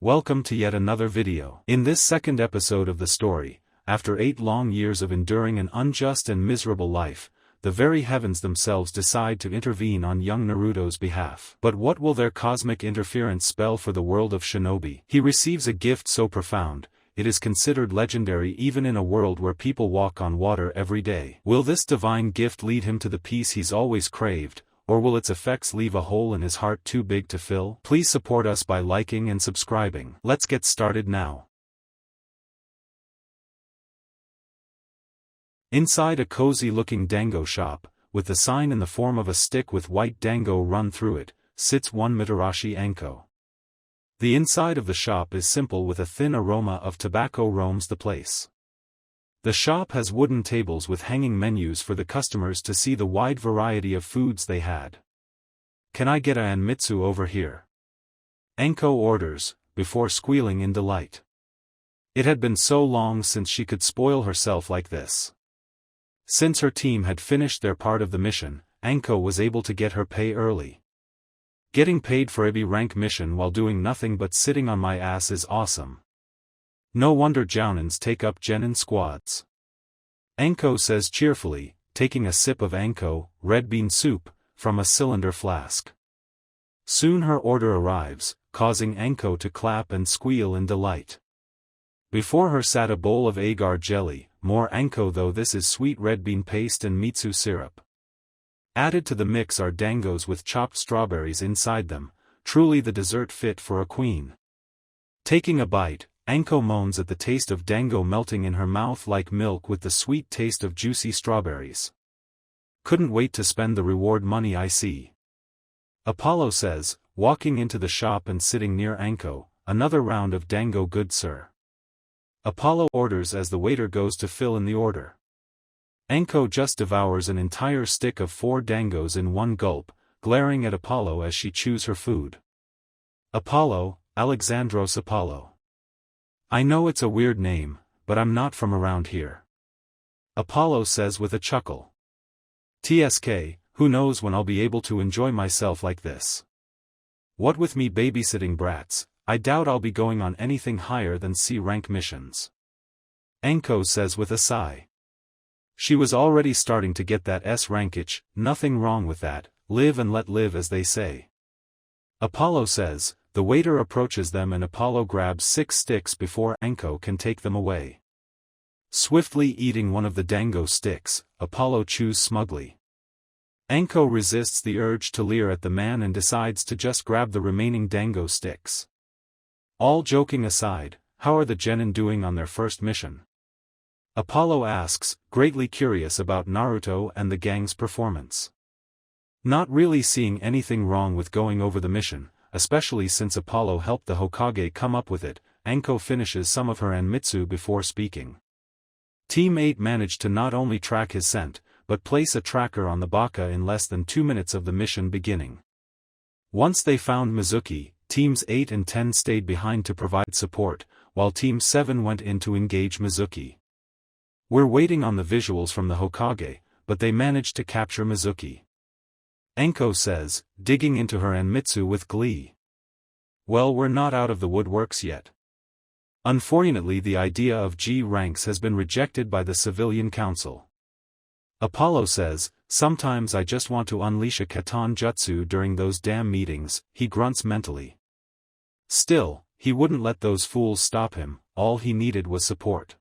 Welcome to yet another video. In this second episode of the story, after 8 long years of enduring an unjust and miserable life, the very heavens themselves decide to intervene on young Naruto's behalf. But what will their cosmic interference spell for the world of Shinobi? He receives a gift so profound, it is considered legendary even in a world where people walk on water every day. Will this divine gift lead him to the peace he's always craved, or will its effects leave a hole in his heart too big to fill? Please support us by liking and subscribing. Let's get started now. Inside a cozy-looking dango shop, with the sign in the form of a stick with white dango run through it, sits one Mitarashi Anko. The inside of the shop is simple with a thin aroma of tobacco roams the place. The shop has wooden tables with hanging menus for the customers to see the wide variety of foods they had. "Can I get a anmitsu over here?" Anko orders, before squealing in delight. It had been so long since she could spoil herself like this. Since her team had finished their part of the mission, Anko was able to get her pay early. Getting paid for a B-rank mission while doing nothing but sitting on my ass is awesome. No wonder Jounins take up genin squads. Anko says cheerfully, taking a sip of Anko, red bean soup, from a cylinder flask. Soon her order arrives, causing Anko to clap and squeal in delight. Before her sat a bowl of agar jelly, more Anko though this is sweet red bean paste and mitsu syrup. Added to the mix are dangos with chopped strawberries inside them, truly the dessert fit for a queen. Taking a bite, Anko moans at the taste of dango melting in her mouth like milk with the sweet taste of juicy strawberries. "Couldn't wait to spend the reward money I see." Apollo says, walking into the shop and sitting near Anko, "Another round of dango good sir." Apollo orders as the waiter goes to fill in the order. Anko just devours an entire stick of 4 dangos in one gulp, glaring at Apollo as she chews her food. "Apollo, Alexandros Apollo. I know it's a weird name, but I'm not from around here." Apollo says with a chuckle. "TSK, who knows when I'll be able to enjoy myself like this. What with me babysitting brats, I doubt I'll be going on anything higher than C-rank missions." Anko says with a sigh. She was already starting to get that S-rank itch, nothing wrong with that, live and let live as they say. Apollo says, the waiter approaches them and Apollo grabs 6 sticks before Anko can take them away. Swiftly eating one of the dango sticks, Apollo chews smugly. Anko resists the urge to leer at the man and decides to just grab the remaining dango sticks. All joking aside, how are the genin doing on their first mission? Apollo asks, greatly curious about Naruto and the gang's performance. Not really seeing anything wrong with going over the mission, especially since Apollo helped the Hokage come up with it, Anko finishes some of her anmitsu before speaking. Team 8 managed to not only track his scent, but place a tracker on the baka in less than 2 minutes of the mission beginning. Once they found Mizuki, Teams 8 and 10 stayed behind to provide support, while Team 7 went in to engage Mizuki. We're waiting on the visuals from the Hokage, but they managed to capture Mizuki. Anko says, digging into her anmitsu with glee. Well, we're not out of the woodworks yet. Unfortunately, the idea of G ranks has been rejected by the Civilian Council. Apollo says, sometimes I just want to unleash a Katan Jutsu during those damn meetings, he grunts mentally. Still, he wouldn't let those fools stop him, all he needed was support.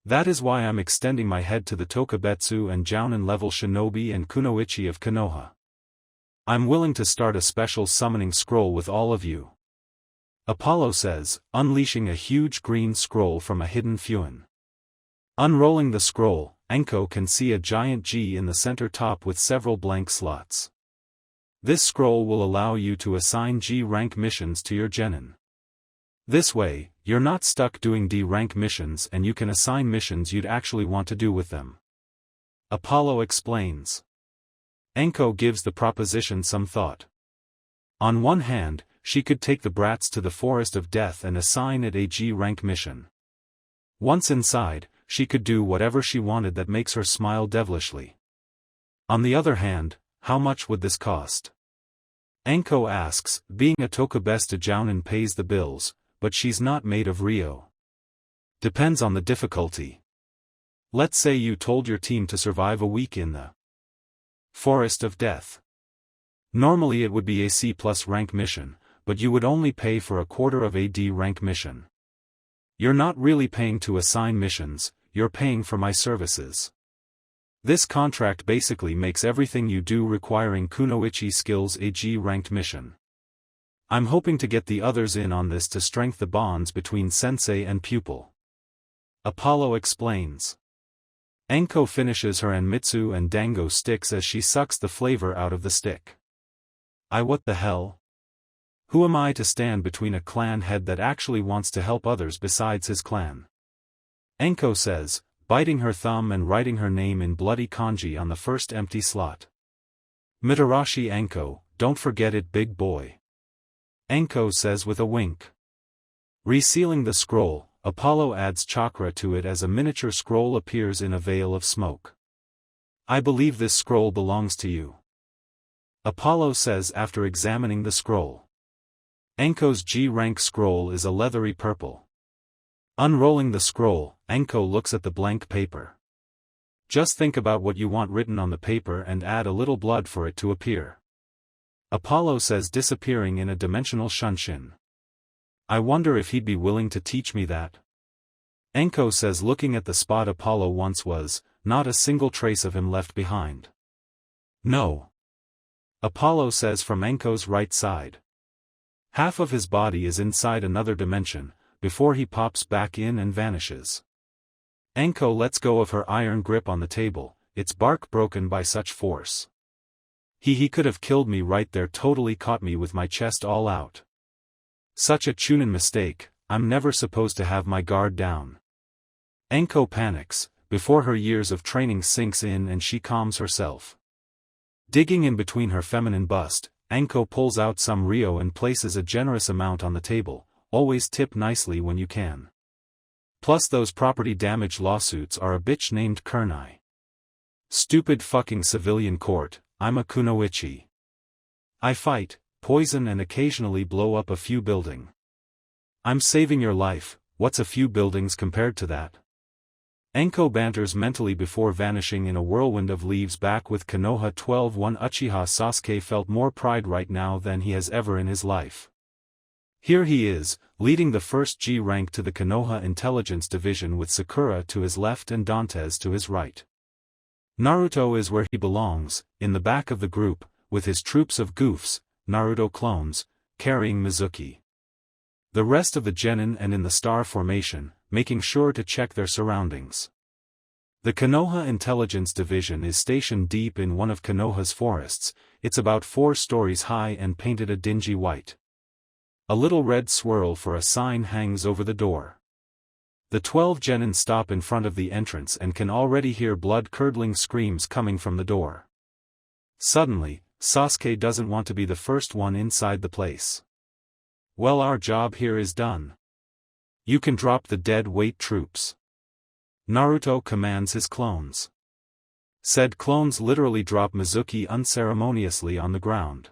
That is why I'm extending my head to the Tokubetsu and Jounin level Shinobi and Kunoichi of Konoha. I'm willing to start a special summoning scroll with all of you. Apollo says, unleashing a huge green scroll from a hidden fuin. Unrolling the scroll, Anko can see a giant G in the center top with several blank slots. This scroll will allow you to assign G-rank missions to your genin. This way, you're not stuck doing D-rank missions and you can assign missions you'd actually want to do with them. Apollo explains. Anko gives the proposition some thought. On one hand, she could take the brats to the Forest of Death and assign it a G-rank mission. Once inside, she could do whatever she wanted that makes her smile devilishly. On the other hand, how much would this cost? Anko asks, being a Tokubesta Jounin pays the bills, but she's not made of Ryo. Depends on the difficulty. Let's say you told your team to survive a week in the Forest of Death. Normally it would be a C+ rank mission, but you would only pay for a quarter of a D rank mission. You're not really paying to assign missions, you're paying for my services. This contract basically makes everything you do requiring kunoichi skills a G-ranked mission. I'm hoping to get the others in on this to strengthen the bonds between sensei and pupil. Apollo explains. Enko finishes her Anmitsu and Dango sticks as she sucks the flavor out of the stick. What the hell? Who am I to stand between a clan head that actually wants to help others besides his clan? Enko says, biting her thumb and writing her name in bloody kanji on the first empty slot. Mitarashi Enko, don't forget it, big boy. Enko says with a wink. Resealing the scroll, Apollo adds chakra to it as a miniature scroll appears in a veil of smoke. I believe this scroll belongs to you. Apollo says after examining the scroll. Enko's G-rank scroll is a leathery purple. Unrolling the scroll, Enko looks at the blank paper. Just think about what you want written on the paper and add a little blood for it to appear. Apollo says, disappearing in a dimensional shunshin. I wonder if he'd be willing to teach me that. Enko says, looking at the spot Apollo once was, not a single trace of him left behind. No. Apollo says from Enko's right side. Half of his body is inside another dimension, before he pops back in and vanishes. Enko lets go of her iron grip on the table, its bark broken by such force. He could have killed me right there, totally caught me with my chest all out. Such a Chunin mistake, I'm never supposed to have my guard down. Enko panics, before her years of training sinks in and she calms herself. Digging in between her feminine bust, Enko pulls out some Ryo and places a generous amount on the table, always tip nicely when you can. Plus those property damage lawsuits are a bitch named Kurnai. Stupid fucking civilian court, I'm a kunoichi. I fight, poison and occasionally blow up a few buildings. I'm saving your life, what's a few buildings compared to that? Enko banters mentally before vanishing in a whirlwind of leaves back with Konoha 12-1. Uchiha Sasuke felt more pride right now than he has ever in his life. Here he is, leading the first G rank to the Konoha Intelligence Division with Sakura to his left and Dantes to his right. Naruto is where he belongs, in the back of the group, with his troops of goofs, Naruto clones, carrying Mizuki. The rest of the genin and in the star formation, making sure to check their surroundings. The Konoha Intelligence Division is stationed deep in one of Konoha's forests. It's about 4 stories high and painted a dingy white. A little red swirl for a sign hangs over the door. The 12 genin stop in front of the entrance and can already hear blood-curdling screams coming from the door. Suddenly, Sasuke doesn't want to be the first one inside the place. Well, our job here is done. You can drop the dead weight troops. Naruto commands his clones. Said clones literally drop Mizuki unceremoniously on the ground.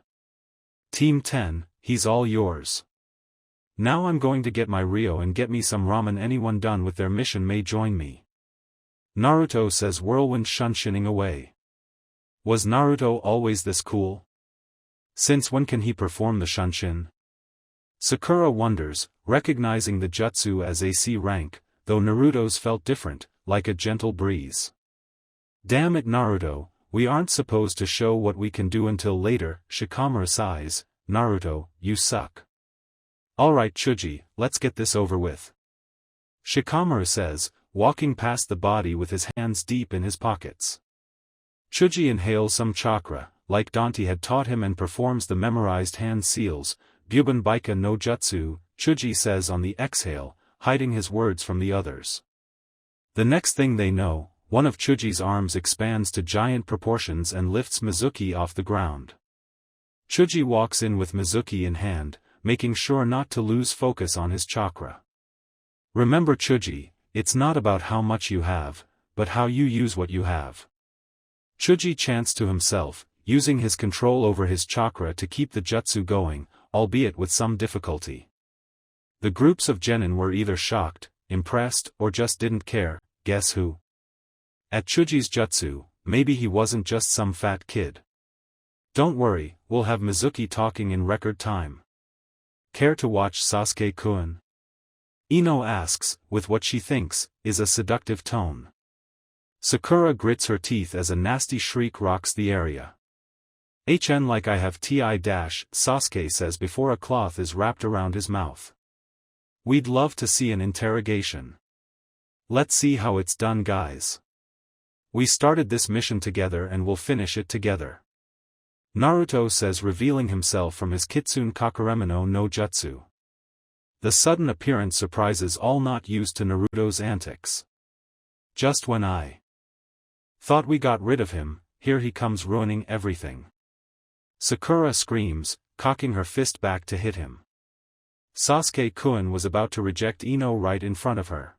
Team 10, he's all yours. Now I'm going to get my Ryo and get me some ramen. Anyone done with their mission may join me. Naruto says, whirlwind shunshining away. Was Naruto always this cool? Since when can he perform the shunshin? Sakura wonders, recognizing the jutsu as a C rank, though Naruto's felt different, like a gentle breeze. Damn it, Naruto, we aren't supposed to show what we can do until later. Shikamaru sighs, Naruto, you suck. Alright Chuji, let's get this over with. Shikamaru says, walking past the body with his hands deep in his pockets. Chuji inhales some chakra, like Dante had taught him, and performs the memorized hand seals. Buban Baika no Jutsu, Chuji says on the exhale, hiding his words from the others. The next thing they know, one of Chuji's arms expands to giant proportions and lifts Mizuki off the ground. Chuji walks in with Mizuki in hand, making sure not to lose focus on his chakra. Remember Chuji, it's not about how much you have, but how you use what you have. Chuji chants to himself, using his control over his chakra to keep the jutsu going, albeit with some difficulty. The groups of genin were either shocked, impressed, or just didn't care. Guess who? At Chuji's jutsu, maybe he wasn't just some fat kid. Don't worry, we'll have Mizuki talking in record time. Care to watch Sasuke-kun? Ino asks, with what she thinks is a seductive tone. Sakura grits her teeth as a nasty shriek rocks the area. HN like I have TI dash, Sasuke says before a cloth is wrapped around his mouth. We'd love to see an interrogation. Let's see how it's done, guys. We started this mission together and we'll finish it together. Naruto says, revealing himself from his Kitsune Kakuremino no Jutsu. The sudden appearance surprises all not used to Naruto's antics. Just when I thought we got rid of him, here he comes ruining everything. Sakura screams, cocking her fist back to hit him. Sasuke-kun was about to reject Ino right in front of her.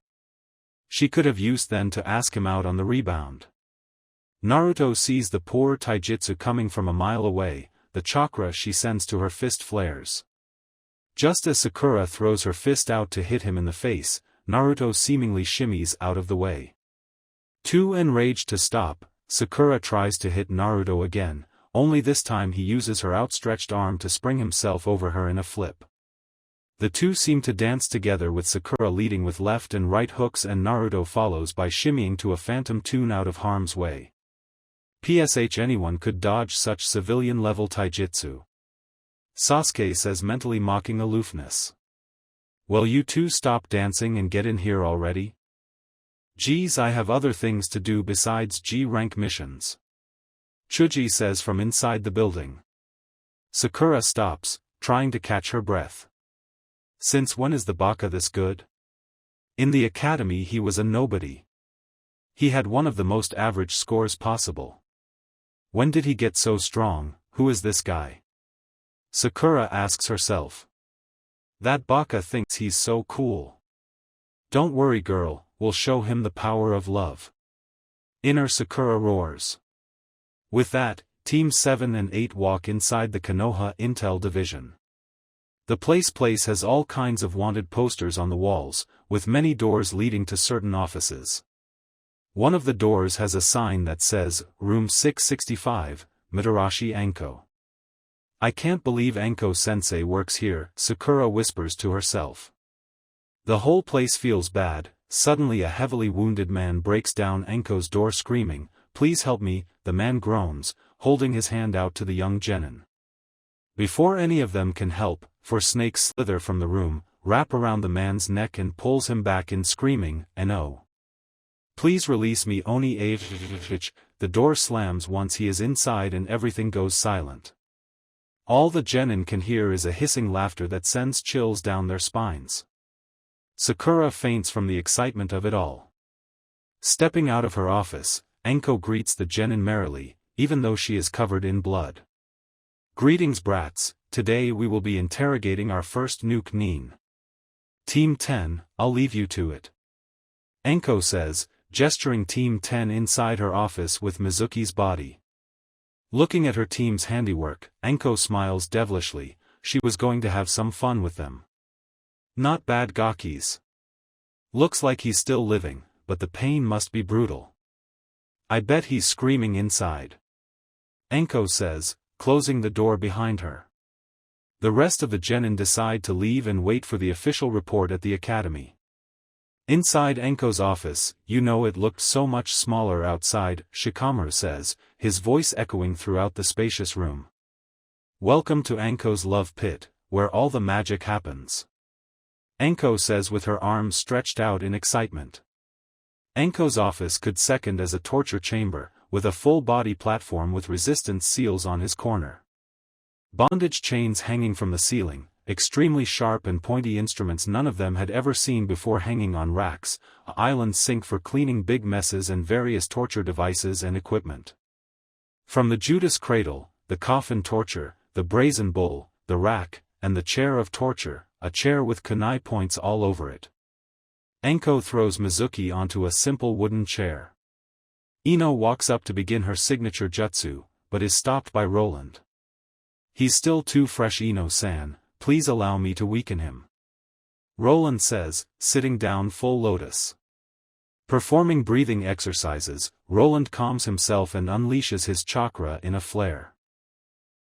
She could have used then to ask him out on the rebound. Naruto sees the poor taijutsu coming from a mile away, the chakra she sends to her fist flares. Just as Sakura throws her fist out to hit him in the face, Naruto seemingly shimmies out of the way. Too enraged to stop, Sakura tries to hit Naruto again, only this time he uses her outstretched arm to spring himself over her in a flip. The two seem to dance together, with Sakura leading with left and right hooks and Naruto follows by shimmying to a phantom tune out of harm's way. PSH, anyone could dodge such civilian-level taijutsu. Sasuke says, mentally mocking aloofness. Well, you two stop dancing and get in here already? Geez, I have other things to do besides G-rank missions. Chuji says from inside the building. Sakura stops, trying to catch her breath. Since when is the baka this good? In the academy he was a nobody. He had one of the most average scores possible. When did he get so strong? Who is this guy? Sakura asks herself. That baka thinks he's so cool. Don't worry, girl, we'll show him the power of love. Inner Sakura roars. With that, Teams 7 and 8 walk inside the Konoha Intel Division. The place has all kinds of wanted posters on the walls, with many doors leading to certain offices. One of the doors has a sign that says, Room 665, Mitarashi Anko. I can't believe Anko-sensei works here, Sakura whispers to herself. The whole place feels bad. Suddenly a heavily wounded man breaks down Anko's door screaming, "Please help me," the man groans, holding his hand out to the young genin. Before any of them can help, four snakes slither from the room, wrap around the man's neck and pulls him back in screaming, "No. Please release me, Oni H." The door slams once he is inside and everything goes silent. All the genin can hear is a hissing laughter that sends chills down their spines. Sakura faints from the excitement of it all. Stepping out of her office, Anko greets the genin merrily, even though she is covered in blood. "Greetings, brats, today we will be interrogating our first nuke nin. Team 10, I'll leave you to it," Anko says, gesturing Team 10 inside her office with Mizuki's body. Looking at her team's handiwork, Anko smiles devilishly. She was going to have some fun with them. Not bad gakis. Looks like he's still living, but the pain must be brutal. I bet he's screaming inside, Anko says, closing the door behind her. The rest of the genin decide to leave and wait for the official report at the academy. Inside Anko's office, it looked so much smaller outside, Shikamaru says, his voice echoing throughout the spacious room. "Welcome to Anko's love pit, where all the magic happens," Anko says with her arms stretched out in excitement. Anko's office could second as a torture chamber, with a full-body platform with resistance seals on his corner. Bondage chains hanging from the ceiling, extremely sharp and pointy instruments none of them had ever seen before hanging on racks, an island sink for cleaning big messes and various torture devices and equipment. From the Judas cradle, the coffin torture, the brazen bull, the rack, and the chair of torture, a chair with kunai points all over it. Anko throws Mizuki onto a simple wooden chair. Ino walks up to begin her signature jutsu, but is stopped by Roland. "He's still too fresh, Ino-san. Please allow me to weaken him." Roland says, sitting down full lotus. Performing breathing exercises, Roland calms himself and unleashes his chakra in a flare.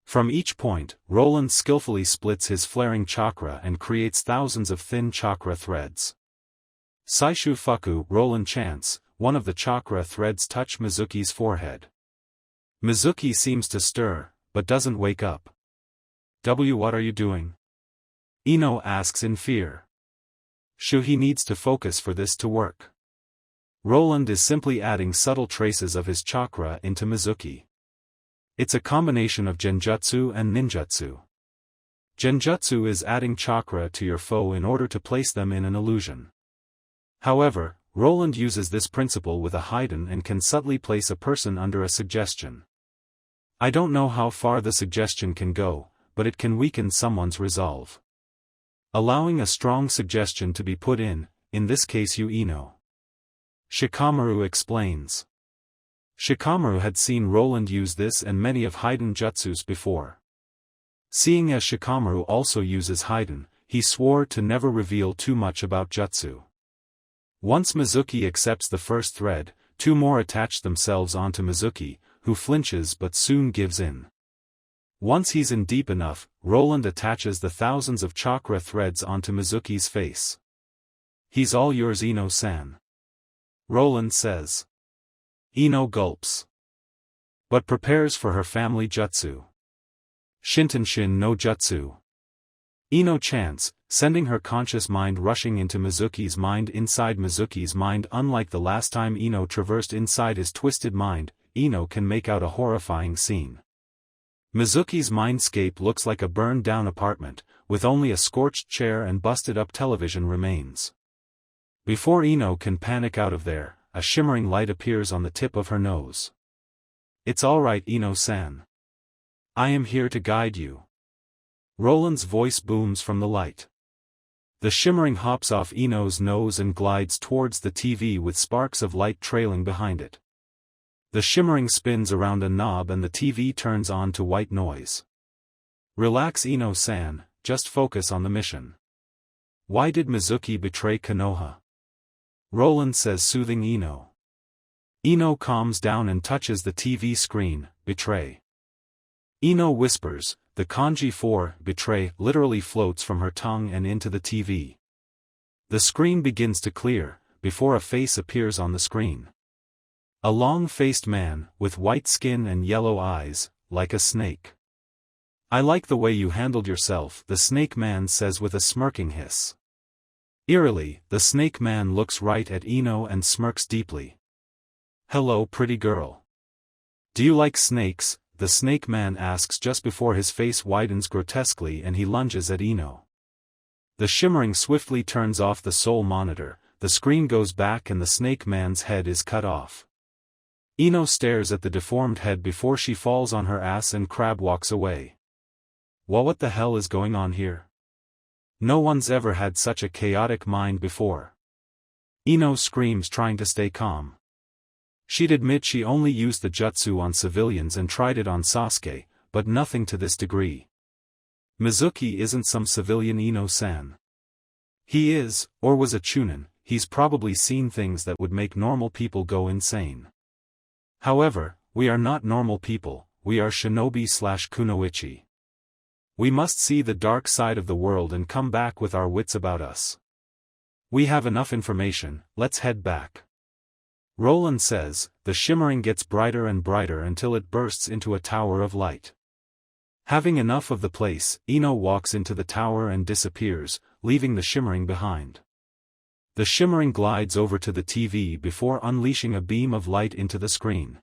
From each point, Roland skillfully splits his flaring chakra and creates thousands of thin chakra threads. Saishu Fuku, Roland chants. One of the chakra threads touch Mizuki's forehead. Mizuki seems to stir, but doesn't wake up. What are you doing? Ino asks in fear. He needs to focus for this to work. Roland is simply adding subtle traces of his chakra into Mizuki. It's a combination of genjutsu and ninjutsu. Genjutsu is adding chakra to your foe in order to place them in an illusion. However, Roland uses this principle with a Haiden and can subtly place a person under a suggestion. I don't know how far the suggestion can go, but it can weaken someone's resolve. Allowing a strong suggestion to be put in this case Ino. Shikamaru explains. Shikamaru had seen Roland use this and many of Haiden jutsus before. Seeing as Shikamaru also uses Haiden, he swore to never reveal too much about jutsu. Once Mizuki accepts the first thread, two more attach themselves onto Mizuki, who flinches but soon gives in. Once he's in deep enough, Roland attaches the thousands of chakra threads onto Mizuki's face. He's all yours, Ino-san. Roland says. Ino gulps. But prepares for her family jutsu. Shintenshin no jutsu. Ino chants, sending her conscious mind rushing into Mizuki's mind inside Mizuki's mind. Unlike the last time Ino traversed inside his twisted mind, Ino can make out a horrifying scene. Mizuki's mindscape looks like a burned-down apartment, with only a scorched chair and busted-up television remains. Before Ino can panic out of there, a shimmering light appears on the tip of her nose. It's all right, Ino-san. I am here to guide you. Roland's voice booms from the light. The shimmering hops off Ino's nose and glides towards the TV with sparks of light trailing behind it. The shimmering spins around a knob and the TV turns on to white noise. Relax, Ino-san, just focus on the mission. Why did Mizuki betray Konoha? Roland says, soothing Ino. Ino calms down and touches the TV screen. Betray. Ino whispers. The kanji for betray literally floats from her tongue and into the TV. The screen begins to clear, before a face appears on the screen. A long-faced man, with white skin and yellow eyes, like a snake. I like the way you handled yourself, the snake man says with a smirking hiss. Eerily, the snake man looks right at Ino and smirks deeply. Hello, pretty girl. Do you like snakes? The snake man asks just before his face widens grotesquely and he lunges at Ino. The shimmering swiftly turns off the soul monitor, the screen goes back and the snake man's head is cut off. Ino stares at the deformed head before she falls on her ass and crab walks away. Well, what the hell is going on here? No one's ever had such a chaotic mind before. Ino screams, trying to stay calm. She'd admit she only used the jutsu on civilians and tried it on Sasuke, but nothing to this degree. Mizuki isn't some civilian, Ino-san. He is, or was a chunin. He's probably seen things that would make normal people go insane. However, we are not normal people, we are shinobi/kunoichi. We must see the dark side of the world and come back with our wits about us. We have enough information, let's head back. Roland says. The shimmering gets brighter and brighter until it bursts into a tower of light. Having enough of the place, Ino walks into the tower and disappears, leaving the shimmering behind. The shimmering glides over to the TV before unleashing a beam of light into the screen.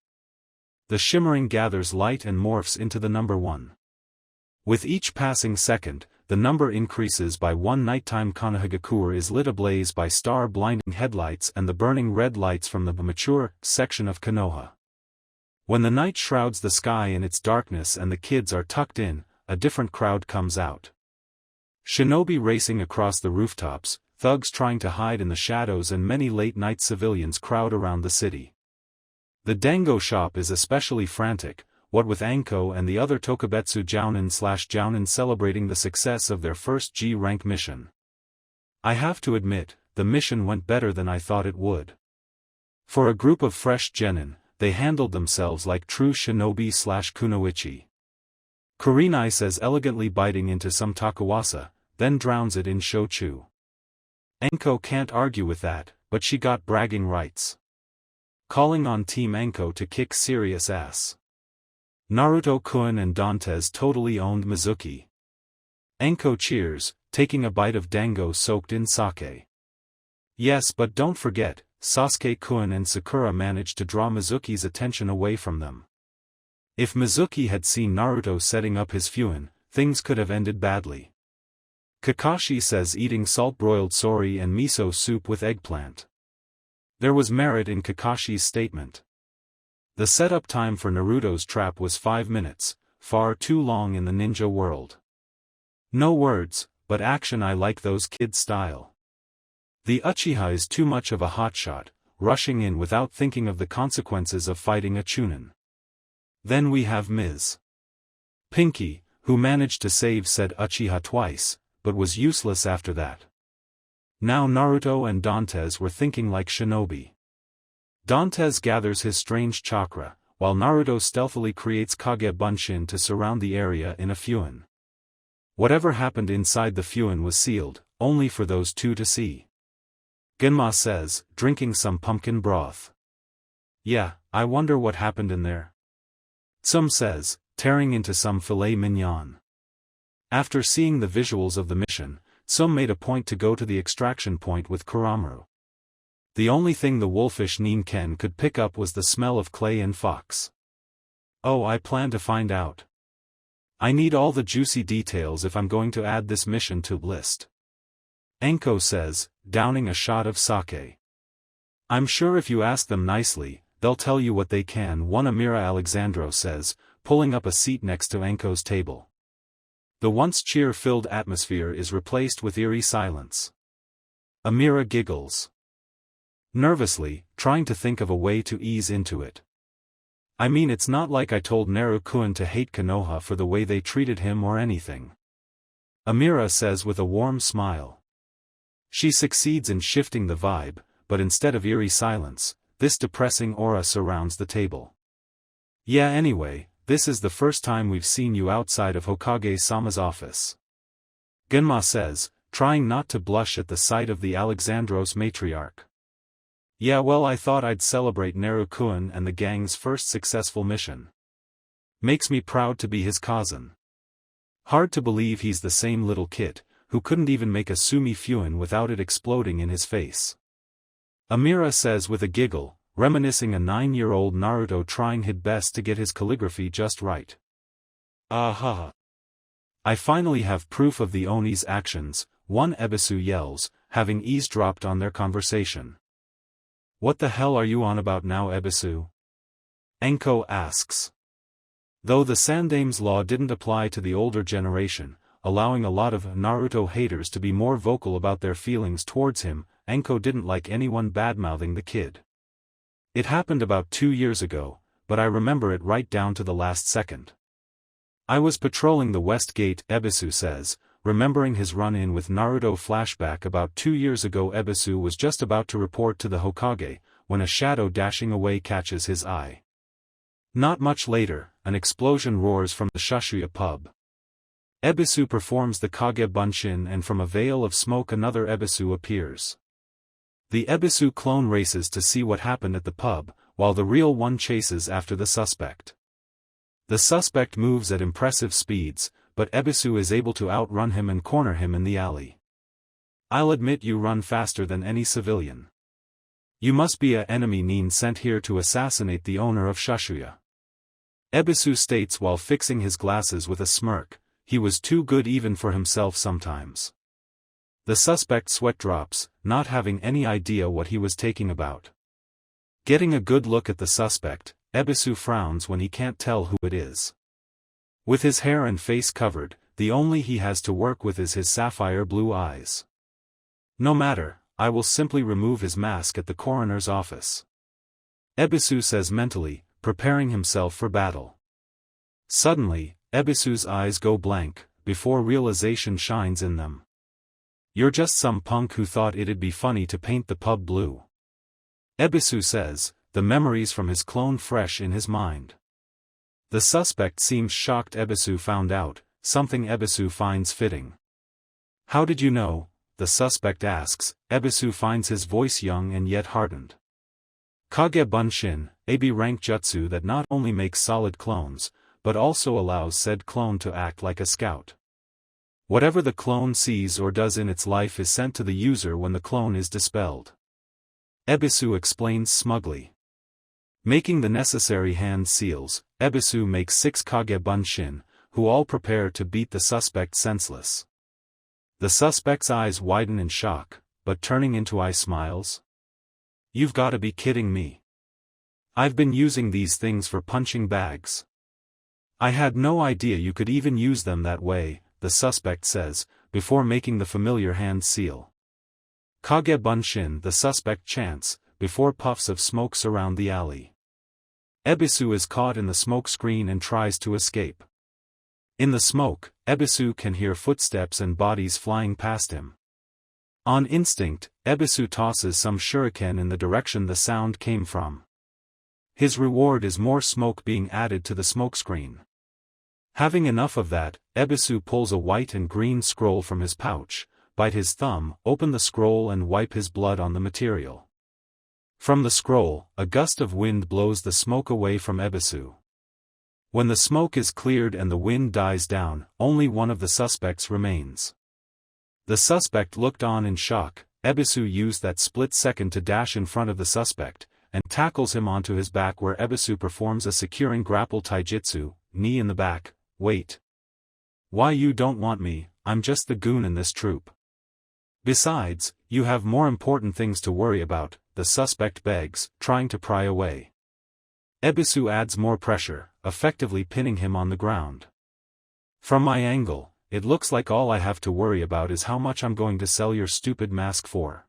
The shimmering gathers light and morphs into the number 1. With each passing second, the number increases by 1. Nighttime Konohagakure is lit ablaze by star-blinding headlights and the burning red lights from the mature section of Konoha. When the night shrouds the sky in its darkness and the kids are tucked in, a different crowd comes out. Shinobi racing across the rooftops, thugs trying to hide in the shadows, and many late-night civilians crowd around the city. The dango shop is especially frantic, what with Anko and the other Tokubetsu Jounin/Jounin celebrating the success of their first G-rank mission. I have to admit, the mission went better than I thought it would. For a group of fresh genin, they handled themselves like true shinobi/kunoichi. Kurenai says elegantly biting into some takuwasa, then drowns it in shochu. Enko can't argue with that, but she got bragging rights. Calling on Team Enko to kick serious ass. Naruto-kun and Dantes totally owned Mizuki. Enko cheers, taking a bite of dango soaked in sake. Yes, but don't forget, Sasuke-kun and Sakura managed to draw Mizuki's attention away from them. If Mizuki had seen Naruto setting up his fuin, things could have ended badly. Kakashi says eating salt-broiled sori and miso soup with eggplant. There was merit in Kakashi's statement. The setup time for Naruto's trap was 5 minutes, far too long in the ninja world. No words, but action. I like those kids' style. The Uchiha is too much of a hotshot, rushing in without thinking of the consequences of fighting a Chunin. Then we have Ms. Pinky, who managed to save said Uchiha twice, but was useless after that. Now Naruto and Dantes were thinking like shinobi. Dantes gathers his strange chakra, while Naruto stealthily creates Kage Bunshin to surround the area in a fuin. Whatever happened inside the fuin was sealed, only for those two to see. Genma says, drinking some pumpkin broth. Yeah, I wonder what happened in there. Tsum says, tearing into some filet mignon. After seeing the visuals of the mission, Tsum made a point to go to the extraction point with Kuramaru. The only thing the wolfish Ninken could pick up was the smell of clay and fox. Oh, I plan to find out. I need all the juicy details if I'm going to add this mission to list. Enko says, downing a shot of sake. I'm sure if you ask them nicely, they'll tell you what they can. One Amira Alexandro says, pulling up a seat next to Enko's table. The once cheer-filled atmosphere is replaced with eerie silence. Amira giggles. Nervously, trying to think of a way to ease into it. I mean, it's not like I told Naru-kun to hate Konoha for the way they treated him or anything. Amira says with a warm smile. She succeeds in shifting the vibe, but instead of eerie silence, this depressing aura surrounds the table. Yeah, anyway, this is the first time we've seen you outside of Hokage-sama's office. Genma says, trying not to blush at the sight of the Alexandros matriarch. Yeah, well, I thought I'd celebrate Naru-kun and the gang's first successful mission. Makes me proud to be his cousin. Hard to believe he's the same little kid, who couldn't even make a sumi fuin without it exploding in his face. Amira says with a giggle, reminiscing a 9-year-old Naruto trying his best to get his calligraphy just right. Aha! I finally have proof of the Oni's actions, one Ebisu yells, having eavesdropped on their conversation. What the hell are you on about now, Ebisu? Enko asks. Though the Sandame's law didn't apply to the older generation, allowing a lot of Naruto haters to be more vocal about their feelings towards him, Enko didn't like anyone badmouthing the kid. It happened about 2 years ago, but I remember it right down to the last second. I was patrolling the West Gate, Ebisu says, remembering his run-in with Naruto. Flashback about 2 years ago. Ebisu was just about to report to the Hokage, when a shadow dashing away catches his eye. Not much later, an explosion roars from the Shushuya pub. Ebisu performs the Kage Bunshin and from a veil of smoke another Ebisu appears. The Ebisu clone races to see what happened at the pub, while the real one chases after the suspect. The suspect moves at impressive speeds, but Ebisu is able to outrun him and corner him in the alley. I'll admit you run faster than any civilian. You must be a enemy Nin sent here to assassinate the owner of Shushuya. Ebisu states while fixing his glasses with a smirk, he was too good even for himself sometimes. The suspect sweat drops, not having any idea what he was taking about. Getting a good look at the suspect, Ebisu frowns when he can't tell who it is. With his hair and face covered, the only he has to work with is his sapphire blue eyes. No matter, I will simply remove his mask at the coroner's office. Ebisu says mentally, preparing himself for battle. Suddenly, Ebisu's eyes go blank, before realization shines in them. You're just some punk who thought it'd be funny to paint the pub blue. Ebisu says, the memories from his clone fresh in his mind. The suspect seems shocked Ebisu found out, something Ebisu finds fitting. How did you know? The suspect asks. Ebisu finds his voice young and yet hardened. Kage Bunshin, a B-rank jutsu that not only makes solid clones, but also allows said clone to act like a scout. Whatever the clone sees or does in its life is sent to the user when the clone is dispelled. Ebisu explains smugly. Making the necessary hand seals, Ebisu makes 6 Kage Bunshin, who all prepare to beat the suspect senseless. The suspect's eyes widen in shock, but turning into eye smiles. You've gotta be kidding me. I've been using these things for punching bags. I had no idea you could even use them that way, the suspect says, before making the familiar hand seal. Kage Bunshin, the suspect chants, before puffs of smoke surround the alley. Ebisu is caught in the smoke screen and tries to escape. In the smoke, Ebisu can hear footsteps and bodies flying past him. On instinct, Ebisu tosses some shuriken in the direction the sound came from. His reward is more smoke being added to the smokescreen. Having enough of that, Ebisu pulls a white and green scroll from his pouch, bite his thumb, open the scroll and wipe his blood on the material. From the scroll, a gust of wind blows the smoke away from Ebisu. When the smoke is cleared and the wind dies down, only one of the suspects remains. The suspect looked on in shock. Ebisu used that split second to dash in front of the suspect, and tackles him onto his back where Ebisu performs a securing grapple taijutsu, knee in the back. Wait. Why you don't want me? I'm just the goon in this troupe. Besides, you have more important things to worry about, the suspect begs, trying to pry away. Ebisu adds more pressure, effectively pinning him on the ground. From my angle, it looks like all I have to worry about is how much I'm going to sell your stupid mask for.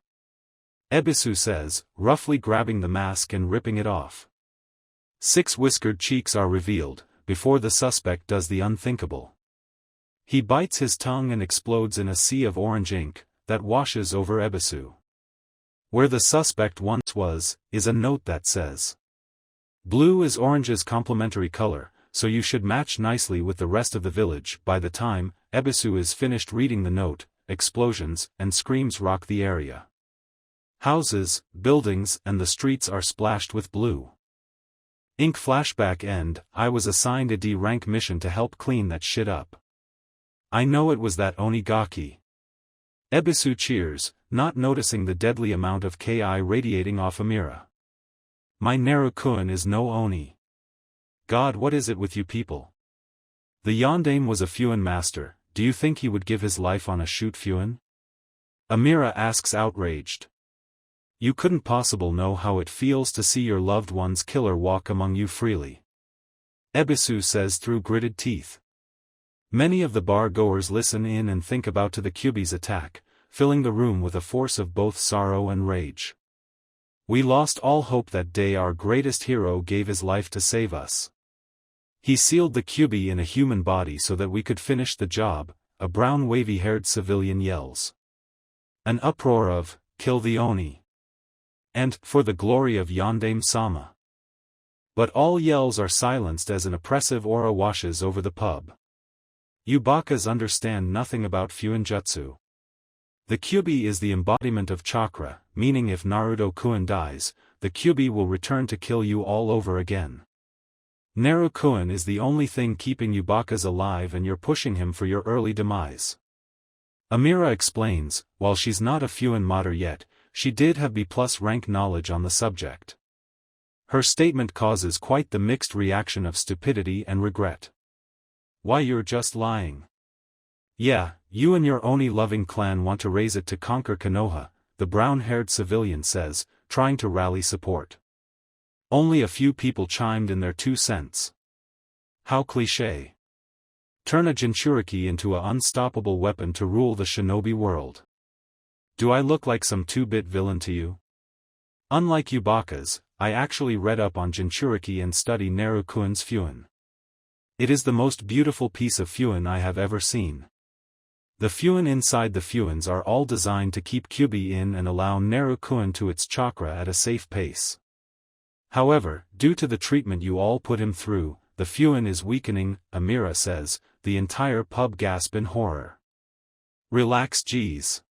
Ebisu says, roughly grabbing the mask and ripping it off. 6 whiskered cheeks are revealed, before the suspect does the unthinkable. He bites his tongue and explodes in a sea of orange ink, that washes over Ebisu. Where the suspect once was, is a note that says, "Blue is orange's complementary color, so you should match nicely with the rest of the village." By the time Ebisu is finished reading the note, explosions and screams rock the area. Houses, buildings, and the streets are splashed with blue. Ink flashback end. I was assigned a D-rank mission to help clean that shit up. I know it was that Onigaki. Ebisu cheers, not noticing the deadly amount of Ki radiating off Amira. My Naruto is no Oni. God, what is it with you people? The Yondaime was a Fuin master. Do you think he would give his life on a shoot Fuin? Amira asks outraged. You couldn't possibly know how it feels to see your loved one's killer walk among you freely. Ebisu says through gritted teeth. Many of the bar-goers listen in and think about to the Kyuubi's attack, filling the room with a force of both sorrow and rage. We lost all hope that day our greatest hero gave his life to save us. He sealed the Kyuubi in a human body so that we could finish the job, a brown wavy-haired civilian yells. An uproar of, "Kill the Oni!" and, "For the glory of Yondaime-sama!" But all yells are silenced as an oppressive aura washes over the pub. Yubakas understand nothing about Fuinjutsu. The Kyuubi is the embodiment of chakra, meaning if Naruto-kun dies, the Kyuubi will return to kill you all over again. Naruto-kun is the only thing keeping Yubakas alive and you're pushing him for your early demise. Amira explains, while she's not a Fuin mater yet, she did have B+ rank knowledge on the subject. Her statement causes quite the mixed reaction of stupidity and regret. Why, you're just lying. Yeah, you and your Oni-loving clan want to raise it to conquer Konoha, the brown-haired civilian says, trying to rally support. Only a few people chimed in their 2 cents. How cliché. Turn a Jinchuriki into an unstoppable weapon to rule the shinobi world. Do I look like some 2-bit villain to you? Unlike Yubakas, I actually read up on Jinchuriki and study Naruto-kun's Fuin. It is the most beautiful piece of Fuin I have ever seen. The Fuin inside the Fuins are all designed to keep Kyubi in and allow Naruto to its chakra at a safe pace. However, due to the treatment you all put him through, the Fuin is weakening, Amira says. The entire pub gasp in horror. Relax, geez.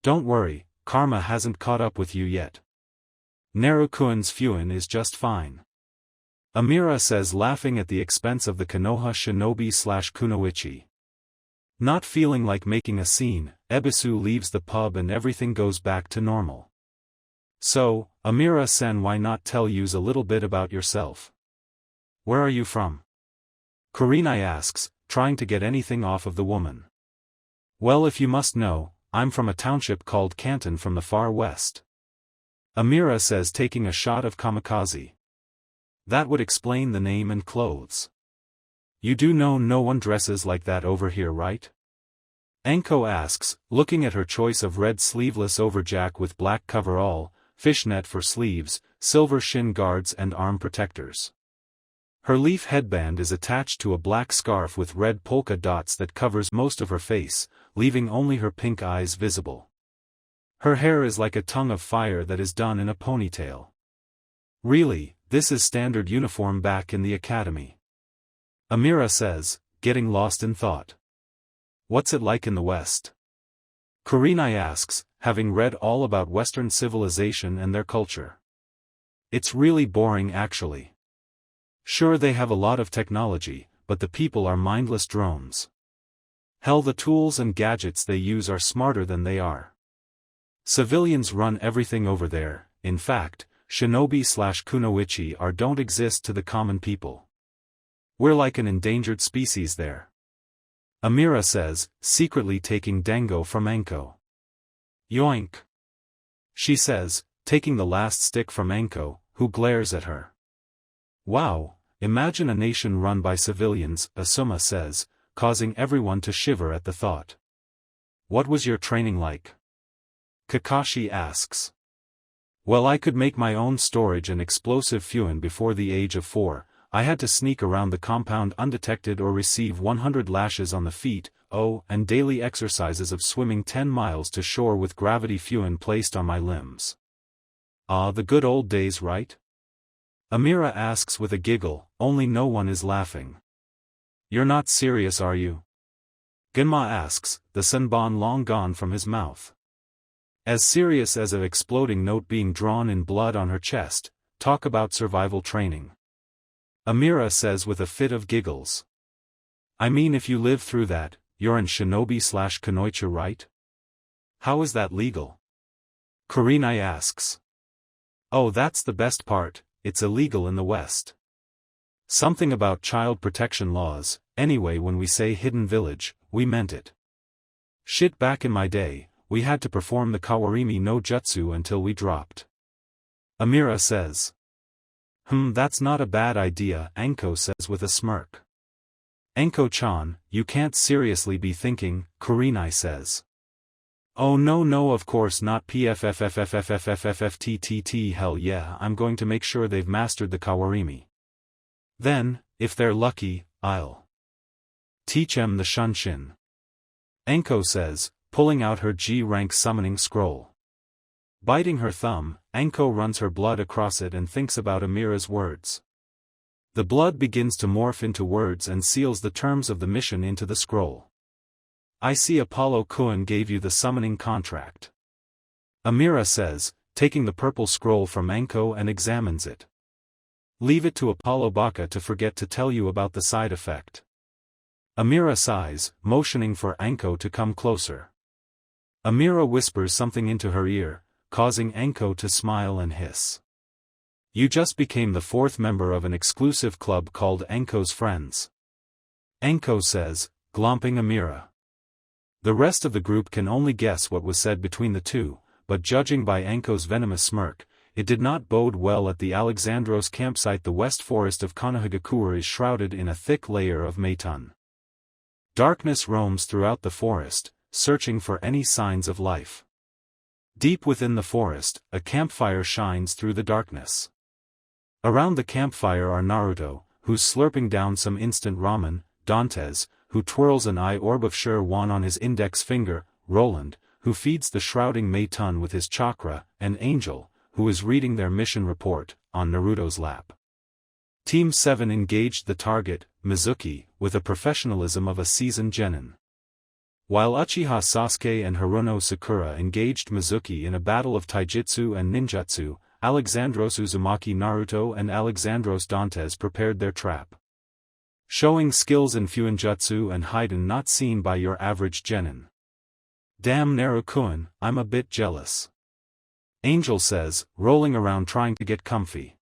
Don't worry, karma hasn't caught up with you yet. Naruto's Fuin is just fine. Amira says, laughing at the expense of the Konoha Shinobi/Kunoichi. Not feeling like making a scene, Ebisu leaves the pub and everything goes back to normal. So, Amira-sen, why not tell yous a little bit about yourself? Where are you from? Kurenai asks, trying to get anything off of the woman. Well, if you must know, I'm from a township called Canton from the far west. Amira says, taking a shot of kamikaze. That would explain the name and clothes. You do know no one dresses like that over here, right? Anko asks, looking at her choice of red sleeveless overjack with black coverall, fishnet for sleeves, silver shin guards and arm protectors. Her leaf headband is attached to a black scarf with red polka dots that covers most of her face, leaving only her pink eyes visible. Her hair is like a tongue of fire that is done in a ponytail. Really, this is standard uniform back in the academy. Amira says, getting lost in thought. What's it like in the West? Kurenai asks, having read all about Western civilization and their culture. It's really boring actually. Sure, they have a lot of technology, but the people are mindless drones. Hell, the tools and gadgets they use are smarter than they are. Civilians run everything over there. In fact, Shinobi/Kunoichi don't exist to the common people. We're like an endangered species there. Amira says, secretly taking dango from Anko. Yoink! She says, taking the last stick from Anko, who glares at her. Wow, imagine a nation run by civilians, Asuma says, causing everyone to shiver at the thought. What was your training like? Kakashi asks. Well, I could make my own storage and explosive fuin before the age of 4, I had to sneak around the compound undetected or receive 100 lashes on the feet, and daily exercises of swimming 10 miles to shore with gravity fuin placed on my limbs. Ah, the good old days, right? Amira asks with a giggle, only no one is laughing. You're not serious, are you? Genma asks, the senbon long gone from his mouth. As serious as an exploding note being drawn in blood on her chest. Talk about survival training. Amira says with a fit of giggles. I mean, if you live through that, you're in Shinobi/Kunoichi, right? How is that legal? Kurenai asks. Oh, that's the best part, it's illegal in the West. Something about child protection laws. Anyway, when we say hidden village, we meant it. Shit, back in my day, we had to perform the Kawarimi no Jutsu until we dropped. Amira says. That's not a bad idea, Anko says with a smirk. Anko-chan, you can't seriously be thinking, Kurenai says. Oh no, of course not, pfffffffffftt, hell yeah, I'm going to make sure they've mastered the Kawarimi. Then, if they're lucky, I'll teach them the Shunshin. Anko says, pulling out her G-rank summoning scroll. Biting her thumb, Anko runs her blood across it and thinks about Amira's words. The blood begins to morph into words and seals the terms of the mission into the scroll. I see Apollo-kun gave you the summoning contract. Amira says, taking the purple scroll from Anko and examines it. Leave it to Apollo Baka to forget to tell you about the side effect. Amira sighs, motioning for Anko to come closer. Amira whispers something into her ear, causing Anko to smile and hiss. You just became the 4th member of an exclusive club called Anko's Friends. Anko says, glomping Amira. The rest of the group can only guess what was said between the two, but judging by Anko's venomous smirk, it did not bode well at the Alexandros campsite. The west forest of Konohagakure is shrouded in a thick layer of Meitun. Darkness roams throughout the forest, searching for any signs of life. Deep within the forest, a campfire shines through the darkness. Around the campfire are Naruto, who's slurping down some instant ramen, Dantes, who twirls an eye orb of Sure One on his index finger, Roland, who feeds the shrouding Mei-tun with his chakra, and Angel, who is reading their mission report, on Naruto's lap. Team 7 engaged the target, Mizuki, with the professionalism of a seasoned genin. While Uchiha Sasuke and Haruno Sakura engaged Mizuki in a battle of taijutsu and ninjutsu, Alexandros Uzumaki Naruto and Alexandros Dantes prepared their trap. Showing skills in Fuinjutsu and Haiden not seen by your average genin. Damn Naruto-kun, I'm a bit jealous. Angel says, rolling around trying to get comfy.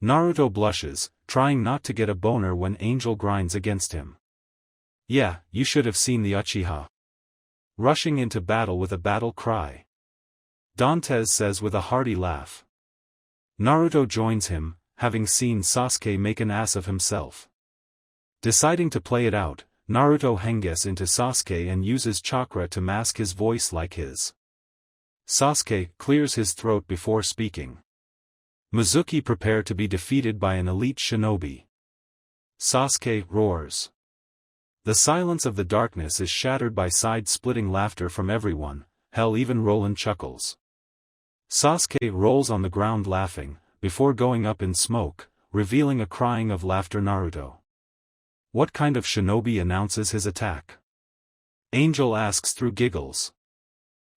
Naruto blushes, trying not to get a boner when Angel grinds against him. Yeah, you should have seen the Uchiha rushing into battle with a battle cry. Dantes says with a hearty laugh. Naruto joins him, having seen Sasuke make an ass of himself. Deciding to play it out, Naruto henges into Sasuke and uses chakra to mask his voice like his. Sasuke clears his throat before speaking. Mizuki prepare to be defeated by an elite shinobi. Sasuke roars. The silence of the darkness is shattered by side-splitting laughter from everyone, hell even Roland chuckles. Sasuke rolls on the ground laughing, before going up in smoke, revealing a crying of laughter Naruto. What kind of shinobi announces his attack? Angel asks through giggles.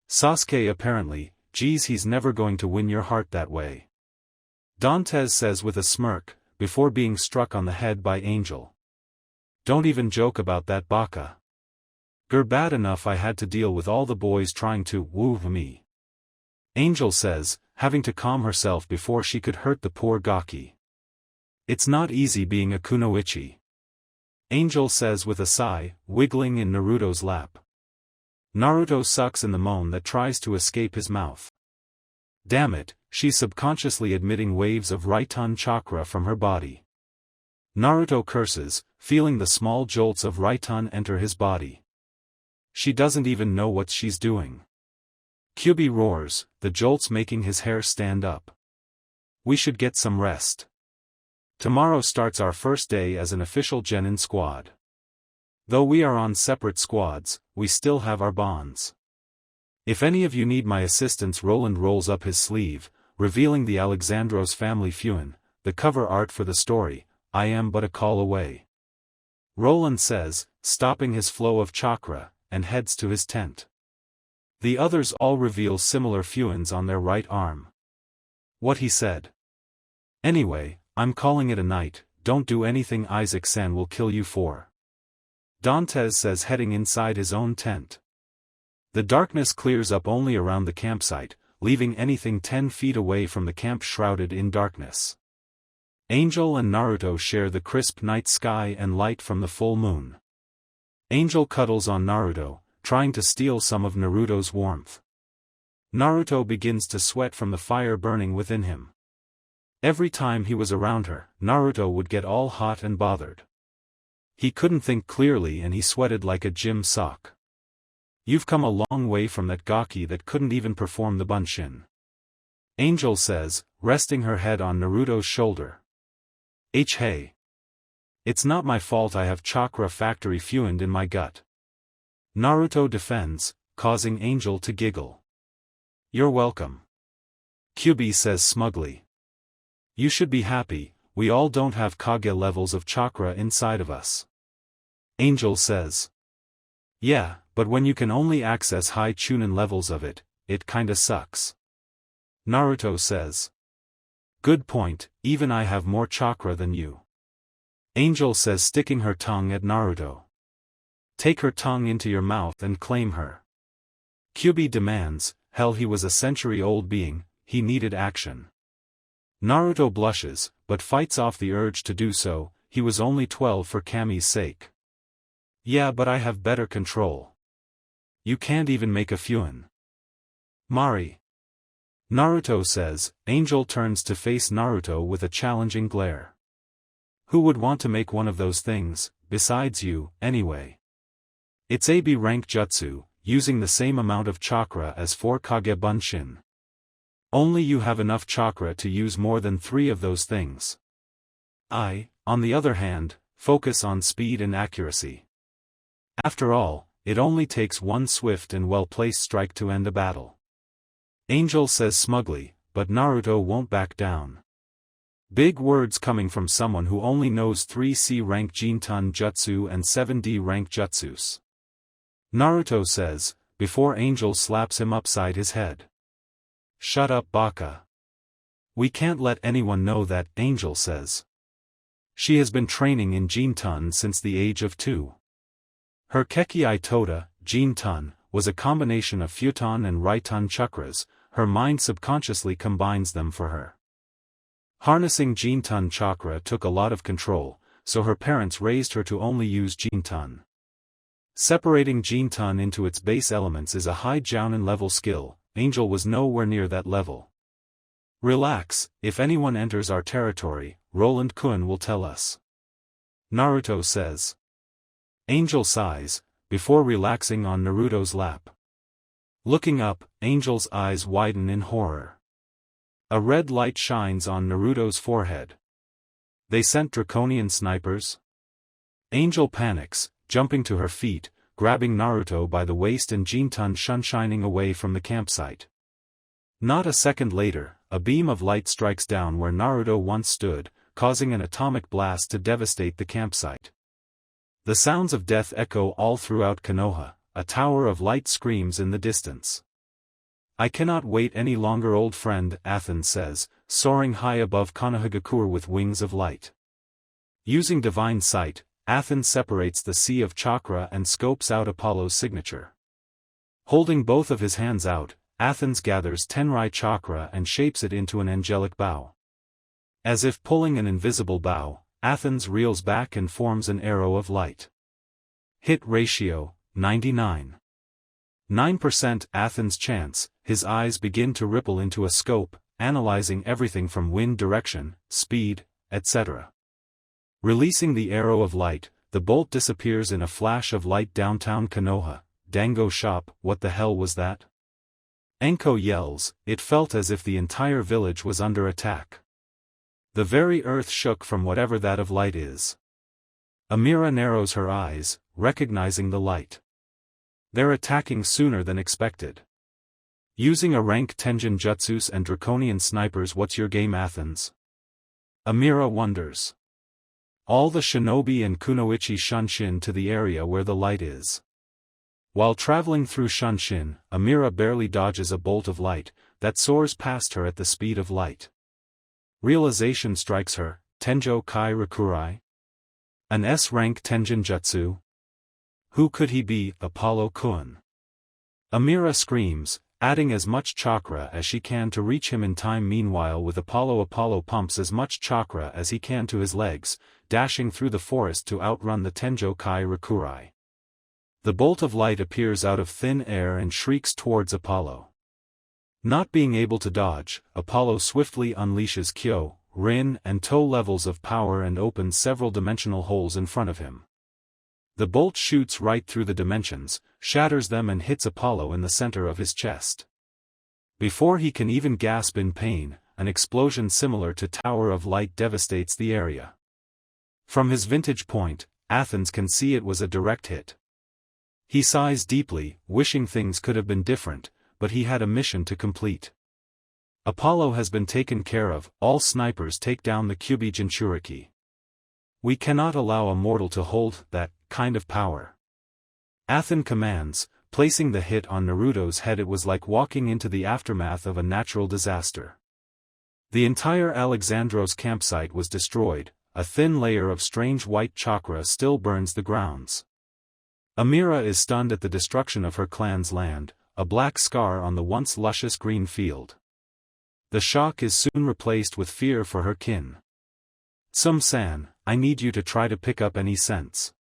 Sasuke apparently, geez, he's never going to win your heart that way. Dantes says with a smirk, before being struck on the head by Angel. Don't even joke about that baka. Bad enough I had to deal with all the boys trying to woo me. Angel says, having to calm herself before she could hurt the poor Gaki. It's not easy being a kunoichi. Angel says with a sigh, wiggling in Naruto's lap. Naruto sucks in the moan that tries to escape his mouth. Damn it, she's subconsciously admitting waves of Raiton chakra from her body. Naruto curses, feeling the small jolts of Raiton enter his body. She doesn't even know what she's doing. Kyubi roars, the jolts making his hair stand up. We should get some rest. Tomorrow starts our first day as an official genin squad. Though we are on separate squads, we still have our bonds. If any of you need my assistance, Roland rolls up his sleeve, revealing the Alexandros family Fuin, the cover art for the story, I am but a call away. Roland says, stopping his flow of chakra, and heads to his tent. The others all reveal similar Fuins on their right arm. What he said. Anyway, I'm calling it a night, don't do anything Isaac-san will kill you for. Dantes says heading inside his own tent. The darkness clears up only around the campsite, leaving anything 10 feet away from the camp shrouded in darkness. Angel and Naruto share the crisp night sky and light from the full moon. Angel cuddles on Naruto, trying to steal some of Naruto's warmth. Naruto begins to sweat from the fire burning within him. Every time he was around her, Naruto would get all hot and bothered. He couldn't think clearly and he sweated like a gym sock. You've come a long way from that Gaki that couldn't even perform the bunshin. Angel says, resting her head on Naruto's shoulder. Hey. It's not my fault I have chakra factory fuined in my gut. Naruto defends, causing Angel to giggle. You're welcome. Kyubi says smugly. You should be happy, we all don't have Kage levels of chakra inside of us. Angel says. Yeah, but when you can only access high Chunin levels of it, it kinda sucks. Naruto says. Good point, even I have more chakra than you. Angel says, sticking her tongue at Naruto. Take her tongue into your mouth and claim her. Kyubi demands, hell, he was a century-old being, he needed action. Naruto blushes, but fights off the urge to do so, he was only 12 for Kami's sake. Yeah, but I have better control. You can't even make a Fuin. Mari. Naruto says. Angel turns to face Naruto with a challenging glare. Who would want to make one of those things, besides you, anyway? It's a B rank jutsu, using the same amount of chakra as 4 Kage Bunshin. Only you have enough chakra to use more than 3 of those things. I, on the other hand, focus on speed and accuracy. After all, it only takes one swift and well-placed strike to end a battle. Angel says smugly, but Naruto won't back down. Big words coming from someone who only knows 3C rank Jintan Jutsu and 7D rank Jutsus. Naruto says, before Angel slaps him upside his head. Shut up, Baka. We can't let anyone know that, Angel says. She has been training in Jintan since the age of 2. Her Kekkei Toda, Jintan, was a combination of Futon and Raiton chakras. Her mind subconsciously combines them for her. Harnessing Jintan chakra took a lot of control, so her parents raised her to only use Jintan. Separating Jintan into its base elements is a high Jounin level skill. Angel was nowhere near that level. Relax, if anyone enters our territory, Roland-kun will tell us. Naruto says. Angel sighs, before relaxing on Naruto's lap. Looking up, Angel's eyes widen in horror. A red light shines on Naruto's forehead. They sent draconian snipers? Angel panics, jumping to her feet, grabbing Naruto by the waist and Jintan shining away from the campsite. Not a second later, a beam of light strikes down where Naruto once stood, causing an atomic blast to devastate the campsite. The sounds of death echo all throughout Konoha, a tower of light screams in the distance. I cannot wait any longer, old friend, Athens says, soaring high above Konohagakure with wings of light. Using divine sight, Athens separates the sea of chakra and scopes out Apollo's signature. Holding both of his hands out, Athens gathers Tenrai chakra and shapes it into an angelic bow. As if pulling an invisible bow, Athens reels back and forms an arrow of light. Hit ratio, 99. 9% Athens chants, his eyes begin to ripple into a scope, analyzing everything from wind direction, speed, etc. Releasing the arrow of light, the bolt disappears in a flash of light downtown Konoha. Dango shop, what the hell was that? Enko yells, it felt as if the entire village was under attack. The very earth shook from whatever that of light is. Amira narrows her eyes, recognizing the light. They're attacking sooner than expected. Using a rank Tenjin Jutsus and Draconian snipers, what's your game, Athens? Amira wonders. All the Shinobi and Kunoichi Shunshin to the area where the light is. While traveling through Shunshin, Amira barely dodges a bolt of light that soars past her at the speed of light. Realization strikes her, Tenjo Kai Rakurai? An S-rank Tenjin Jutsu? Who could he be, Apollo-kun? Amira screams, adding as much chakra as she can to reach him in time. Meanwhile, with Apollo pumps as much chakra as he can to his legs, dashing through the forest to outrun the Tenjo Kai Rakurai. The bolt of light appears out of thin air and shrieks towards Apollo. Not being able to dodge, Apollo swiftly unleashes Kyo, Rin and Toe levels of power and opens several dimensional holes in front of him. The bolt shoots right through the dimensions, shatters them and hits Apollo in the center of his chest. Before he can even gasp in pain, an explosion similar to Tower of Light devastates the area. From his vantage point, Athens can see it was a direct hit. He sighs deeply, wishing things could have been different, but he had a mission to complete. Apollo has been taken care of. All snipers take down the Kyubi Jinchuriki. We cannot allow a mortal to hold that kind of power. Athens commands, placing the hit on Naruto's head. It was like walking into the aftermath of a natural disaster. The entire Alexandros campsite was destroyed. A thin layer of strange white chakra still burns the grounds. Amira is stunned at the destruction of her clan's land, a black scar on the once luscious green field. The shock is soon replaced with fear for her kin. Tsum-san, I need you to try to pick up any sense.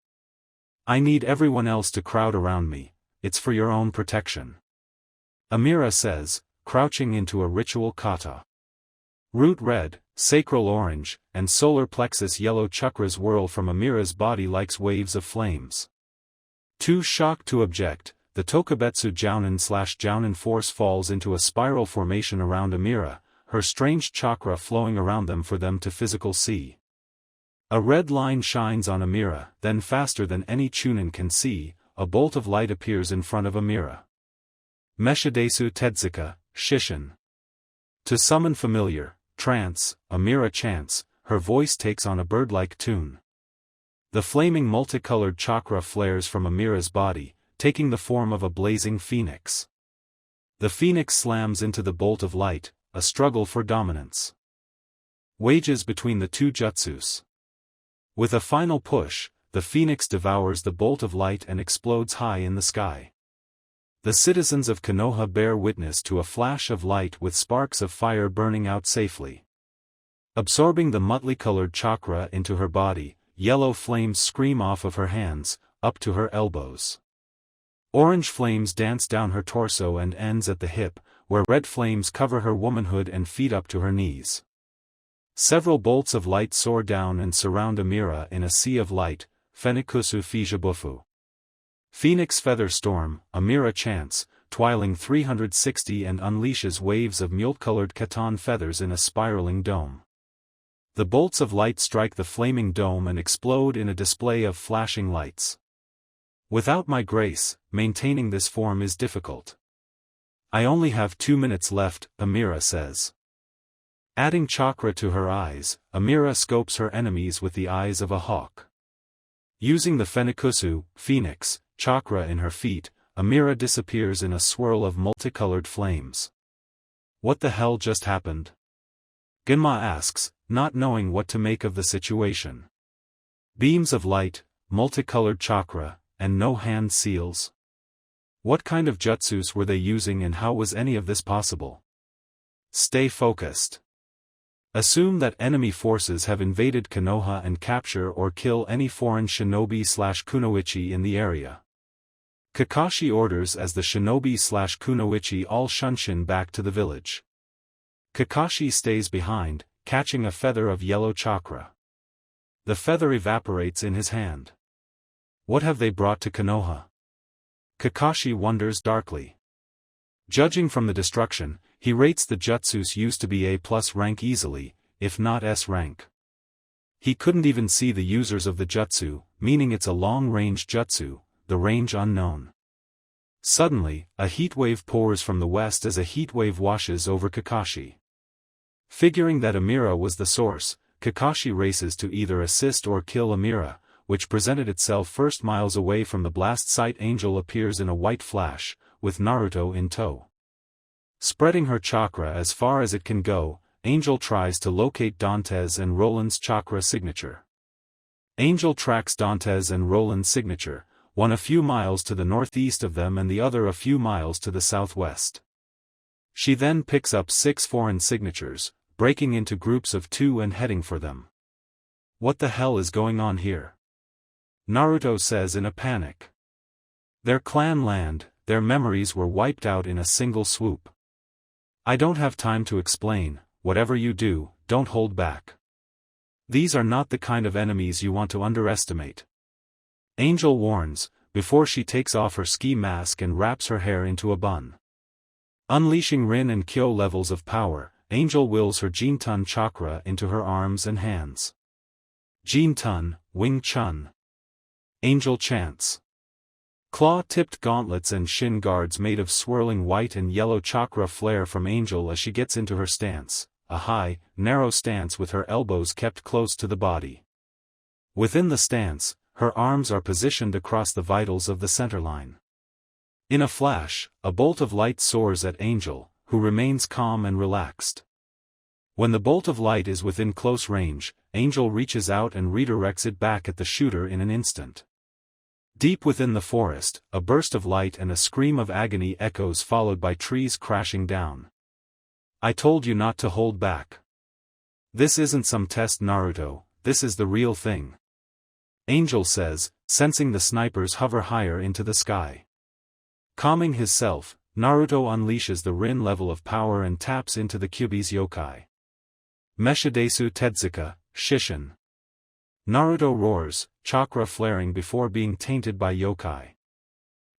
I need everyone else to crowd around me, it's for your own protection. Amira says, crouching into a ritual kata. Root red, sacral orange, and solar plexus yellow chakras whirl from Amira's body like waves of flames. Too shocked to object, the Tokubetsu Jounin force falls into a spiral formation around Amira, her strange chakra flowing around them for them to physical see. A red line shines on Amira, then faster than any Chunin can see, a bolt of light appears in front of Amira. Meshidesu Tetsuka, Shishin. To summon familiar, trance, Amira chants, her voice takes on a bird-like tune. The flaming multicolored chakra flares from Amira's body, taking the form of a blazing phoenix. The phoenix slams into the bolt of light, a struggle for dominance wages between the two jutsus. With a final push, the phoenix devours the bolt of light and explodes high in the sky. The citizens of Konoha bear witness to a flash of light with sparks of fire burning out safely. Absorbing the motley-colored chakra into her body, yellow flames scream off of her hands, up to her elbows. Orange flames dance down her torso and ends at the hip, where red flames cover her womanhood and feet up to her knees. Several bolts of light soar down and surround Amira in a sea of light, Fenikusu Fijabufu. Phoenix Feather Storm, Amira chants, twiling 360 and unleashes waves of mule-colored katan feathers in a spiraling dome. The bolts of light strike the flaming dome and explode in a display of flashing lights. Without my grace, maintaining this form is difficult. I only have 2 minutes left, Amira says. Adding chakra to her eyes, Amira scopes her enemies with the eyes of a hawk. Using the Fenikusu, phoenix, chakra in her feet, Amira disappears in a swirl of multicolored flames. What the hell just happened? Genma asks, not knowing what to make of the situation. Beams of light, multicolored chakra, and no hand seals? What kind of jutsus were they using and how was any of this possible? Stay focused. Assume that enemy forces have invaded Konoha and capture or kill any foreign shinobi/kunoichi in the area. Kakashi orders as the shinobi/kunoichi all shunshin back to the village. Kakashi stays behind, catching a feather of yellow chakra. The feather evaporates in his hand. What have they brought to Konoha? Kakashi wonders darkly. Judging from the destruction, he rates the jutsus used to be A+ rank easily, if not S rank. He couldn't even see the users of the jutsu, meaning it's a long-range jutsu, the range unknown. Suddenly, a heatwave pours from the west as a heatwave washes over Kakashi. Figuring that Amira was the source, Kakashi races to either assist or kill Amira, which presented itself first. Miles away from the blast site. Angel appears in a white flash, with Naruto in tow. Spreading her chakra as far as it can go, Angel tries to locate Dante's and Roland's chakra signature. Angel tracks Dante's and Roland's signature, one a few miles to the northeast of them and the other a few miles to the southwest. She then picks up 6 foreign signatures, breaking into groups of 2 and heading for them. What the hell is going on here? Naruto says in a panic. Their clan land, their memories were wiped out in a single swoop. I don't have time to explain, whatever you do, don't hold back. These are not the kind of enemies you want to underestimate. Angel warns, before she takes off her ski mask and wraps her hair into a bun. Unleashing Rin and Kyo levels of power, Angel wills her Jintan chakra into her arms and hands. Jintan, Wing Chun. Angel chants. Claw-tipped gauntlets and shin guards made of swirling white and yellow chakra flare from Angel as she gets into her stance, a high, narrow stance with her elbows kept close to the body. Within the stance, her arms are positioned across the vitals of the centerline. In a flash, a bolt of light soars at Angel, who remains calm and relaxed. When the bolt of light is within close range, Angel reaches out and redirects it back at the shooter in an instant. Deep within the forest, a burst of light and a scream of agony echoes, followed by trees crashing down. I told you not to hold back. This isn't some test, Naruto, this is the real thing. Angel says, sensing the snipers hover higher into the sky. Calming himself, Naruto unleashes the Rin level of power and taps into the Kyuubi's yokai. Meshidesu Tetsuka, Shishin. Naruto roars, chakra flaring before being tainted by yokai.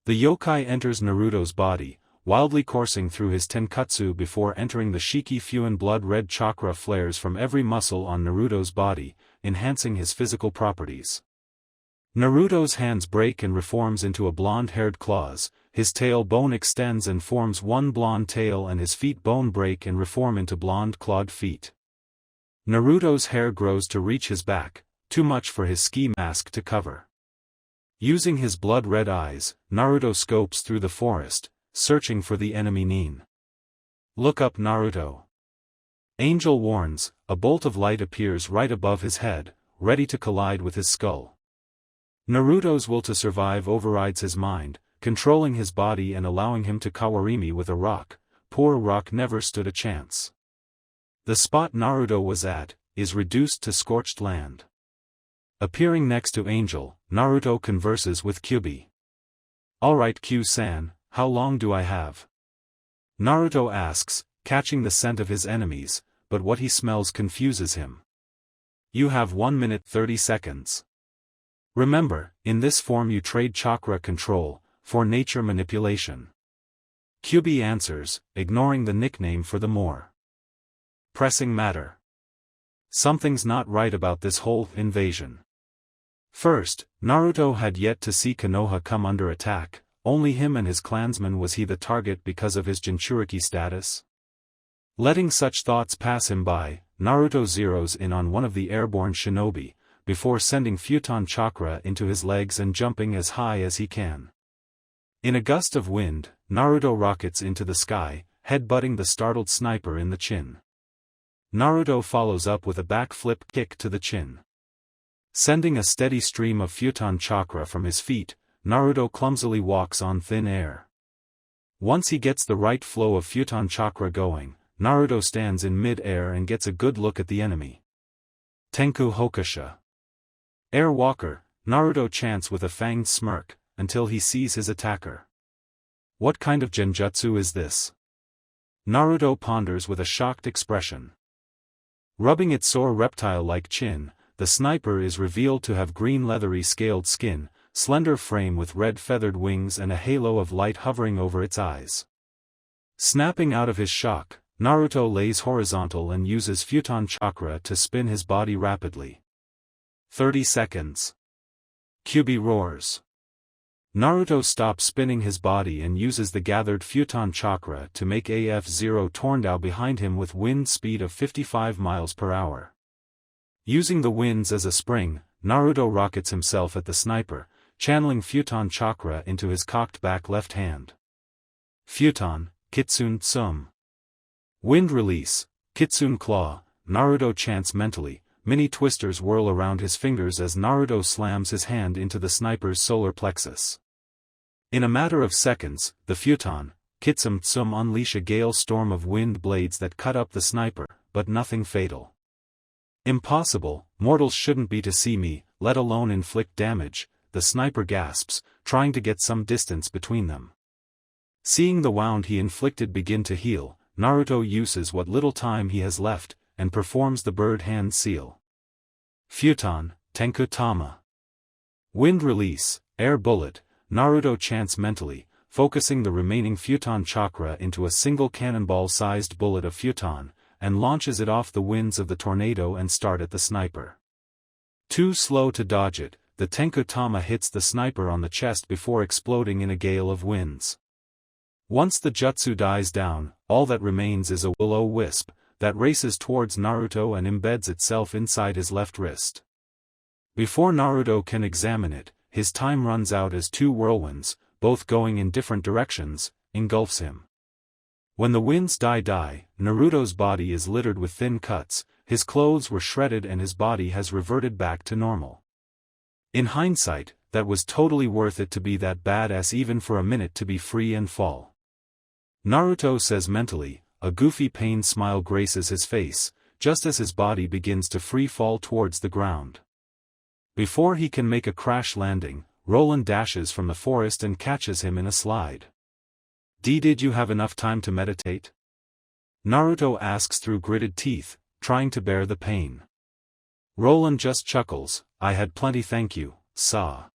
The yokai enters Naruto's body, wildly coursing through his tenkatsu before entering the Shiki Fuin. Blood-red chakra flares from every muscle on Naruto's body, enhancing his physical properties. Naruto's hands break and reforms into a blonde-haired claws, his tail bone extends and forms one blonde tail, and his feet bone break and reform into blonde-clawed feet. Naruto's hair grows to reach his back, too much for his ski mask to cover. Using his blood-red eyes, Naruto scopes through the forest, searching for the enemy Nin. "Look up, Naruto." Angel warns. A bolt of light appears right above his head, ready to collide with his skull. Naruto's will to survive overrides his mind, controlling his body and allowing him to Kawarimi with a rock. Poor rock never stood a chance. The spot Naruto was at is reduced to scorched land. Appearing next to Angel, Naruto converses with Kyuubi. "Alright Q-san, how long do I have?" Naruto asks, catching the scent of his enemies, but what he smells confuses him. "You have 1 minute 30 seconds. Remember, in this form you trade chakra control for nature manipulation." Kyuubi answers, ignoring the nickname for the more pressing matter. Something's not right about this whole invasion. First, Naruto had yet to see Konoha come under attack. Only him and his clansmen was he the target because of his Jinchuriki status. Letting such thoughts pass him by, Naruto zeroes in on one of the airborne shinobi, before sending futon chakra into his legs and jumping as high as he can. In a gust of wind, Naruto rockets into the sky, headbutting the startled sniper in the chin. Naruto follows up with a backflip kick to the chin. Sending a steady stream of futon chakra from his feet, Naruto clumsily walks on thin air. Once he gets the right flow of futon chakra going, Naruto stands in mid-air and gets a good look at the enemy. Tenku Hokusha. Air Walker, Naruto chants with a fanged smirk, until he sees his attacker. What kind of genjutsu is this? Naruto ponders with a shocked expression. Rubbing its sore reptile-like chin, the sniper is revealed to have green leathery scaled skin, slender frame with red feathered wings and a halo of light hovering over its eyes. Snapping out of his shock, Naruto lays horizontal and uses futon chakra to spin his body rapidly. 30 seconds. Kyuubi roars. Naruto stops spinning his body and uses the gathered futon chakra to make AF0 Torndao behind him with wind speed of 55 miles per hour. Using the winds as a spring, Naruto rockets himself at the sniper, channeling futon chakra into his cocked back left hand. Futon, Kitsune Tsum. Wind release, Kitsune Claw, Naruto chants mentally. Mini twisters whirl around his fingers as Naruto slams his hand into the sniper's solar plexus. In a matter of seconds, the futon, Kitsune Tsum unleash a gale storm of wind blades that cut up the sniper, but nothing fatal. "Impossible, mortals shouldn't be to see me, let alone inflict damage," the sniper gasps, trying to get some distance between them. Seeing the wound he inflicted begin to heal, Naruto uses what little time he has left, and performs the bird hand seal. Futon, Tenku Tama. Wind release, air bullet, Naruto chants mentally, focusing the remaining futon chakra into a single cannonball-sized bullet of futon, and launches it off the winds of the tornado and start at the sniper. Too slow to dodge it, the Tenku Tama hits the sniper on the chest before exploding in a gale of winds. Once the jutsu dies down, all that remains is a will-o-wisp that races towards Naruto and embeds itself inside his left wrist. Before Naruto can examine it, his time runs out as two whirlwinds, both going in different directions, engulfs him. When the winds die, Naruto's body is littered with thin cuts, his clothes were shredded and his body has reverted back to normal. In hindsight, that was totally worth it to be that badass even for a minute to be free and fall. Naruto says mentally, a goofy pain smile graces his face, just as his body begins to free fall towards the ground. Before he can make a crash landing, Roland dashes from the forest and catches him in a slide. Did you have enough time to meditate?" Naruto asks through gritted teeth, trying to bear the pain. Roland just chuckles, "I had plenty, thank you, Sa."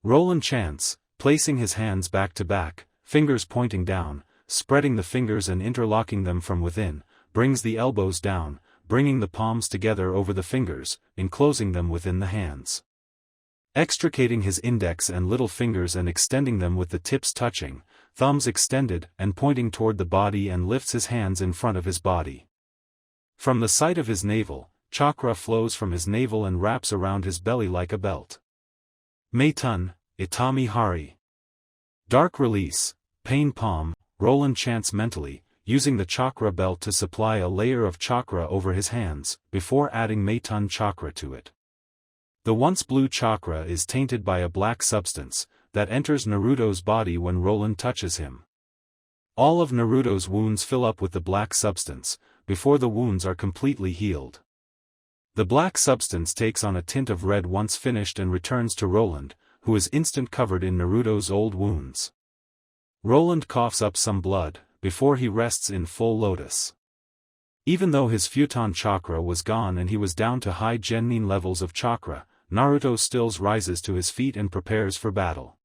Roland chants, placing his hands back to back, fingers pointing down, spreading the fingers and interlocking them from within, brings the elbows down, bringing the palms together over the fingers, enclosing them within the hands. Extricating his index and little fingers and extending them with the tips touching, thumbs extended and pointing toward the body, and lifts his hands in front of his body. From the site of his navel, chakra flows from his navel and wraps around his belly like a belt. Meitun, Itami Hari. Dark release, pain palm, Roland chants mentally, using the chakra belt to supply a layer of chakra over his hands, before adding Meitun chakra to it. The once blue chakra is tainted by a black substance that enters Naruto's body when Roland touches him. All of Naruto's wounds fill up with the black substance, before the wounds are completely healed. The black substance takes on a tint of red once finished and returns to Roland, who is instant covered in Naruto's old wounds. Roland coughs up some blood, before he rests in full lotus. Even though his futon chakra was gone and he was down to high genin levels of chakra, Naruto still rises to his feet and prepares for battle.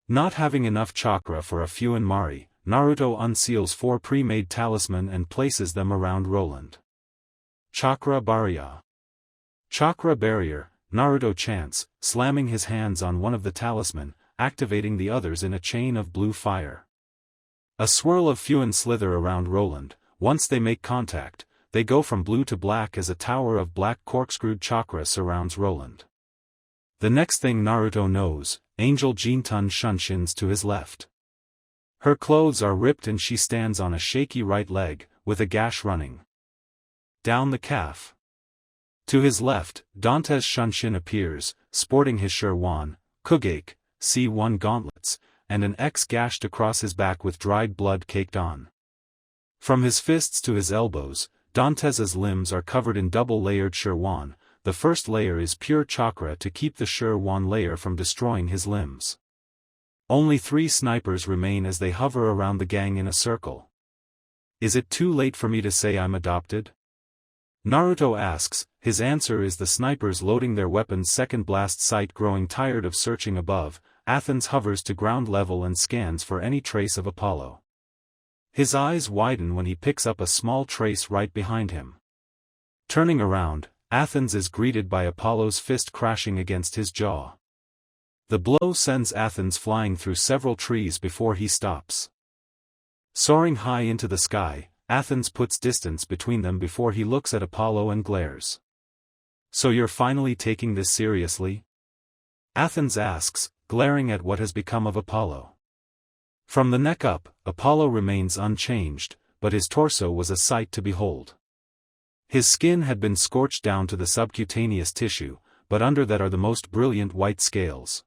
Not having enough chakra for a Fuin Mari, Naruto unseals 4 pre-made talisman and places them around Roland. Chakra Barrier. Chakra Barrier, Naruto chants, slamming his hands on one of the talisman, activating the others in a chain of blue fire. A swirl of Fuin slither around Roland. Once they make contact, they go from blue to black as a tower of black corkscrewed chakra surrounds Roland. The next thing Naruto knows, Angel Jintun Shunshin's to his left. Her clothes are ripped and she stands on a shaky right leg, with a gash running down the calf. To his left, Dante's Shunshin appears, sporting his Shirwan, Kugake, C1 gauntlets, and an X gashed across his back with dried blood caked on. From his fists to his elbows, Dante's limbs are covered in double-layered Shirwan. The first layer is pure chakra to keep the Shirwan layer from destroying his limbs. Only 3 snipers remain as they hover around the gang in a circle. Is it too late for me to say I'm adopted? Naruto asks. His answer is the snipers loading their weapons. Second blast sight. Growing tired of searching above, Athens hovers to ground level and scans for any trace of Apollo. His eyes widen when he picks up a small trace right behind him. Turning around, Athens is greeted by Apollo's fist crashing against his jaw. The blow sends Athens flying through several trees before he stops. Soaring high into the sky, Athens puts distance between them before he looks at Apollo and glares. "So you're finally taking this seriously?" Athens asks, glaring at what has become of Apollo. From the neck up, Apollo remains unchanged, but his torso was a sight to behold. His skin had been scorched down to the subcutaneous tissue, but under that are the most brilliant white scales.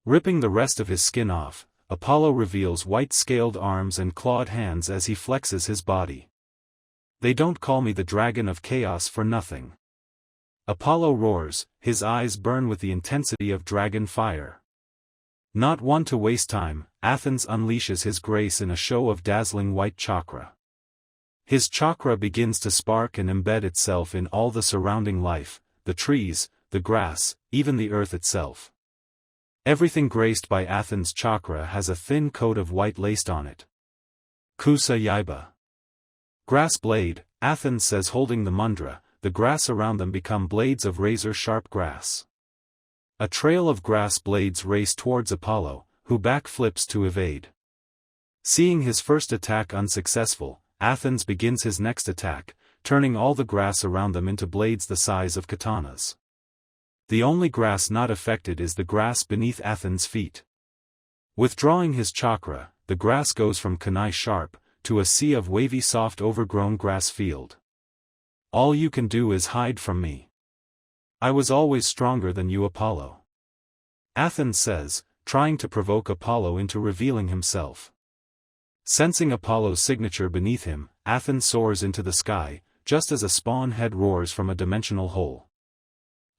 Ripping the rest of his skin off, Apollo reveals white scaled arms and clawed hands as he flexes his body. "They don't call me the Dragon of Chaos for nothing." Apollo roars, his eyes burn with the intensity of dragon fire. Not one to waste time, Athens unleashes his grace in a show of dazzling white chakra. His chakra begins to spark and embed itself in all the surrounding life, the trees, the grass, even the earth itself. Everything graced by Athens' chakra has a thin coat of white laced on it. Kusa Yaiba. Grass blade, Athens says, holding the mundra. The grass around them become blades of razor-sharp grass. A trail of grass blades race towards Apollo, who backflips to evade. Seeing his first attack unsuccessful, Athens begins his next attack, turning all the grass around them into blades the size of katanas. The only grass not affected is the grass beneath Athens' feet. Withdrawing his chakra, the grass goes from kunai sharp, to a sea of wavy soft overgrown grass field. "All you can do is hide from me. I was always stronger than you, Apollo," Athens says, trying to provoke Apollo into revealing himself. Sensing Apollo's signature beneath him, Athens soars into the sky, just as a spawn head roars from a dimensional hole.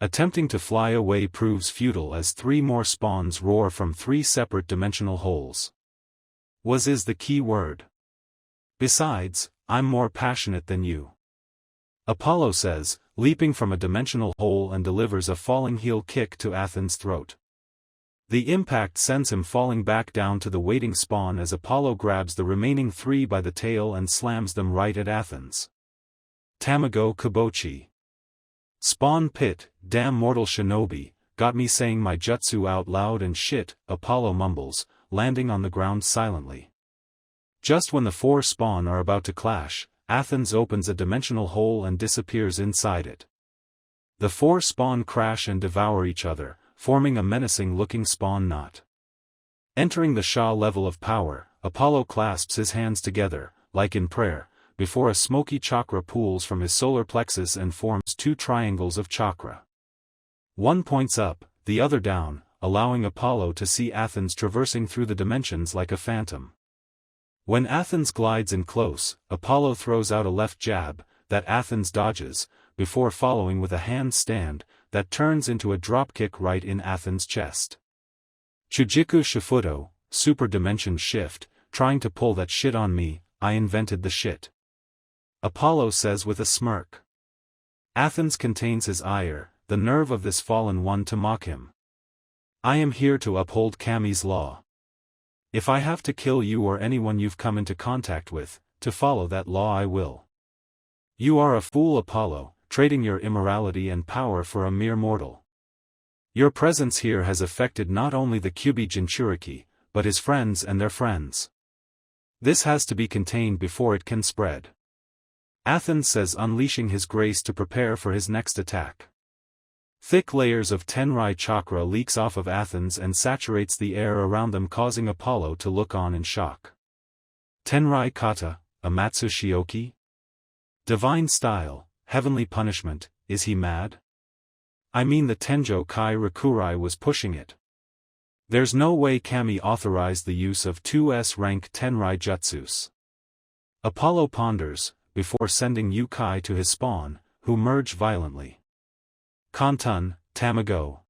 Attempting to fly away proves futile as 3 more spawns roar from 3 separate dimensional holes. "Was" is the key word. "Besides, I'm more passionate than you," Apollo says, leaping from a dimensional hole, and delivers a falling heel kick to Athens' throat. The impact sends him falling back down to the waiting spawn as Apollo grabs the remaining 3 by the tail and slams them right at Athens. Tamago Kabochi. Spawn pit, damn mortal Shinobi, got me saying my jutsu out loud and shit, Apollo mumbles, landing on the ground silently. Just when the four spawn are about to clash, Athens opens a dimensional hole and disappears inside it. The four spawn crash and devour each other, forming a menacing-looking spawn knot. Entering the Sha level of power, Apollo clasps his hands together, like in prayer, before a smoky chakra pools from his solar plexus and forms two triangles of chakra. One points up, the other down, allowing Apollo to see Athens traversing through the dimensions like a phantom. When Athens glides in close, Apollo throws out a left jab, that Athens dodges, before following with a handstand, that turns into a dropkick right in Athens' chest. Chujiku Shifudo, super dimension shift, trying to pull that shit on me, I invented the shit. Apollo says with a smirk. Athens contains his ire, the nerve of this fallen one to mock him. I am here to uphold Kami's law. If I have to kill you or anyone you've come into contact with, to follow that law I will. You are a fool, Apollo, trading your immorality and power for a mere mortal. Your presence here has affected not only the Kyubi Jinchuriki, but his friends and their friends. This has to be contained before it can spread. Athens says, unleashing his grace to prepare for his next attack. Thick layers of Tenrai chakra leaks off of Athens and saturates the air around them, causing Apollo to look on in shock. Tenrai kata, Amatsu Shioki? Divine style, heavenly punishment, is he mad? I mean the Tenjo Kai Rakurai was pushing it. There's no way Kami authorized the use of 2S rank Tenrai jutsus. Apollo ponders, before sending Yukai to his spawn, who merge violently. Kantun, Tamago.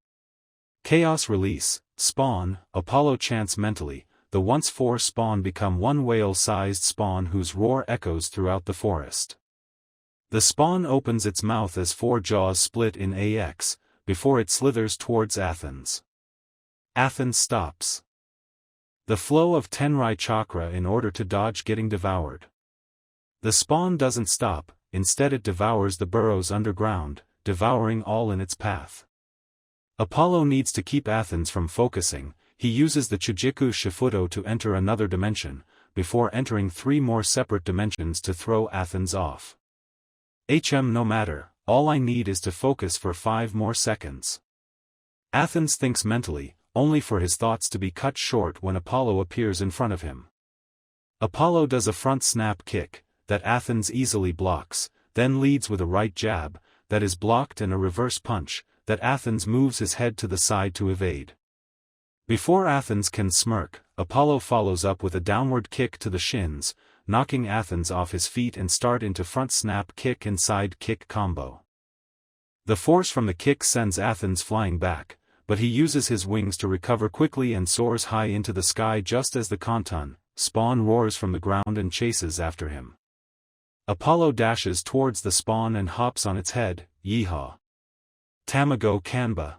Chaos release, spawn, Apollo chants mentally, the once four spawn become one whale-sized spawn whose roar echoes throughout the forest. The spawn opens its mouth as four jaws split in AX, before it slithers towards Athens. Athens stops the flow of Tenrai chakra in order to dodge getting devoured. The spawn doesn't stop, instead it devours the burrows underground, devouring all in its path. Apollo needs to keep Athens from focusing. He uses the Chujiku Shifudo to enter another dimension, before entering three more separate dimensions to throw Athens off. No matter, all I need is to focus for 5 more seconds. Athens thinks mentally, only for his thoughts to be cut short when Apollo appears in front of him. Apollo does a front snap kick, that Athens easily blocks, then leads with a right jab, that is blocked, and a reverse punch, that Athens moves his head to the side to evade. Before Athens can smirk, Apollo follows up with a downward kick to the shins, knocking Athens off his feet and start into front snap kick and side kick combo. The force from the kick sends Athens flying back, but he uses his wings to recover quickly and soars high into the sky just as the Kantun spawn roars from the ground and chases after him. Apollo dashes towards the spawn and hops on its head, yeehaw. Tamago Kanba.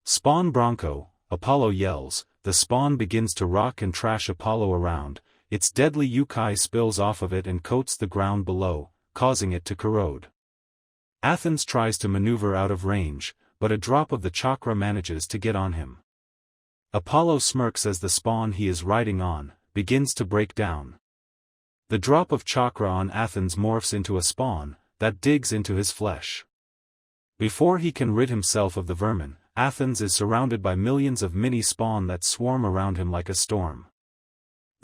Spawn Bronco, Apollo yells, the spawn begins to rock and trash Apollo around, its deadly Yukai spills off of it and coats the ground below, causing it to corrode. Athens tries to maneuver out of range, but a drop of the chakra manages to get on him. Apollo smirks as the spawn he is riding on begins to break down. The drop of chakra on Athens morphs into a spawn that digs into his flesh. Before he can rid himself of the vermin, Athens is surrounded by millions of mini-spawn that swarm around him like a storm.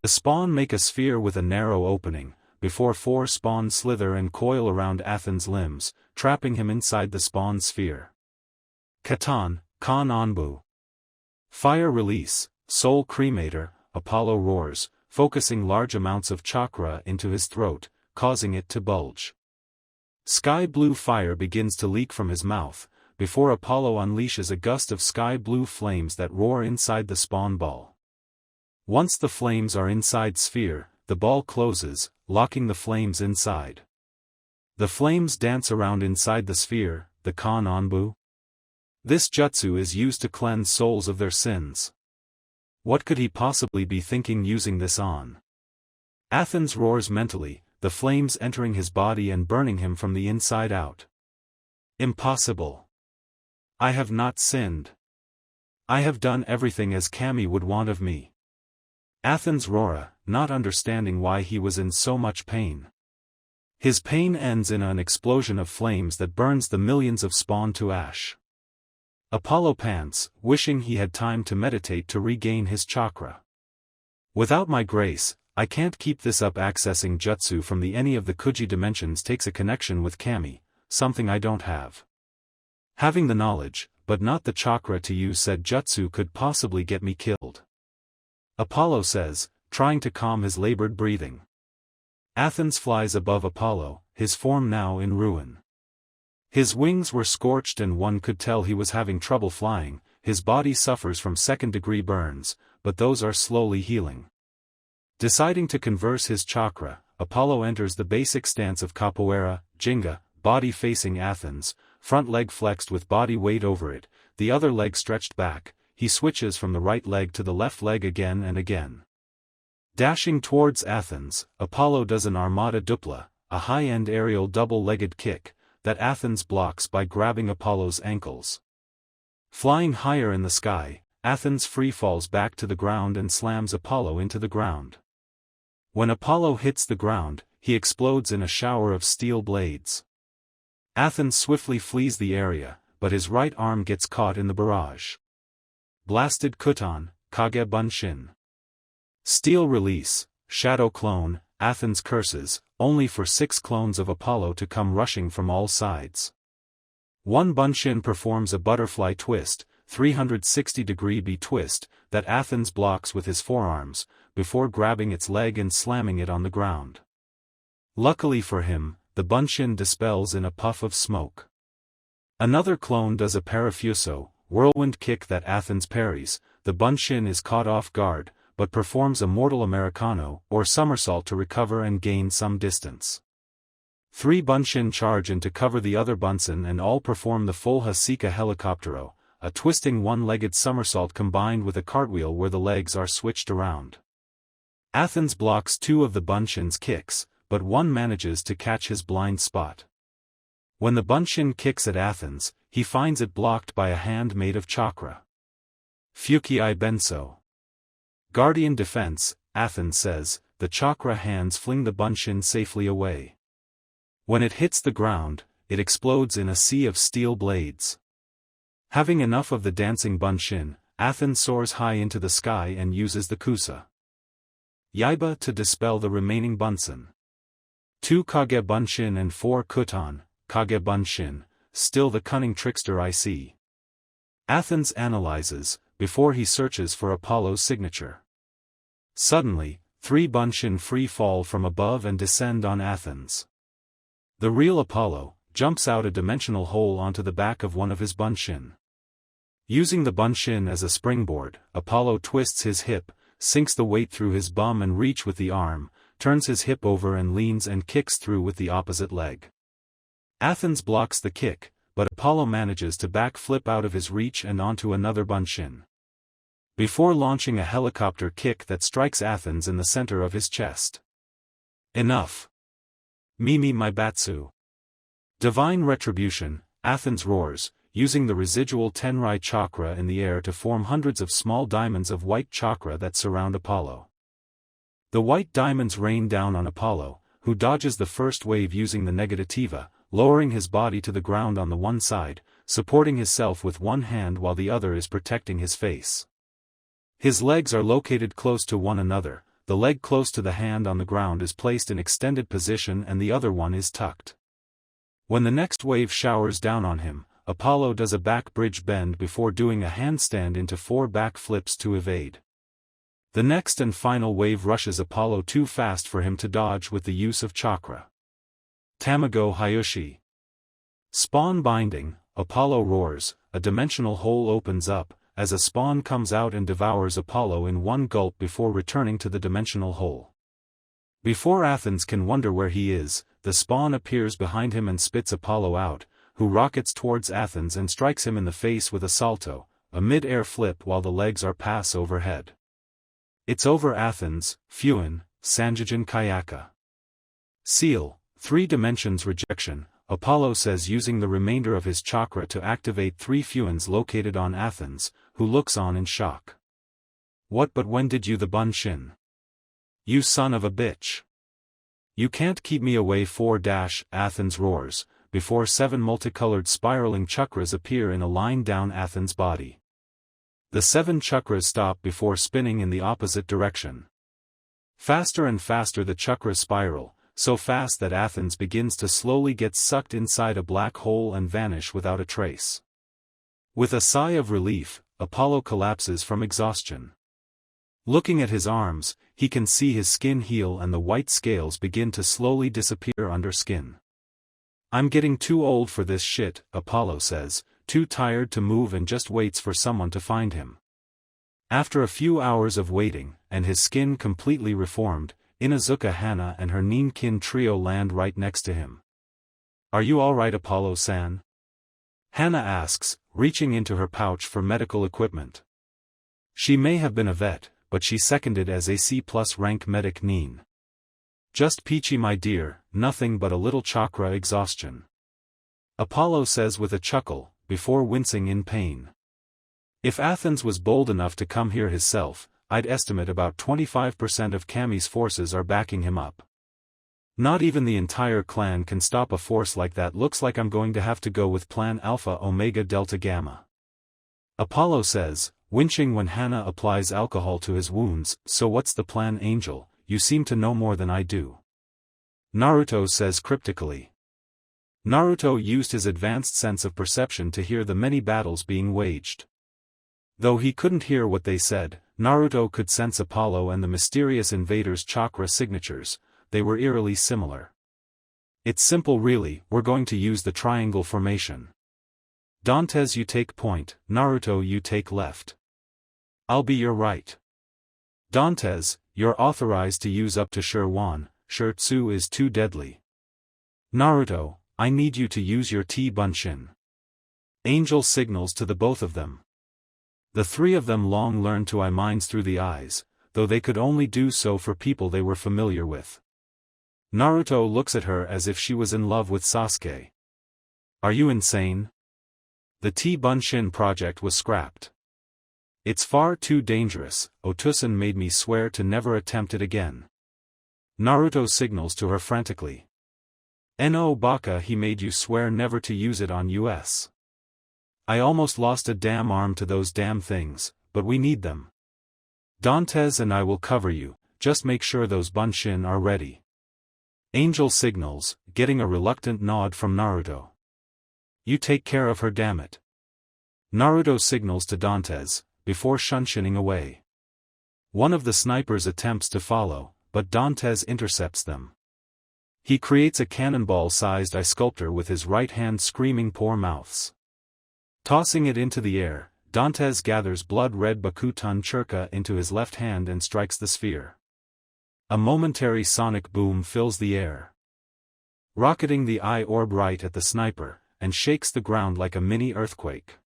The spawn make a sphere with a narrow opening, before 4 spawn slither and coil around Athens' limbs, trapping him inside the spawn sphere. Katan, Kan Anbu. Fire release, soul cremator, Apollo roars, focusing large amounts of chakra into his throat, causing it to bulge. Sky blue fire begins to leak from his mouth, before Apollo unleashes a gust of sky blue flames that roar inside the spawn ball. Once the flames are inside sphere, the ball closes, locking the flames inside. The flames dance around inside the sphere, the Kan Anbu. This jutsu is used to cleanse souls of their sins. What could he possibly be thinking using this on? Athens roars mentally, the flames entering his body and burning him from the inside out. Impossible. I have not sinned. I have done everything as Kami would want of me. Athens roared, not understanding why he was in so much pain. His pain ends in an explosion of flames that burns the millions of spawn to ash. Apollo pants, wishing he had time to meditate to regain his chakra. Without my grace, I can't keep this up. Accessing jutsu from the any of the Kuji dimensions takes a connection with Kami, something I don't have. Having the knowledge, but not the chakra to use said jutsu could possibly get me killed. Apollo says, trying to calm his labored breathing. Athens flies above Apollo, his form now in ruin. His wings were scorched and one could tell he was having trouble flying. His body suffers from second-degree burns, but those are slowly healing. Deciding to converse his chakra, Apollo enters the basic stance of capoeira, jinga, body facing Athens, front leg flexed with body weight over it, the other leg stretched back. He switches from the right leg to the left leg again and again. Dashing towards Athens, Apollo does an armata dupla, a high-end aerial double-legged kick, that Athens blocks by grabbing Apollo's ankles. Flying higher in the sky, Athens free falls back to the ground and slams Apollo into the ground. When Apollo hits the ground, he explodes in a shower of steel blades. Athens swiftly flees the area, but his right arm gets caught in the barrage. Blasted Kuton, Kage Bunshin. Steel release, shadow clone, Athens curses, only for 6 clones of Apollo to come rushing from all sides. One Bunshin performs a butterfly twist, 360-degree B twist, that Athens blocks with his forearms, before grabbing its leg and slamming it on the ground. Luckily for him, the Bunshin dispels in a puff of smoke. Another clone does a parafuso, whirlwind kick that Athens parries. The Bunshin is caught off guard, but performs a mortal Americano, or somersault to recover and gain some distance. 3 Bunshin charge in to cover the other Bunsen and all perform the full Hasika helicoptero, a twisting one-legged somersault combined with a cartwheel where the legs are switched around. Athens blocks 2 of the Bunshin's kicks, but one manages to catch his blind spot. When the Bunshin kicks at Athens, he finds it blocked by a hand made of chakra. Fuki Benso. Guardian defense, Athens says, the chakra hands fling the Bunshin safely away. When it hits the ground, it explodes in a sea of steel blades. Having enough of the dancing Bunshin, Athens soars high into the sky and uses the Kusa Yaiba to dispel the remaining Bunsen. 2 Kage Bunshin and 4 Kuton, Kage Bunshin, still the cunning trickster I see. Athens analyzes, before he searches for Apollo's signature. Suddenly, 3 Bunshin free fall from above and descend on Athens. The real Apollo jumps out a dimensional hole onto the back of one of his Bunshin. Using the Bunshin as a springboard, Apollo twists his hip, sinks the weight through his bum and reach with the arm, turns his hip over and leans and kicks through with the opposite leg. Athens blocks the kick, but Apollo manages to backflip out of his reach and onto another Bunshin. Before launching a helicopter kick that strikes Athens in the center of his chest. Enough. Mimi Maibatsu. Divine retribution, Athens roars, using the residual Tenrai chakra in the air to form hundreds of small diamonds of white chakra that surround Apollo. The white diamonds rain down on Apollo, who dodges the first wave using the negativa, lowering his body to the ground on the one side, supporting himself with one hand while the other is protecting his face. His legs are located close to one another, the leg close to the hand on the ground is placed in extended position and the other one is tucked. When the next wave showers down on him, Apollo does a back bridge bend before doing a handstand into 4 back flips to evade. The next and final wave rushes Apollo too fast for him to dodge with the use of chakra. Tamago Hyushi. Spawn binding, Apollo roars, a dimensional hole opens up, as a spawn comes out and devours Apollo in one gulp before returning to the dimensional hole. Before Athens can wonder where he is, the spawn appears behind him and spits Apollo out, who rockets towards Athens and strikes him in the face with a salto, a mid-air flip while the legs are pass overhead. It's over Athens, Fuin, Sanjijin Kayaka. Seal, 3 dimensions rejection, Apollo says, using the remainder of his chakra to activate 3 Fuons located on Athens, who looks on in shock. What? But when did you the Bunshin? You son of a bitch. You can't keep me away 4-Athens roars, before 7 multicolored spiraling chakras appear in a line down Athens' body. The 7 chakras stop before spinning in the opposite direction. Faster and faster the chakras spiral, so fast that Athens begins to slowly get sucked inside a black hole and vanish without a trace. With a sigh of relief, Apollo collapses from exhaustion. Looking at his arms, he can see his skin heal and the white scales begin to slowly disappear under skin. I'm getting too old for this shit, Apollo says, too tired to move, and just waits for someone to find him. After a few hours of waiting, and his skin completely reformed, Inuzuka Hana and her Ninkin trio land right next to him. Are you alright, Apollo-san? Hana asks, reaching into her pouch for medical equipment. She may have been a vet, but she seconded as a C+ rank medic Nin. Just peachy, my dear, nothing but a little chakra exhaustion. Apollo says with a chuckle, before wincing in pain. If Athens was bold enough to come here himself, I'd estimate about 25% of Kami's forces are backing him up. Not even the entire clan can stop a force like that. Looks like I'm going to have to go with Plan Alpha Omega Delta Gamma. Apollo says, winching when Hana applies alcohol to his wounds. So what's the plan, Angel? You seem to know more than I do. Naruto says cryptically. Naruto used his advanced sense of perception to hear the many battles being waged. Though he couldn't hear what they said, Naruto could sense Apollo and the mysterious invaders' chakra signatures. They were eerily similar. It's simple really, we're going to use the triangle formation. Dantes, you take point, Naruto, you take left. I'll be your right. Dantes, you're authorized to use up to Shirwan, Shirtsu is too deadly. Naruto, I need you to use your T-Bunshin. Angel signals to the both of them. The 3 of them long learned to eye minds through the eyes, though they could only do so for people they were familiar with. Naruto looks at her as if she was in love with Sasuke. Are you insane? The T-Bunshin project was scrapped. It's far too dangerous, Otusan made me swear to never attempt it again. Naruto signals to her frantically. No Baka, he made you swear never to use it on us. I almost lost a damn arm to those damn things, but we need them. Dantes and I will cover you, just make sure those Bunshin are ready. Angel signals, getting a reluctant nod from Naruto. You take care of her, damn it. Naruto signals to Dantes, before shunshining away. One of the snipers attempts to follow, but Dantes intercepts them. He creates a cannonball-sized eye sculptor with his right hand, screaming poor mouths. Tossing it into the air, Dantes gathers blood-red Bakutan Churka into his left hand and strikes the sphere. A momentary sonic boom fills the air, rocketing the eye orb right at the sniper, and shakes the ground like a mini earthquake.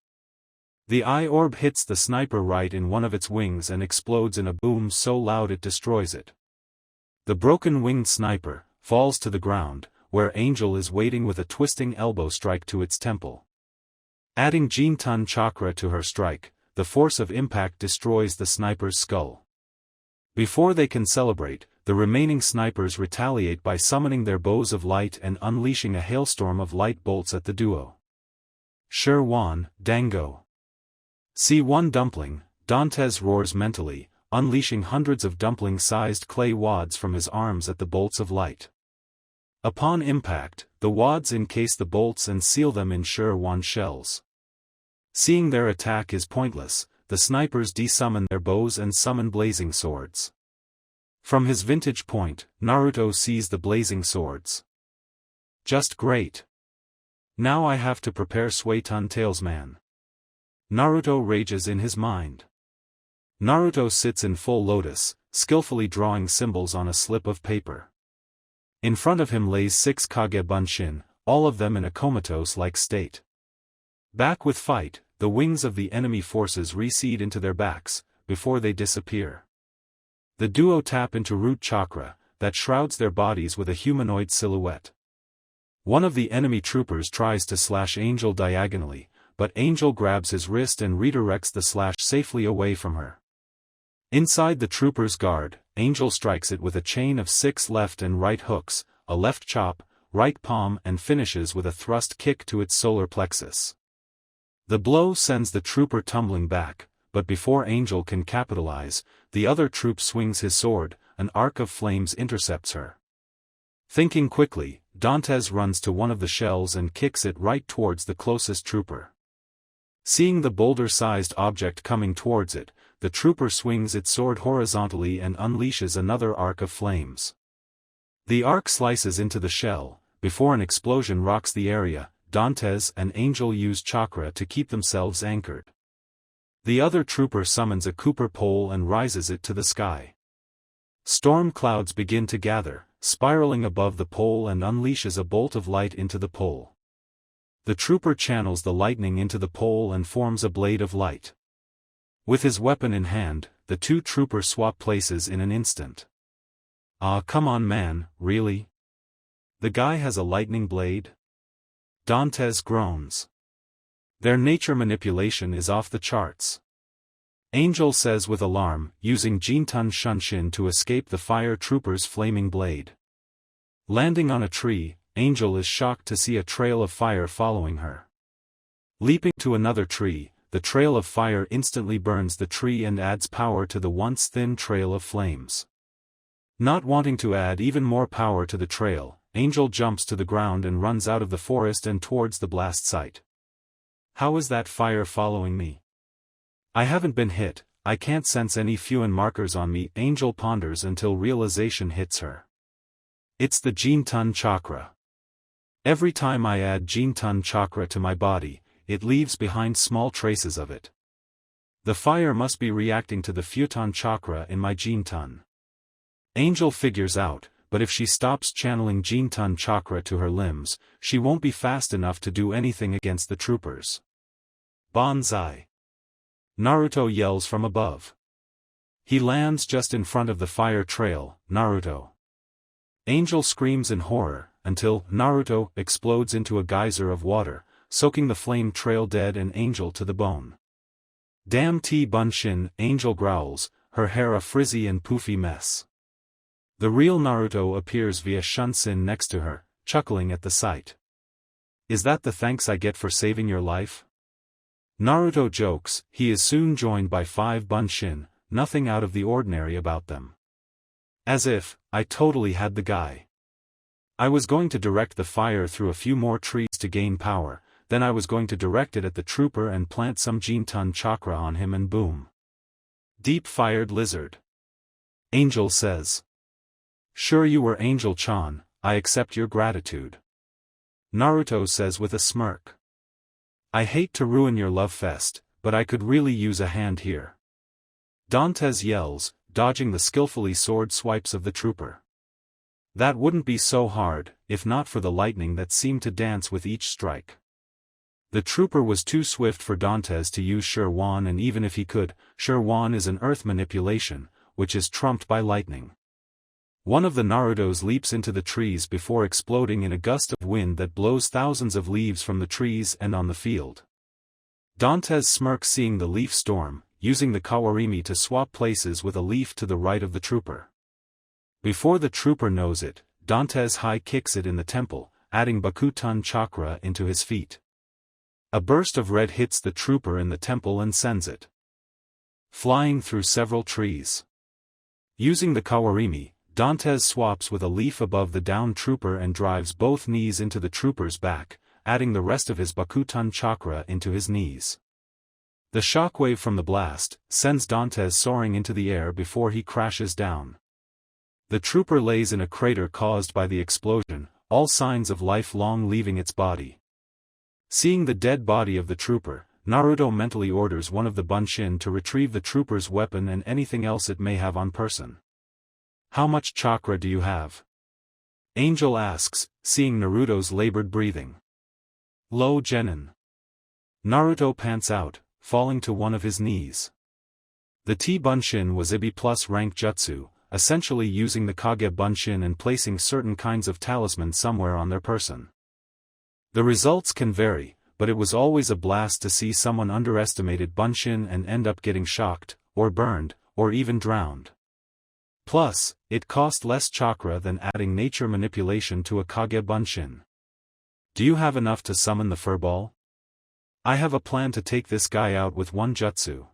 The eye orb hits the sniper right in one of its wings and explodes in a boom so loud it destroys it. The broken-winged sniper falls to the ground, where Angel is waiting with a twisting elbow strike to its temple. Adding Jintan chakra to her strike, the force of impact destroys the sniper's skull. Before they can celebrate, the remaining snipers retaliate by summoning their bows of light and unleashing a hailstorm of light bolts at the duo. Shirwan, Dango. See one dumpling, Dantes roars mentally, unleashing hundreds of dumpling-sized clay wads from his arms at the bolts of light. Upon impact, the wads encase the bolts and seal them in Shirwan shells. Seeing their attack is pointless, the snipers desummon their bows and summon blazing swords. From his vantage point, Naruto sees the blazing swords. Just great. Now I have to prepare Suiton Tailsman. Naruto rages in his mind. Naruto sits in full lotus, skillfully drawing symbols on a slip of paper. In front of him lays 6 Kage Bunshin, all of them in a comatose-like state. Back with fight, the wings of the enemy forces recede into their backs, before they disappear. The duo tap into root chakra, that shrouds their bodies with a humanoid silhouette. One of the enemy troopers tries to slash Angel diagonally, but Angel grabs his wrist and redirects the slash safely away from her. Inside the trooper's guard, Angel strikes it with a chain of 6 left and right hooks, a left chop, right palm and finishes with a thrust kick to its solar plexus. The blow sends the trooper tumbling back, but before Angel can capitalize, the other troop swings his sword, an arc of flames intercepts her. Thinking quickly, Dantes runs to one of the shells and kicks it right towards the closest trooper. Seeing the boulder-sized object coming towards it, the trooper swings its sword horizontally and unleashes another arc of flames. The arc slices into the shell. Before an explosion rocks the area, Dantes and Angel use chakra to keep themselves anchored. The other trooper summons a Cooper pole and rises it to the sky. Storm clouds begin to gather, spiraling above the pole and unleashes a bolt of light into the pole. The trooper channels the lightning into the pole and forms a blade of light. With his weapon in hand, the two troopers swap places in an instant. "Ah, come on man, really? The guy has a lightning blade?" Dantes groans. Their nature manipulation is off the charts. Angel says with alarm, using Jintan Shunshin to escape the fire trooper's flaming blade. Landing on a tree, Angel is shocked to see a trail of fire following her. Leaping to another tree, the trail of fire instantly burns the tree and adds power to the once thin trail of flames. Not wanting to add even more power to the trail, Angel jumps to the ground and runs out of the forest and towards the blast site. "How is that fire following me? I haven't been hit, I can't sense any Fuan markers on me." Angel ponders until realization hits her. It's the Jintan chakra. Every time I add Jintan chakra to my body, it leaves behind small traces of it. The fire must be reacting to the Futan chakra in my Jintan. Angel figures out, but if she stops channeling Jintan chakra to her limbs, she won't be fast enough to do anything against the troopers. "Banzai!" Naruto yells from above. He lands just in front of the fire trail. "Naruto!" Angel screams in horror, until Naruto explodes into a geyser of water, soaking the flame trail dead and Angel to the bone. "Damn T-Bunshin," Angel growls, her hair a frizzy and poofy mess. The real Naruto appears via Shunsin next to her, chuckling at the sight. "Is that the thanks I get for saving your life?" Naruto jokes. He is soon joined by 5 Bunshin, nothing out of the ordinary about them. "As if, I totally had the guy. I was going to direct the fire through a few more trees to gain power, then I was going to direct it at the trooper and plant some Jintan chakra on him and boom. Deep-fired lizard." Angel says. "Sure you were Angel-chan, I accept your gratitude." Naruto says with a smirk. "I hate to ruin your love fest, but I could really use a hand here." Dantes yells, dodging the skillfully sword swipes of the trooper. "That wouldn't be so hard, if not for the lightning that seemed to dance with each strike." The trooper was too swift for Dantes to use Shirwan, and even if he could, Shirwan is an earth manipulation, which is trumped by lightning. One of the Narutos leaps into the trees before exploding in a gust of wind that blows thousands of leaves from the trees and on the field. Dantes smirks seeing the leaf storm, using the Kawarimi to swap places with a leaf to the right of the trooper. Before the trooper knows it, Dantes high kicks it in the temple, adding Bakutan chakra into his feet. A burst of red hits the trooper in the temple and sends it flying through several trees. Using the Kawarimi, Dantes swaps with a leaf above the downed trooper and drives both knees into the trooper's back, adding the rest of his Bakutan chakra into his knees. The shockwave from the blast sends Dantes soaring into the air before he crashes down. The trooper lays in a crater caused by the explosion, all signs of life long leaving its body. Seeing the dead body of the trooper, Naruto mentally orders one of the Bunshin to retrieve the trooper's weapon and anything else it may have on person. "How much chakra do you have?" Angel asks, seeing Naruto's labored breathing. "Low genin." Naruto pants out, falling to one of his knees. The T-Bunshin was Ibi plus rank jutsu, essentially using the Kage Bunshin and placing certain kinds of talisman somewhere on their person. The results can vary, but it was always a blast to see someone underestimated Bunshin and end up getting shocked, or burned, or even drowned. Plus, it cost less chakra than adding nature manipulation to a Kage Bunshin. Do you have enough to summon the furball? I have a plan to take this guy out with one jutsu.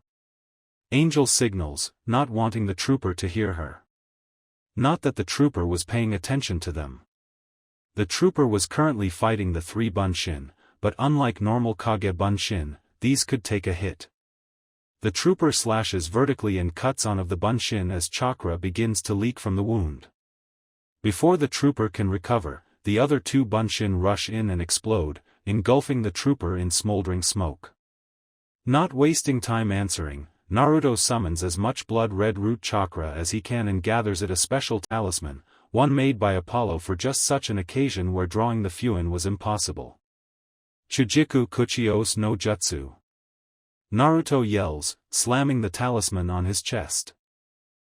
Angel signals, not wanting the trooper to hear her. Not that the trooper was paying attention to them. The trooper was currently fighting the 3 Bunshin, but unlike normal Kage Bunshin, these could take a hit. The trooper slashes vertically and cuts on of the Bunshin as chakra begins to leak from the wound. Before the trooper can recover, the other 2 Bunshin rush in and explode, engulfing the trooper in smoldering smoke. Not wasting time answering, Naruto summons as much blood red root chakra as he can and gathers it a special talisman, one made by Apollo for just such an occasion where drawing the Fuin was impossible. Chujiku Kuchios no Jutsu. Naruto yells, slamming the talisman on his chest.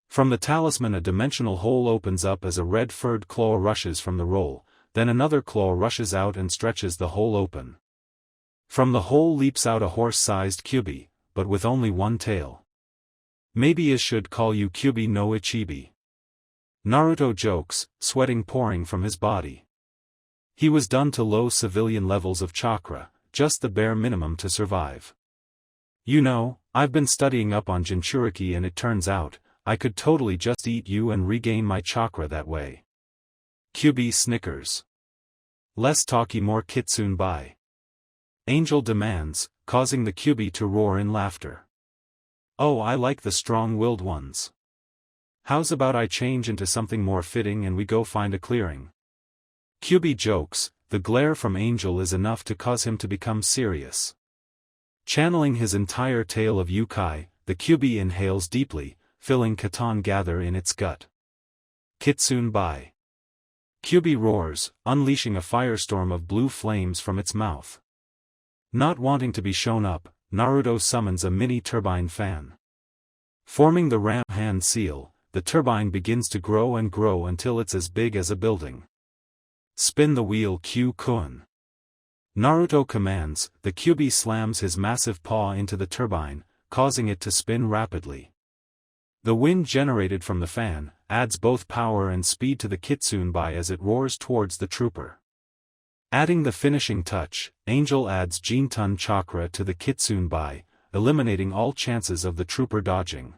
From the talisman a dimensional hole opens up as a red furred claw rushes from the roll, then another claw rushes out and stretches the hole open. From the hole leaps out a horse-sized Kyubi, but with only one tail. Maybe I should call you Kyubi no Ichibi. Naruto jokes, sweating pouring from his body. He was done to low civilian levels of chakra, just the bare minimum to survive. You know, I've been studying up on Jinchuriki and it turns out, I could totally just eat you and regain my chakra that way. Kyubi snickers. Less talky more kitsune bai. Angel demands, causing the Kyubi to roar in laughter. Oh, I like the strong-willed ones. How's about I change into something more fitting and we go find a clearing? Kyubi jokes, the glare from Angel is enough to cause him to become serious. Channeling his entire tale of Yukai, the Kyubi inhales deeply, filling Katan gather in its gut. Kitsune bai. Kyubi roars, unleashing a firestorm of blue flames from its mouth. Not wanting to be shown up, Naruto summons a mini turbine fan. Forming the ram hand seal, the turbine begins to grow and grow until it's as big as a building. Spin the wheel Q-kun. Naruto commands, the Kyubi slams his massive paw into the turbine, causing it to spin rapidly. The wind generated from the fan adds both power and speed to the kitsune bai as it roars towards the trooper. Adding the finishing touch, Angel adds Jinton chakra to the kitsune bai, eliminating all chances of the trooper dodging.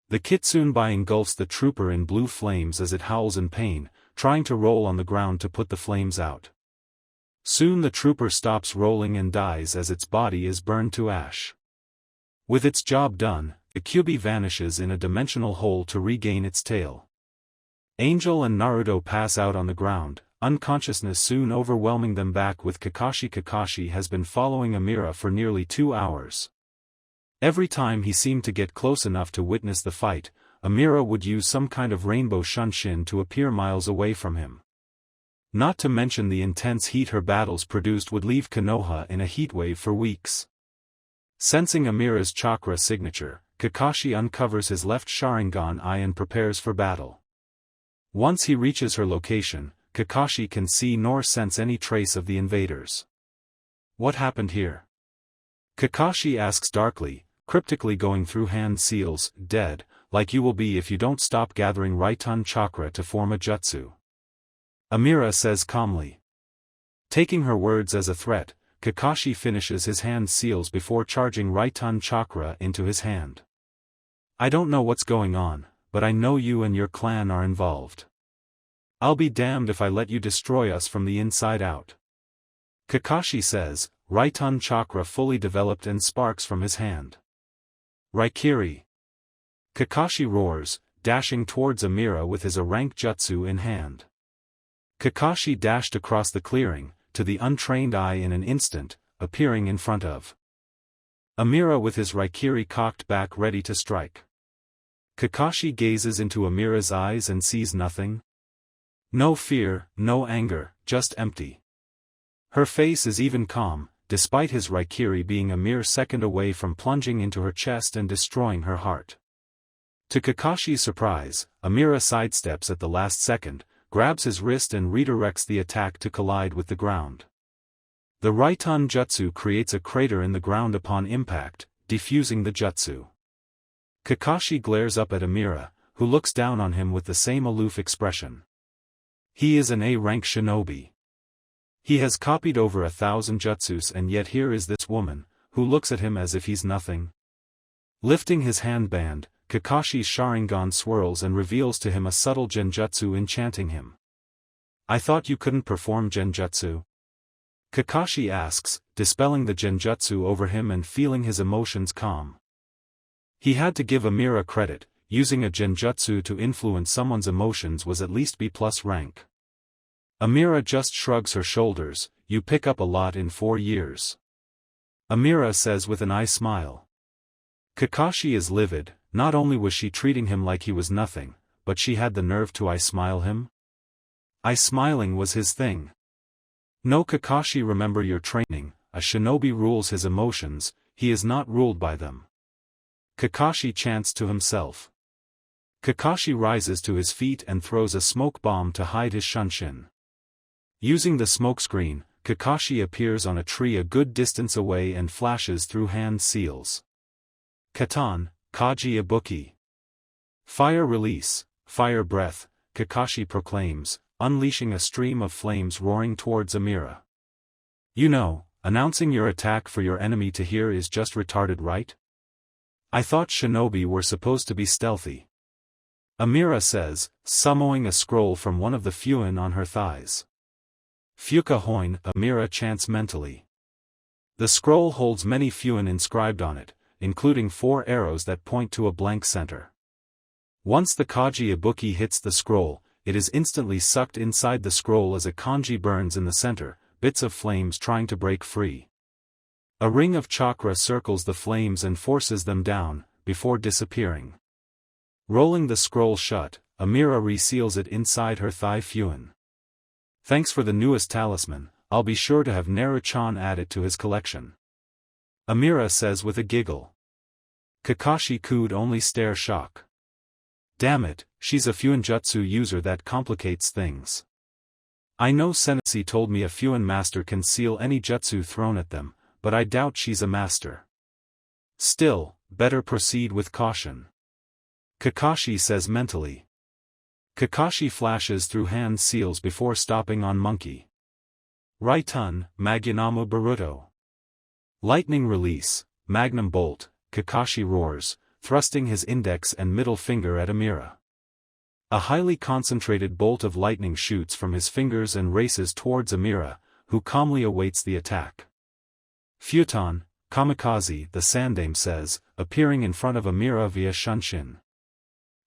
The kitsune bai engulfs the trooper in blue flames as it howls in pain, trying to roll on the ground to put the flames out. Soon the trooper stops rolling and dies as its body is burned to ash. With its job done, the Kyubi vanishes in a dimensional hole to regain its tail. Angel and Naruto pass out on the ground, unconsciousness soon overwhelming them back with Kakashi. Kakashi has been following Amira for nearly 2 hours. Every time he seemed to get close enough to witness the fight, Amira would use some kind of rainbow shunshin to appear miles away from him. Not to mention the intense heat her battles produced would leave Konoha in a heatwave for weeks. Sensing Amira's chakra signature, Kakashi uncovers his left Sharingan eye and prepares for battle. Once he reaches her location, Kakashi can see nor sense any trace of the invaders. What happened here? Kakashi asks darkly, cryptically going through hand seals, dead, like you will be if you don't stop gathering Raiton chakra to form a jutsu. Amira says calmly. Taking her words as a threat, Kakashi finishes his hand seals before charging Raiton chakra into his hand. I don't know what's going on, but I know you and your clan are involved. I'll be damned if I let you destroy us from the inside out. Kakashi says, Raiton chakra fully developed and sparks from his hand. Raikiri. Kakashi roars, dashing towards Amira with his rank jutsu in hand. Kakashi dashed across the clearing, to the untrained eye in an instant, appearing in front of Amira with his Raikiri cocked back ready to strike. Kakashi gazes into Amira's eyes and sees nothing. No fear, no anger, just empty. Her face is even calm, despite his Raikiri being a mere second away from plunging into her chest and destroying her heart. To Kakashi's surprise, Amira sidesteps at the last second, grabs his wrist and redirects the attack to collide with the ground. The Raiton jutsu creates a crater in the ground upon impact, defusing the jutsu. Kakashi glares up at Amira, who looks down on him with the same aloof expression. He is an A-rank shinobi. He has copied over 1,000 jutsus, and yet here is this woman, who looks at him as if he's nothing. Lifting his handband, Kakashi's Sharingan swirls and reveals to him a subtle genjutsu enchanting him. I thought you couldn't perform genjutsu? Kakashi asks, dispelling the genjutsu over him and feeling his emotions calm. He had to give Amira credit, using a genjutsu to influence someone's emotions was at least B+ rank. Amira just shrugs her shoulders, you pick up a lot in 4 years. Amira says with an eye smile. Kakashi is livid, not only was she treating him like he was nothing, but she had the nerve to eye smile him? Eye smiling was his thing. No, Kakashi, remember your training, a shinobi rules his emotions, he is not ruled by them. Kakashi chants to himself. Kakashi rises to his feet and throws a smoke bomb to hide his shunshin. Using the smokescreen, Kakashi appears on a tree a good distance away and flashes through hand seals. Katan, Kaji Ibuki. Fire release, fire breath, Kakashi proclaims, unleashing a stream of flames roaring towards Amira. You know, announcing your attack for your enemy to hear is just retarded, right? I thought shinobi were supposed to be stealthy. Amira says, summoning a scroll from one of the fuin on her thighs. Fuka hoin, Amira chants mentally. The scroll holds many fuin inscribed on it, including 4 arrows that point to a blank center. Once the Kaji Ibuki hits the scroll, it is instantly sucked inside the scroll as a kanji burns in the center, bits of flames trying to break free. A ring of chakra circles the flames and forces them down, before disappearing. Rolling the scroll shut, Amira reseals it inside her thigh fuin. Thanks for the newest talisman, I'll be sure to have Naruto-chan add it to his collection. Amira says with a giggle. Kakashi could only stare shock. Damn it, she's a fuinjutsu user, that complicates things. I know Sensi told me a fuin master can seal any jutsu thrown at them, but I doubt she's a master. Still, better proceed with caution. Kakashi says mentally. Kakashi flashes through hand seals before stopping on Monkey. Raiton, Magyanamu Baruto. Lightning release, Magnum bolt, Kakashi roars, thrusting his index and middle finger at Amira. A highly concentrated bolt of lightning shoots from his fingers and races towards Amira, who calmly awaits the attack. Futon, Kamikaze, the Sandame says, appearing in front of Amira via Shunshin.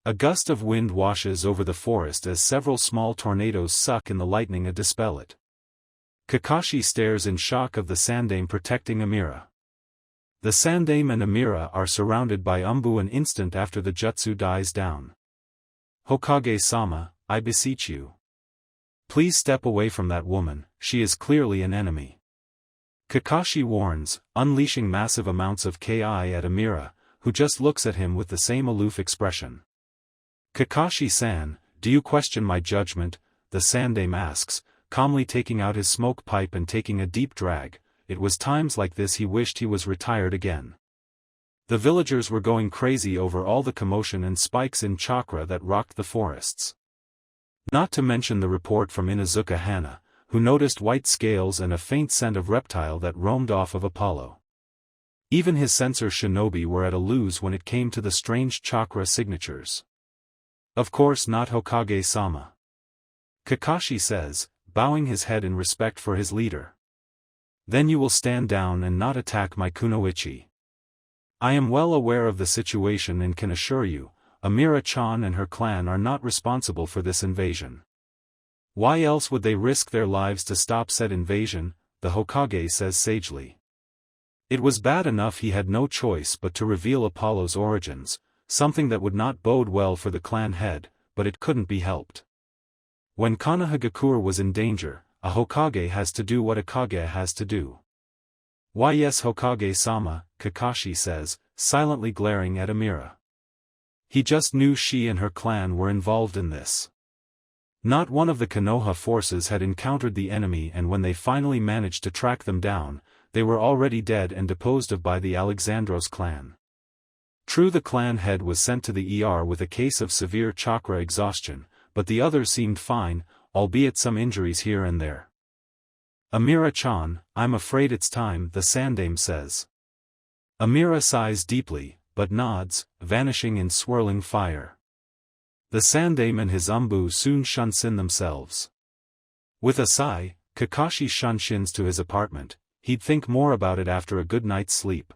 A gust of wind washes over the forest as several small tornadoes suck in the lightning to dispel it. Kakashi stares in shock of the Sandame protecting Amira. The Sandame and Amira are surrounded by Umbu an instant after the jutsu dies down. Hokage-sama, I beseech you. Please step away from that woman, she is clearly an enemy. Kakashi warns, unleashing massive amounts of Ki at Amira, who just looks at him with the same aloof expression. Kakashi-san, do you question my judgment? The Sandame asks, calmly taking out his smoke pipe and taking a deep drag. It was times like this he wished he was retired again. The villagers were going crazy over all the commotion and spikes in chakra that rocked the forests. Not to mention the report from Inuzuka Hana, who noticed white scales and a faint scent of reptile that roamed off of Apollo. Even his censor shinobi were at a lose when it came to the strange chakra signatures. Of course not Hokage-sama. Kakashi says, bowing his head in respect for his leader. Then you will stand down and not attack my kunoichi. I am well aware of the situation and can assure you, Amira-chan and her clan are not responsible for this invasion. Why else would they risk their lives to stop said invasion? The Hokage says sagely. It was bad enough he had no choice but to reveal Apollo's origins, something that would not bode well for the clan head, but it couldn't be helped. When Konohagakure was in danger, a Hokage has to do what a Kage has to do. Why yes, Hokage-sama, Kakashi says, silently glaring at Amira. He just knew she and her clan were involved in this. Not one of the Konoha forces had encountered the enemy, and when they finally managed to track them down, they were already dead and disposed of by the Alexandros clan. True, the clan head was sent to the ER with a case of severe chakra exhaustion, but the others seemed fine, albeit some injuries here and there. Amira-chan, I'm afraid it's time, the Sandame says. Amira sighs deeply, but nods, vanishing in swirling fire. The Sandame and his umbu soon shunshin themselves. With a sigh, Kakashi shunshins to his apartment. He'd think more about it after a good night's sleep.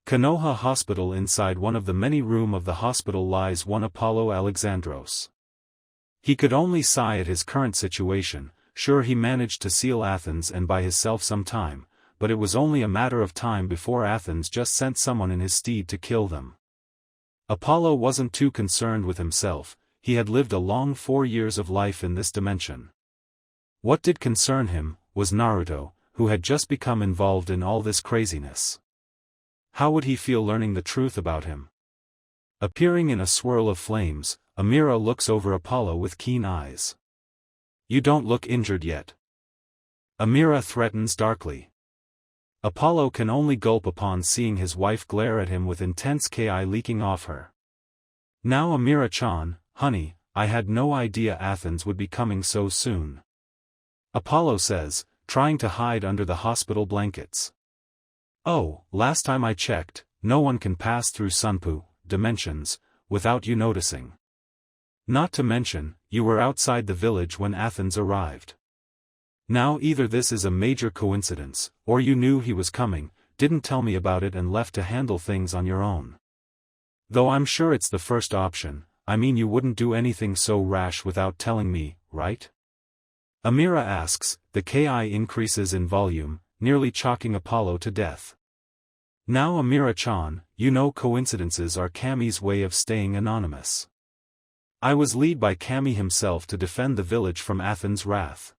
Konoha Hospital. Inside one of the many rooms of the hospital lies one Apollo Alexandros. He could only sigh at his current situation. Sure, he managed to seal Athens and buy himself some time, but it was only a matter of time before Athens just sent someone in his stead to kill them. Apollo wasn't too concerned with himself. He had lived a long 4 years of life in this dimension. What did concern him was Naruto, who had just become involved in all this craziness. How would he feel learning the truth about him? Appearing in a swirl of flames, Amira looks over Apollo with keen eyes. You don't look injured yet. Amira threatens darkly. Apollo can only gulp upon seeing his wife glare at him with intense ki leaking off her. Now Amira-chan, honey, I had no idea Athens would be coming so soon. Apollo says, trying to hide under the hospital blankets. Oh, last time I checked, no one can pass through Sunpu dimensions without you noticing. Not to mention, you were outside the village when Athens arrived. Now either this is a major coincidence, or you knew he was coming, didn't tell me about it and left to handle things on your own. Though I'm sure it's the first option. I mean, you wouldn't do anything so rash without telling me, right? Amira asks. The ki increases in volume, nearly choking Apollo to death. Now Amira-chan, you know coincidences are Kami's way of staying anonymous. I was led by Kami himself to defend the village from Athens' wrath.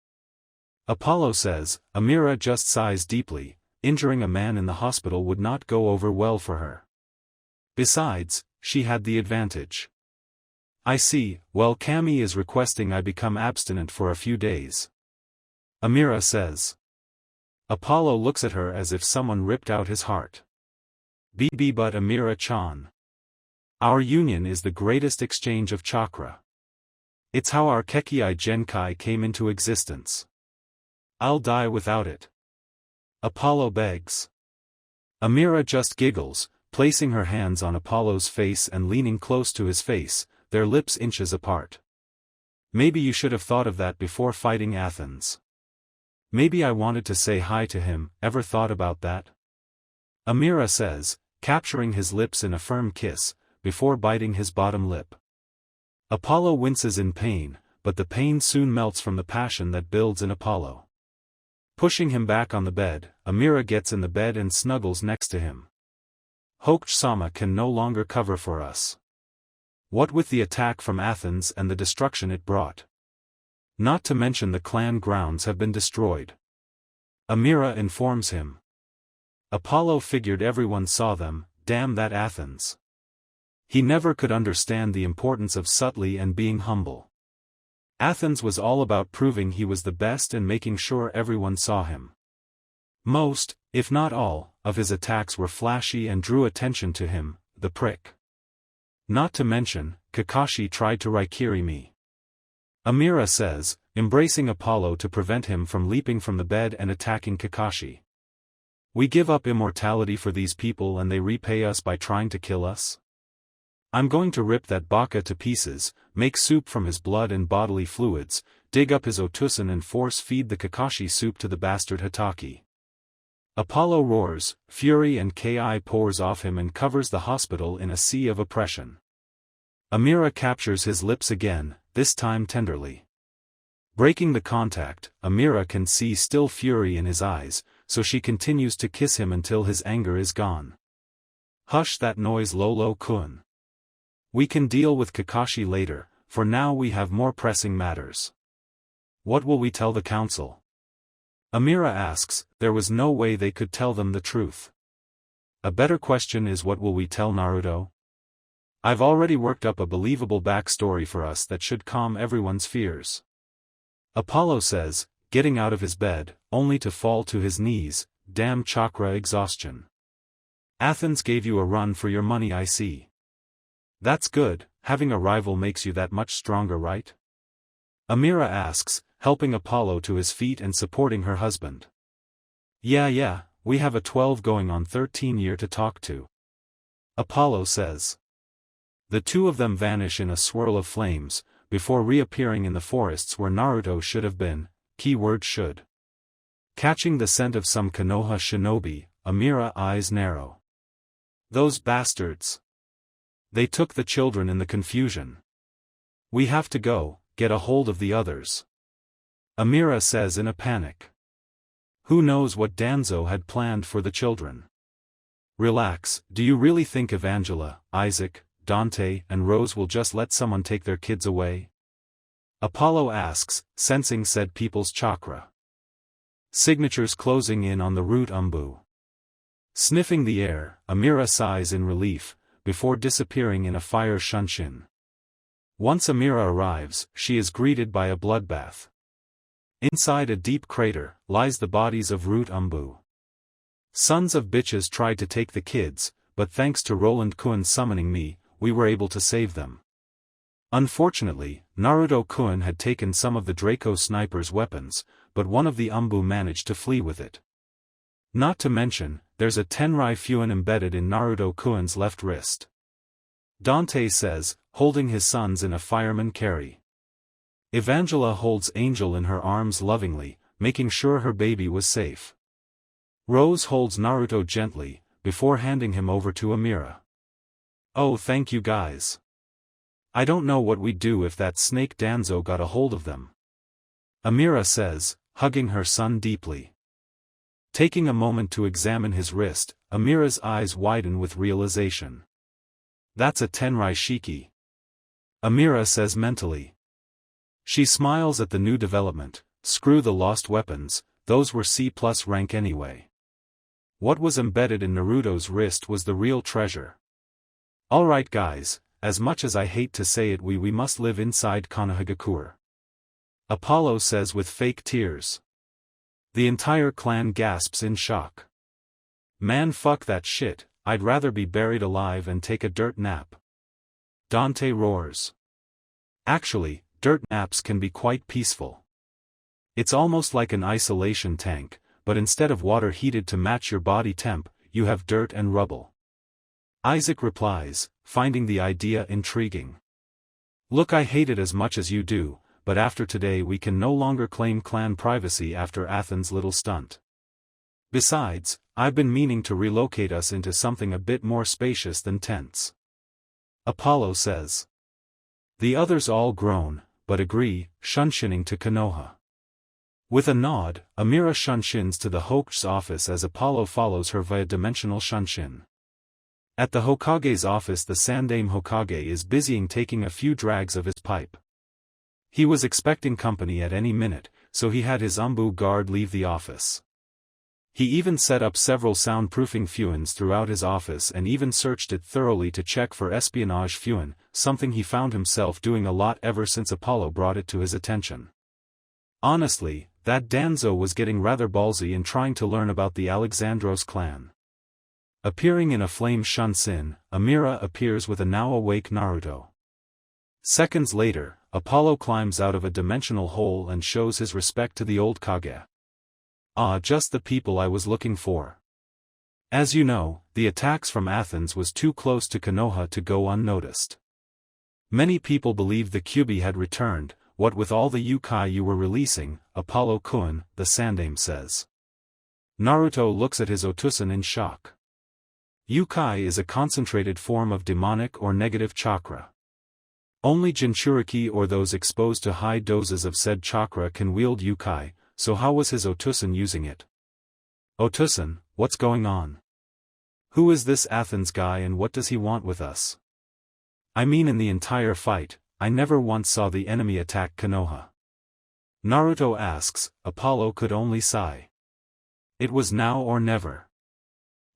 Apollo says. Amira just sighs deeply. Injuring a man in the hospital would not go over well for her. Besides, she had the advantage. I see. Well, Kami is requesting I become abstinent for a few days. Amira says. Apollo looks at her as if someone ripped out his heart. But Amira-chan. Our union is the greatest exchange of chakra. It's how our Kekii Genkai came into existence. I'll die without it. Apollo begs. Amira just giggles, placing her hands on Apollo's face and leaning close to his face, their lips inches apart. Maybe you should have thought of that before fighting Athens. Maybe I wanted to say hi to him. Ever thought about that? Amira says, capturing his lips in a firm kiss, before biting his bottom lip. Apollo winces in pain, but the pain soon melts from the passion that builds in Apollo. Pushing him back on the bed, Amira gets in the bed and snuggles next to him. Hokage-sama can no longer cover for us. What with the attack from Athens and the destruction it brought. Not to mention the clan grounds have been destroyed. Amira informs him. Apollo figured everyone saw them. Damn that Athens. He never could understand the importance of subtlety and being humble. Athens was all about proving he was the best and making sure everyone saw him. Most, if not all, of his attacks were flashy and drew attention to him, the prick. Not to mention, Kakashi tried to Raikiri me. Amira says, embracing Apollo to prevent him from leaping from the bed and attacking Kakashi. We give up immortality for these people and they repay us by trying to kill us? I'm going to rip that baka to pieces, make soup from his blood and bodily fluids, dig up his otusan and force-feed the Kakashi soup to the bastard Hataki. Apollo roars, fury and ki pours off him and covers the hospital in a sea of oppression. Amira captures his lips again, this time tenderly. Breaking the contact, Amira can see still fury in his eyes, so she continues to kiss him until his anger is gone. Hush that noise, Lolo-kun. We can deal with Kakashi later, for now we have more pressing matters. What will we tell the council? Amira asks. There was no way they could tell them the truth. A better question is, what will we tell Naruto? I've already worked up a believable backstory for us that should calm everyone's fears. Apollo says, getting out of his bed, only to fall to his knees. Damn chakra exhaustion. Athens gave you a run for your money, I see. That's good, having a rival makes you that much stronger, right? Amira asks, helping Apollo to his feet and supporting her husband. Yeah, we have a 12 going on 13 year to talk to. Apollo says. The two of them vanish in a swirl of flames, before reappearing in the forests where Naruto should have been, keyword should. Catching the scent of some Konoha shinobi, Amira eyes narrow. Those bastards. They took the children in the confusion. We have to go, get a hold of the others. Amira says in a panic. Who knows what Danzo had planned for the children? Relax, do you really think Evangela, Isaac, Dante and Rose will just let someone take their kids away? Apollo asks, sensing said people's chakra signatures closing in on the root umbu. Sniffing the air, Amira sighs in relief, before disappearing in a fire shunshin. Once Amira arrives, she is greeted by a bloodbath. Inside a deep crater, lies the bodies of root umbu. Sons of bitches tried to take the kids, but thanks to Roland Kun summoning me, we were able to save them. Unfortunately, Naruto-kun had taken some of the Draco sniper's weapons, but one of the umbu managed to flee with it. Not to mention, there's a Tenrai Fuin embedded in Naruto-kun's left wrist. Dante says, holding his sons in a fireman carry. Evangela holds Angel in her arms lovingly, making sure her baby was safe. Rose holds Naruto gently, before handing him over to Amira. Oh, thank you guys. I don't know what we'd do if that snake Danzo got a hold of them. Amira says, hugging her son deeply. Taking a moment to examine his wrist, Amira's eyes widen with realization. That's a Tenrai Shiki. Amira says mentally. She smiles at the new development, screw the lost weapons, those were C+ rank anyway. What was embedded in Naruto's wrist was the real treasure. Alright guys, as much as I hate to say it, we must live inside Konohagakure. Apollo says with fake tears. The entire clan gasps in shock. Man, fuck that shit, I'd rather be buried alive and take a dirt nap. Dante roars. Actually, dirt naps can be quite peaceful. It's almost like an isolation tank, but instead of water heated to match your body temp, you have dirt and rubble. Isaac replies, finding the idea intriguing. Look, I hate it as much as you do, but after today we can no longer claim clan privacy after Athens' little stunt. Besides, I've been meaning to relocate us into something a bit more spacious than tents. Apollo says. The others all groan, but agree, shunshining to Konoha. With a nod, Amira shunshins to the Hokage's office as Apollo follows her via dimensional shunshin. At the Hokage's office, the Sandaime Hokage is busying taking a few drags of his pipe. He was expecting company at any minute, so he had his umbu guard leave the office. He even set up several soundproofing fuins throughout his office and even searched it thoroughly to check for espionage fuin, something he found himself doing a lot ever since Apollo brought it to his attention. Honestly, that Danzo was getting rather ballsy in trying to learn about the Alexandros clan. Appearing in a flame shunsin, Amira appears with a now awake Naruto. Seconds later, Apollo climbs out of a dimensional hole and shows his respect to the old Kage. Ah, just the people I was looking for. As you know, the attacks from Athens was too close to Konoha to go unnoticed. Many people believed the Kyuubi had returned, what with all the yokai you were releasing, Apollo-kun, the Sandaime says. Naruto looks at his Otusan in shock. Yukai is a concentrated form of demonic or negative chakra. Only Jinchuriki or those exposed to high doses of said chakra can wield Yukai, so how was his Otusan using it? Otusan, what's going on? Who is this Athens guy and what does he want with us? I mean, in the entire fight, I never once saw the enemy attack Konoha. Naruto asks, Apollo could only sigh. It was now or never.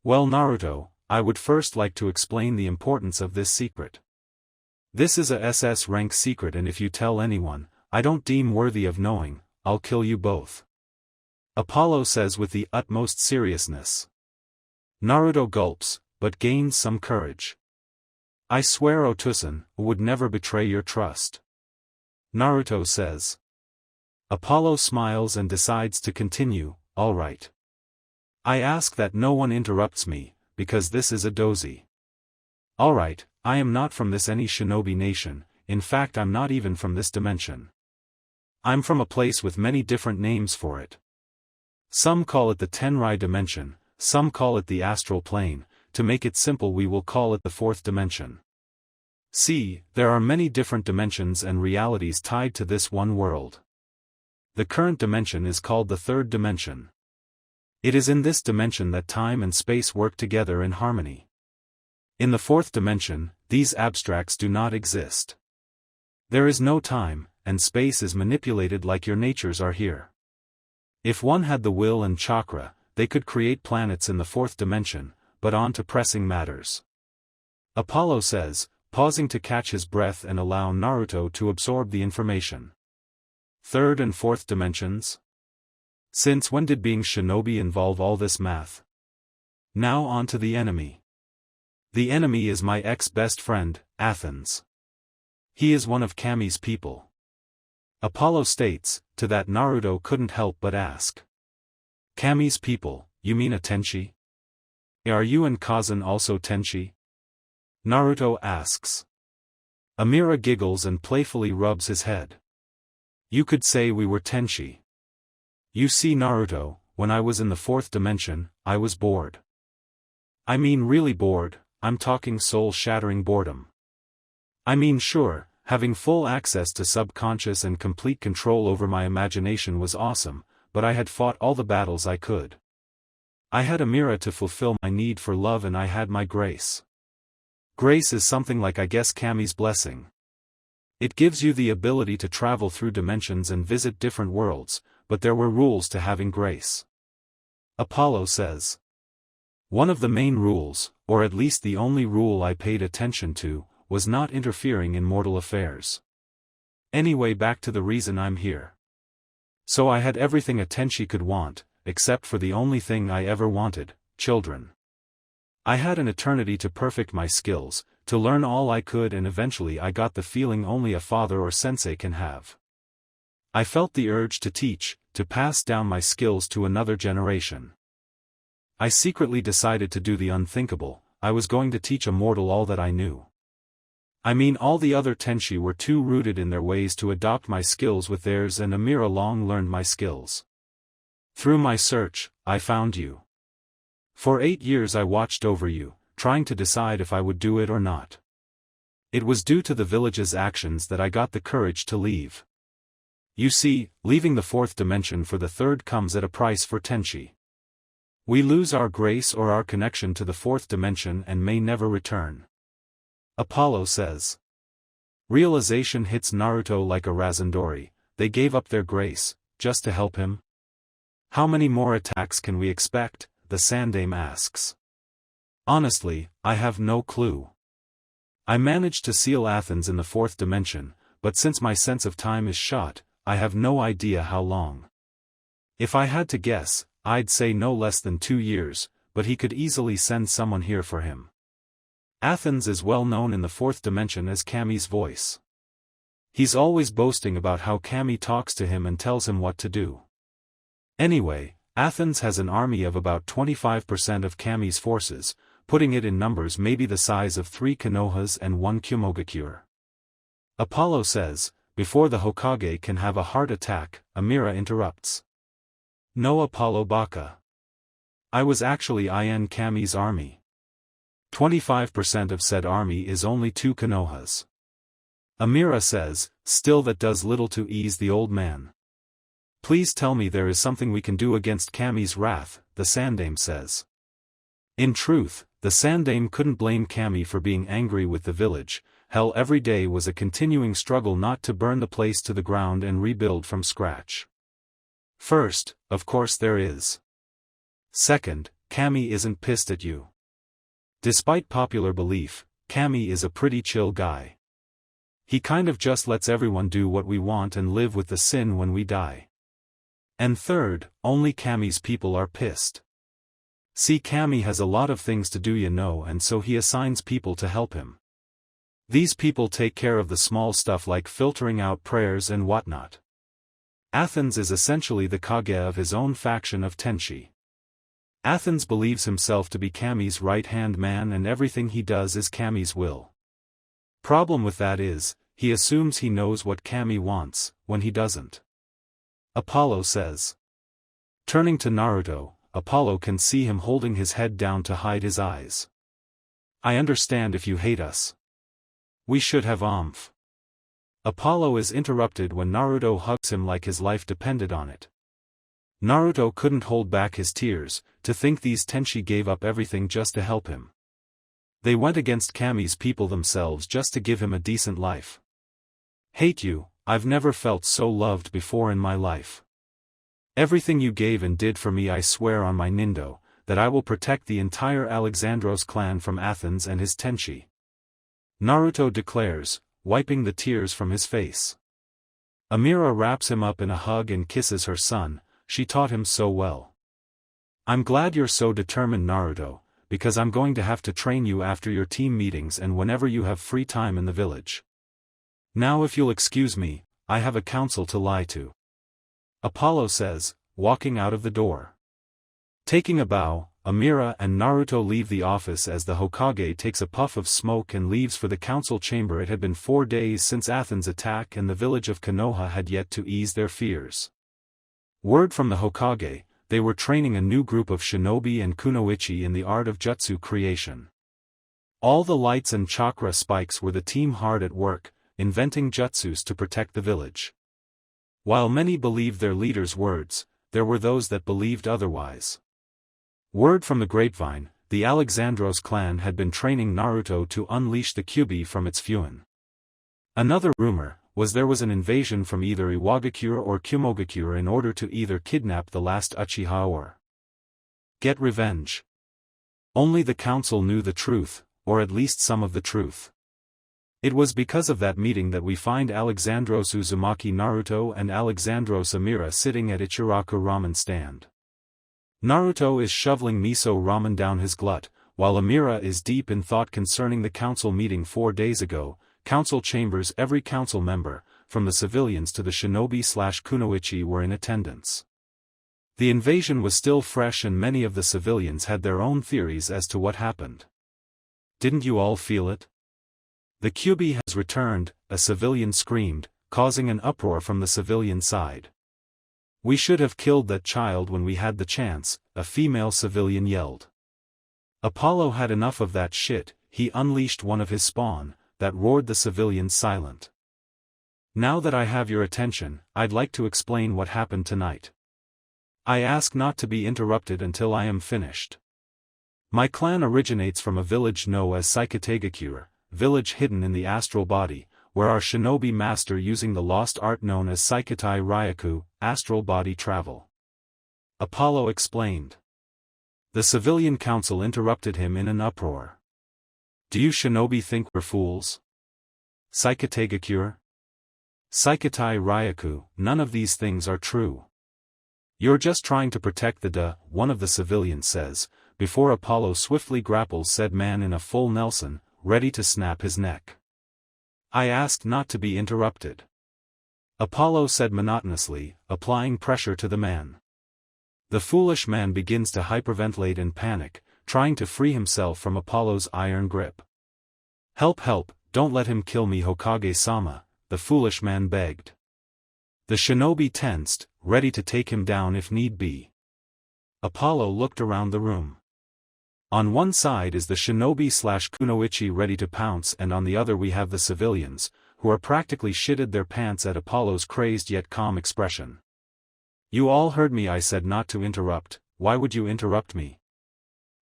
Well, Naruto, I would first like to explain the importance of this secret. This is a SS rank secret, and if you tell anyone, I don't deem worthy of knowing, I'll kill you both. Apollo says with the utmost seriousness. Naruto gulps, but gains some courage. I swear Otosan would never betray your trust. Naruto says. Apollo smiles and decides to continue, all right. I ask that no one interrupts me, because this is a dozy. All right, I am not from this any shinobi nation, in fact I'm not even from this dimension. I'm from a place with many different names for it. Some call it the Tenrai dimension, some call it the astral plane, to make it simple we will call it the fourth dimension. See, there are many different dimensions and realities tied to this one world. The current dimension is called the third dimension. It is in this dimension that time and space work together in harmony. In the fourth dimension, these abstracts do not exist. There is no time, and space is manipulated like your natures are here. If one had the will and chakra, they could create planets in the fourth dimension, but on to pressing matters. Apollo says, pausing to catch his breath and allow Naruto to absorb the information. Third and fourth dimensions? Since when did being shinobi involve all this math? Now on to the enemy. The enemy is my ex-best friend, Athens. He is one of Kami's people. Apollo states, to that Naruto couldn't help but ask. Kami's people, you mean a Tenchi? Are you and Kazan also Tenchi? Naruto asks. Amira giggles and playfully rubs his head. You could say we were Tenchi. You see Naruto, when I was in the fourth dimension, I was bored. I mean really bored, I'm talking soul-shattering boredom. I mean sure, having full access to subconscious and complete control over my imagination was awesome, but I had fought all the battles I could. I had Amira to fulfill my need for love and I had my grace. Grace is something like I guess Kami's blessing. It gives you the ability to travel through dimensions and visit different worlds, but there were rules to having grace. Apollo says. One of the main rules, or at least the only rule I paid attention to, was not interfering in mortal affairs. Anyway, back to the reason I'm here. So I had everything a Tenchi could want, except for the only thing I ever wanted, children. I had an eternity to perfect my skills, to learn all I could, and eventually I got the feeling only a father or sensei can have. I felt the urge to teach, to pass down my skills to another generation. I secretly decided to do the unthinkable, I was going to teach a mortal all that I knew. I mean all the other Tenchi were too rooted in their ways to adopt my skills with theirs, and Amira long learned my skills. Through my search, I found you. For 8 years I watched over you, trying to decide if I would do it or not. It was due to the village's actions that I got the courage to leave. You see, leaving the fourth dimension for the third comes at a price for Tenchi. We lose our grace or our connection to the fourth dimension and may never return. Apollo says. Realization hits Naruto like a razandori, they gave up their grace, just to help him? How many more attacks can we expect? The Sandaime asks. Honestly, I have no clue. I managed to seal Athens in the fourth dimension, but since my sense of time is shot, I have no idea how long. If I had to guess, I'd say no less than 2 years, but he could easily send someone here for him. Athens is well known in the fourth dimension as Kami's voice. He's always boasting about how Kami talks to him and tells him what to do. Anyway, Athens has an army of about 25% of Kami's forces, putting it in numbers maybe the size of 3 Konohas and 1 Kyomogakure. Apollo says, before the Hokage can have a heart attack, Amira interrupts. No Apollo Baka. I was actually in Kami's army. 25% of said army is only 2 Konohas. Amira says, still that does little to ease the old man. Please tell me there is something we can do against Kami's wrath, the Sandaime says. In truth, the Sandaime couldn't blame Kami for being angry with the village. Hell, every day was a continuing struggle not to burn the place to the ground and rebuild from scratch. First, of course there is. Second, Kami isn't pissed at you. Despite popular belief, Kami is a pretty chill guy. He kind of just lets everyone do what we want and live with the sin when we die. And third, only Kami's people are pissed. See, Kami has a lot of things to do, and so he assigns people to help him. These people take care of the small stuff like filtering out prayers and whatnot. Athens is essentially the Kage of his own faction of Tenchi. Athens believes himself to be Kami's right-hand man and everything he does is Kami's will. Problem with that is, he assumes he knows what Kami wants, when he doesn't. Apollo says. Turning to Naruto, Apollo can see him holding his head down to hide his eyes. I understand if you hate us. We should have oomph. Apollo is interrupted when Naruto hugs him like his life depended on it. Naruto couldn't hold back his tears, to think these Tenchi gave up everything just to help him. They went against Kami's people themselves just to give him a decent life. Hate you, I've never felt so loved before in my life. Everything you gave and did for me, I swear on my Nindo, that I will protect the entire Alexandros clan from Athens and his Tenchi. Naruto declares, wiping the tears from his face. Amira wraps him up in a hug and kisses her son, she taught him so well. I'm glad you're so determined, Naruto, because I'm going to have to train you after your team meetings and whenever you have free time in the village. Now if you'll excuse me, I have a council to lie to. Apollo says, walking out of the door. Taking a bow, Amira and Naruto leave the office as the Hokage takes a puff of smoke and leaves for the council chamber. It had been 4 days since Athens' attack and the village of Konoha had yet to ease their fears. Word from the Hokage, they were training a new group of shinobi and kunoichi in the art of jutsu creation. All the lights and chakra spikes were the team hard at work, inventing jutsus to protect the village. While many believed their leader's words, there were those that believed otherwise. Word from the grapevine, the Alexandros clan had been training Naruto to unleash the Kyuubi from its fuin. Another rumor was there was an invasion from either Iwagakure or Kumogakure in order to either kidnap the last Uchiha or get revenge. Only the council knew the truth, or at least some of the truth. It was because of that meeting that we find Alexandros Uzumaki Naruto and Alexandros Amira sitting at Ichiraku ramen stand. Naruto is shoveling miso ramen down his glut, while Amira is deep in thought concerning the council meeting 4 days ago. Council chambers, every council member, from the civilians to the shinobi/kunoichi were in attendance. The invasion was still fresh and many of the civilians had their own theories as to what happened. Didn't you all feel it? The Kyuubi has returned, a civilian screamed, causing an uproar from the civilian side. We should have killed that child when we had the chance, a female civilian yelled. Apollo had enough of that shit, he unleashed one of his spawn, that roared the civilians silent. Now that I have your attention, I'd like to explain what happened tonight. I ask not to be interrupted until I am finished. My clan originates from a village known as Saikategakure, village hidden in the astral body, where our shinobi master using the lost art known as Saikatai Ryaku, astral body travel. Apollo explained. The civilian council interrupted him in an uproar. Do you shinobi think we're fools? Saikategakure? Saikatai Ryaku, none of these things are true. You're just trying to protect the one of the civilians says, before Apollo swiftly grapples said man in a full Nelson, ready to snap his neck. I asked not to be interrupted. Apollo said monotonously, applying pressure to the man. The foolish man begins to hyperventilate in panic, trying to free himself from Apollo's iron grip. Help, help, don't let him kill me, Hokage-sama, the foolish man begged. The shinobi tensed, ready to take him down if need be. Apollo looked around the room. On one side is the shinobi/kunoichi ready to pounce and on the other we have the civilians, who are practically shitted their pants at Apollo's crazed yet calm expression. You all heard me, I said not to interrupt, why would you interrupt me?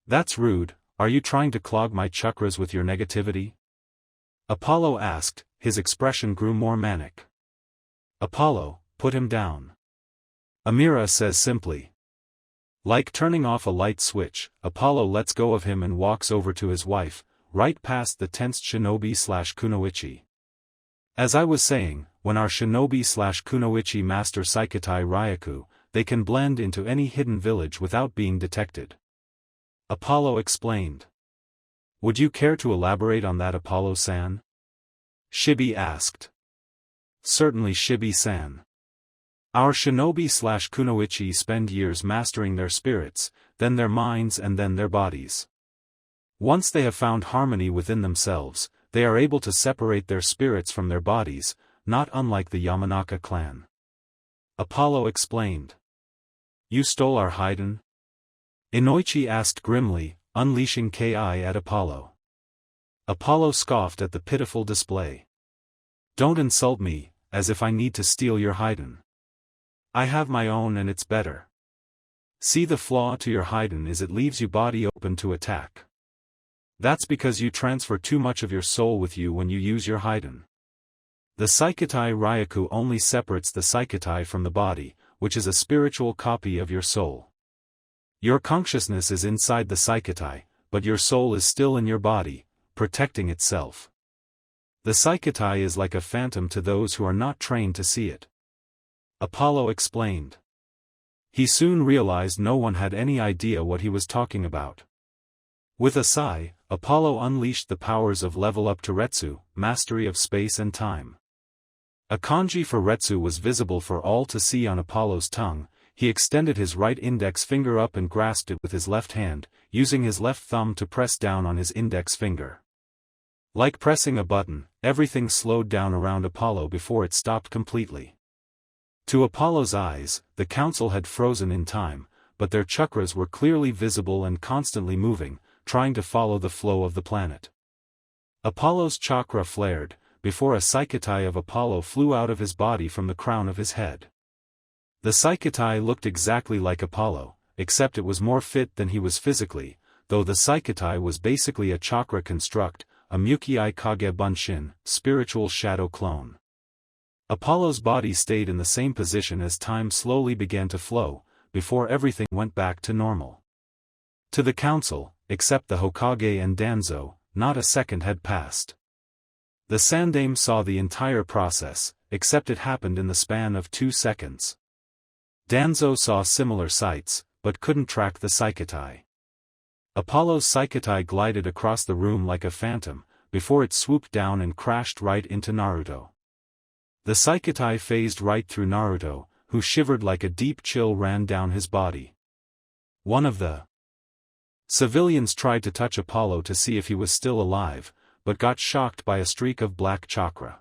That's rude, are you trying to clog my chakras with your negativity? Apollo asked, his expression grew more manic. Apollo, put him down. Amira says simply. Like turning off a light switch, Apollo lets go of him and walks over to his wife, right past the tensed shinobi/kunoichi. As I was saying, when our shinobi/kunoichi master Saikatai Ryaku, they can blend into any hidden village without being detected. Apollo explained. Would you care to elaborate on that, Apollo-san? Shibi asked. Certainly, Shibi-san. Our shinobi/kunoichi spend years mastering their spirits, then their minds and then their bodies. Once they have found harmony within themselves, they are able to separate their spirits from their bodies, not unlike the Yamanaka clan. Apollo explained. You stole our Haiden? Inoichi asked grimly, unleashing Ki at Apollo. Apollo scoffed at the pitiful display. Don't insult me, as if I need to steal your Haiden. I have my own and it's better. See, the flaw to your Haiden is it leaves you body open to attack. That's because you transfer too much of your soul with you when you use your Haiden. The Saikatai Ryaku only separates the Saikatai from the body, which is a spiritual copy of your soul. Your consciousness is inside the Saikatai, but your soul is still in your body, protecting itself. The Saikatai is like a phantom to those who are not trained to see it. Apollo explained. He soon realized no one had any idea what he was talking about. With a sigh, Apollo unleashed the powers of Level Up to Retsu, mastery of space and time. A kanji for Retsu was visible for all to see on Apollo's tongue. He extended his right index finger up and grasped it with his left hand, using his left thumb to press down on his index finger. Like pressing a button, everything slowed down around Apollo before it stopped completely. To Apollo's eyes, the council had frozen in time, but their chakras were clearly visible and constantly moving, trying to follow the flow of the planet. Apollo's chakra flared, before a Saikatai of Apollo flew out of his body from the crown of his head. The Saikatai looked exactly like Apollo, except it was more fit than he was physically, though the Saikatai was basically a chakra construct, a Mukiai Kage Bunshin, spiritual shadow clone. Apollo's body stayed in the same position as time slowly began to flow, before everything went back to normal. To the council, except the Hokage and Danzo, not a second had passed. The Sandaime saw the entire process, except it happened in the span of 2 seconds. Danzo saw similar sights, but couldn't track the Saikatai. Apollo's Saikatai glided across the room like a phantom, before it swooped down and crashed right into Naruto. The Saikatai phased right through Naruto, who shivered like a deep chill ran down his body. One of the civilians tried to touch Apollo to see if he was still alive, but got shocked by a streak of black chakra.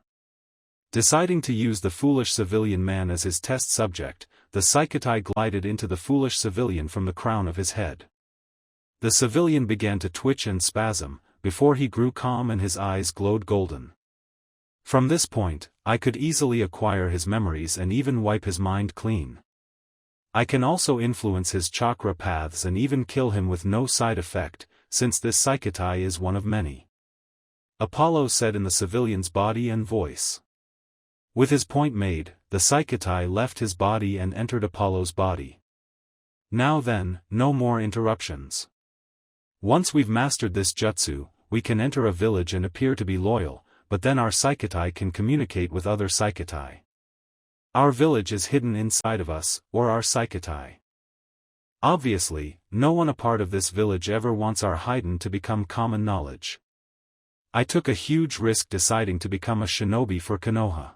Deciding to use the foolish civilian man as his test subject, the Saikatai glided into the foolish civilian from the crown of his head. The civilian began to twitch and spasm, before he grew calm and his eyes glowed golden. From this point, I could easily acquire his memories and even wipe his mind clean. I can also influence his chakra paths and even kill him with no side effect, since this Saikatai is one of many. Apollo said in the civilian's body and voice. With his point made, the Saikatai left his body and entered Apollo's body. Now then, no more interruptions. Once we've mastered this jutsu, we can enter a village and appear to be loyal, but then our Saikatai can communicate with other Saikatai. Our village is hidden inside of us, or our Saikatai. Obviously, no one a part of this village ever wants our Haiden to become common knowledge. I took a huge risk deciding to become a shinobi for Konoha.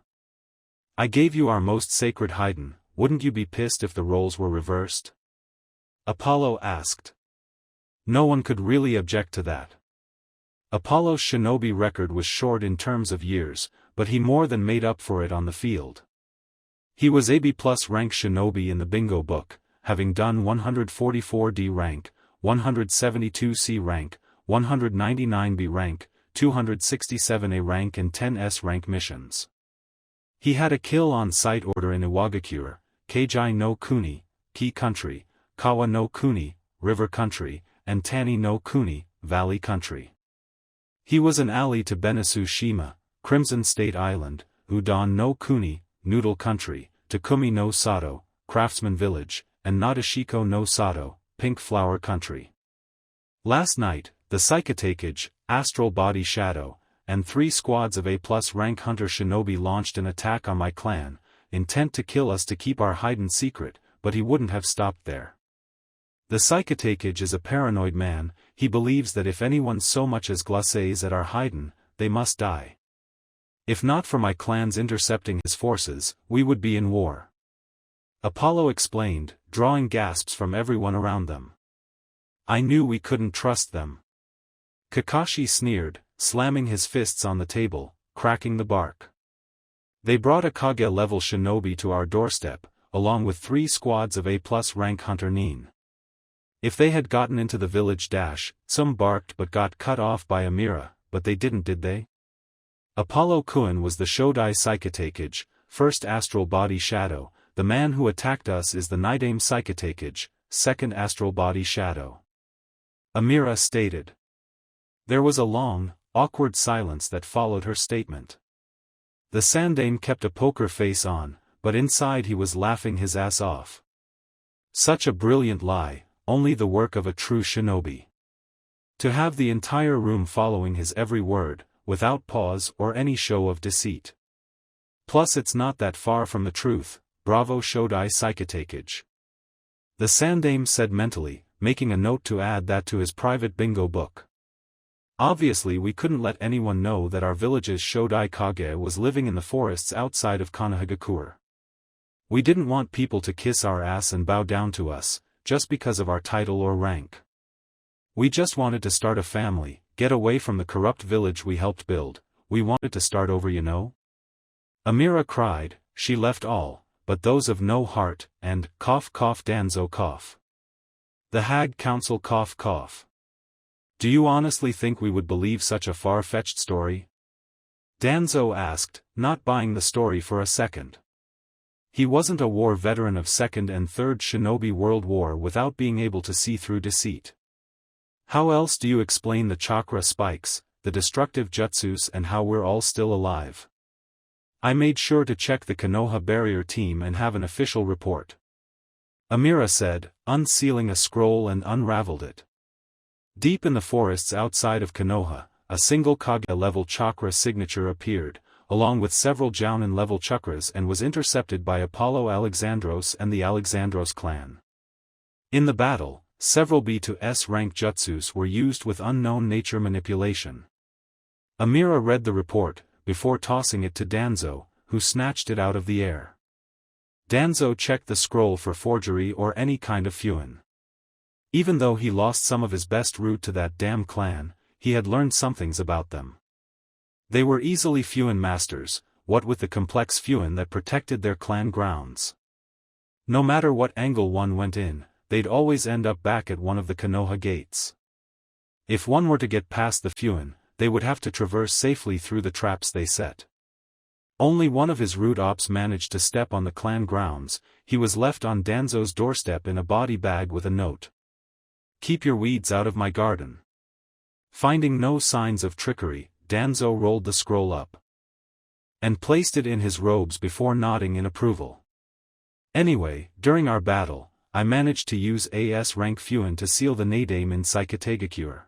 I gave you our most sacred Haiden, wouldn't you be pissed if the roles were reversed? Apollo asked. No one could really object to that. Apollo's shinobi record was short in terms of years, but he more than made up for it on the field. He was a B+ rank shinobi in the bingo book, having done 144D rank, 172C rank, 199B rank, 267A rank and 10S rank missions. He had a kill on sight order in Iwagakure, Keiji no Kuni, Key Country, Kawa no Kuni, River Country, and Tani no Kuni, Valley Country. He was an ally to Benisu Shima, Crimson State Island, Udon no Kuni, Noodle Country, Takumi no Sato, Craftsman Village, and Nadeshiko no Sato, Pink Flower Country. Last night, the Psychotakage, Astral Body Shadow, and 3 squads of A+ rank hunter shinobi launched an attack on my clan, intent to kill us to keep our hidden secret, but he wouldn't have stopped there. The Psychotechage is a paranoid man. He believes that if anyone so much as glaces at our hidden, they must die. If not for my clans intercepting his forces, we would be in war. Apollo explained, drawing gasps from everyone around them. I knew we couldn't trust them. Kakashi sneered, slamming his fists on the table, cracking the bark. They brought a Kage-level shinobi to our doorstep, along with 3 squads of A+ rank hunter nin. If they had gotten into the village some barked but got cut off by Amira, but they didn't, did they? Apollo-kun was the Shodai Psychotechage, first astral body shadow. The man who attacked us is the Nidame Psychotechage, second astral body shadow. Amira stated. There was a long, awkward silence that followed her statement. The Sandame kept a poker face on, but inside he was laughing his ass off. Such a brilliant lie, only the work of a true shinobi. To have the entire room following his every word, without pause or any show of deceit. Plus it's not that far from the truth. Bravo Shodai Psychotechage. The Sandame said mentally, making a note to add that to his private bingo book. Obviously we couldn't let anyone know that our village's Shodai Kage was living in the forests outside of Konohagakure. We didn't want people to kiss our ass and bow down to us, just because of our title or rank. We just wanted to start a family, get away from the corrupt village we helped build. We wanted to start over, you know? Amira cried. She left all, but those of no heart, and cough cough Danzo cough. The Hag Council cough cough. Do you honestly think we would believe such a far-fetched story? Danzo asked, not buying the story for a second. He wasn't a war veteran of Second and Third Shinobi World War without being able to see through deceit. How else do you explain the chakra spikes, the destructive jutsus, and how we're all still alive? I made sure to check the Konoha barrier team and have an official report. Amira said, unsealing a scroll and unraveled it. Deep in the forests outside of Konoha, a single Kage-level chakra signature appeared, along with several Jounin-level chakras, and was intercepted by Apollo Alexandros and the Alexandros clan. In the battle, several B to S rank jutsus were used with unknown nature manipulation. Amira read the report, before tossing it to Danzo, who snatched it out of the air. Danzo checked the scroll for forgery or any kind of fuin. Even though he lost some of his best root to that damn clan, he had learned some things about them. They were easily fuin masters, what with the complex fuin that protected their clan grounds. No matter what angle one went in, they'd always end up back at one of the Konoha gates. If one were to get past the fuin, they would have to traverse safely through the traps they set. Only one of his root ops managed to step on the clan grounds. He was left on Danzo's doorstep in a body bag with a note. Keep your weeds out of my garden. Finding no signs of trickery, Danzo rolled the scroll up and placed it in his robes before nodding in approval. Anyway, during our battle, I managed to use AS rank fuin to seal the Nidame in Psychotechagakure.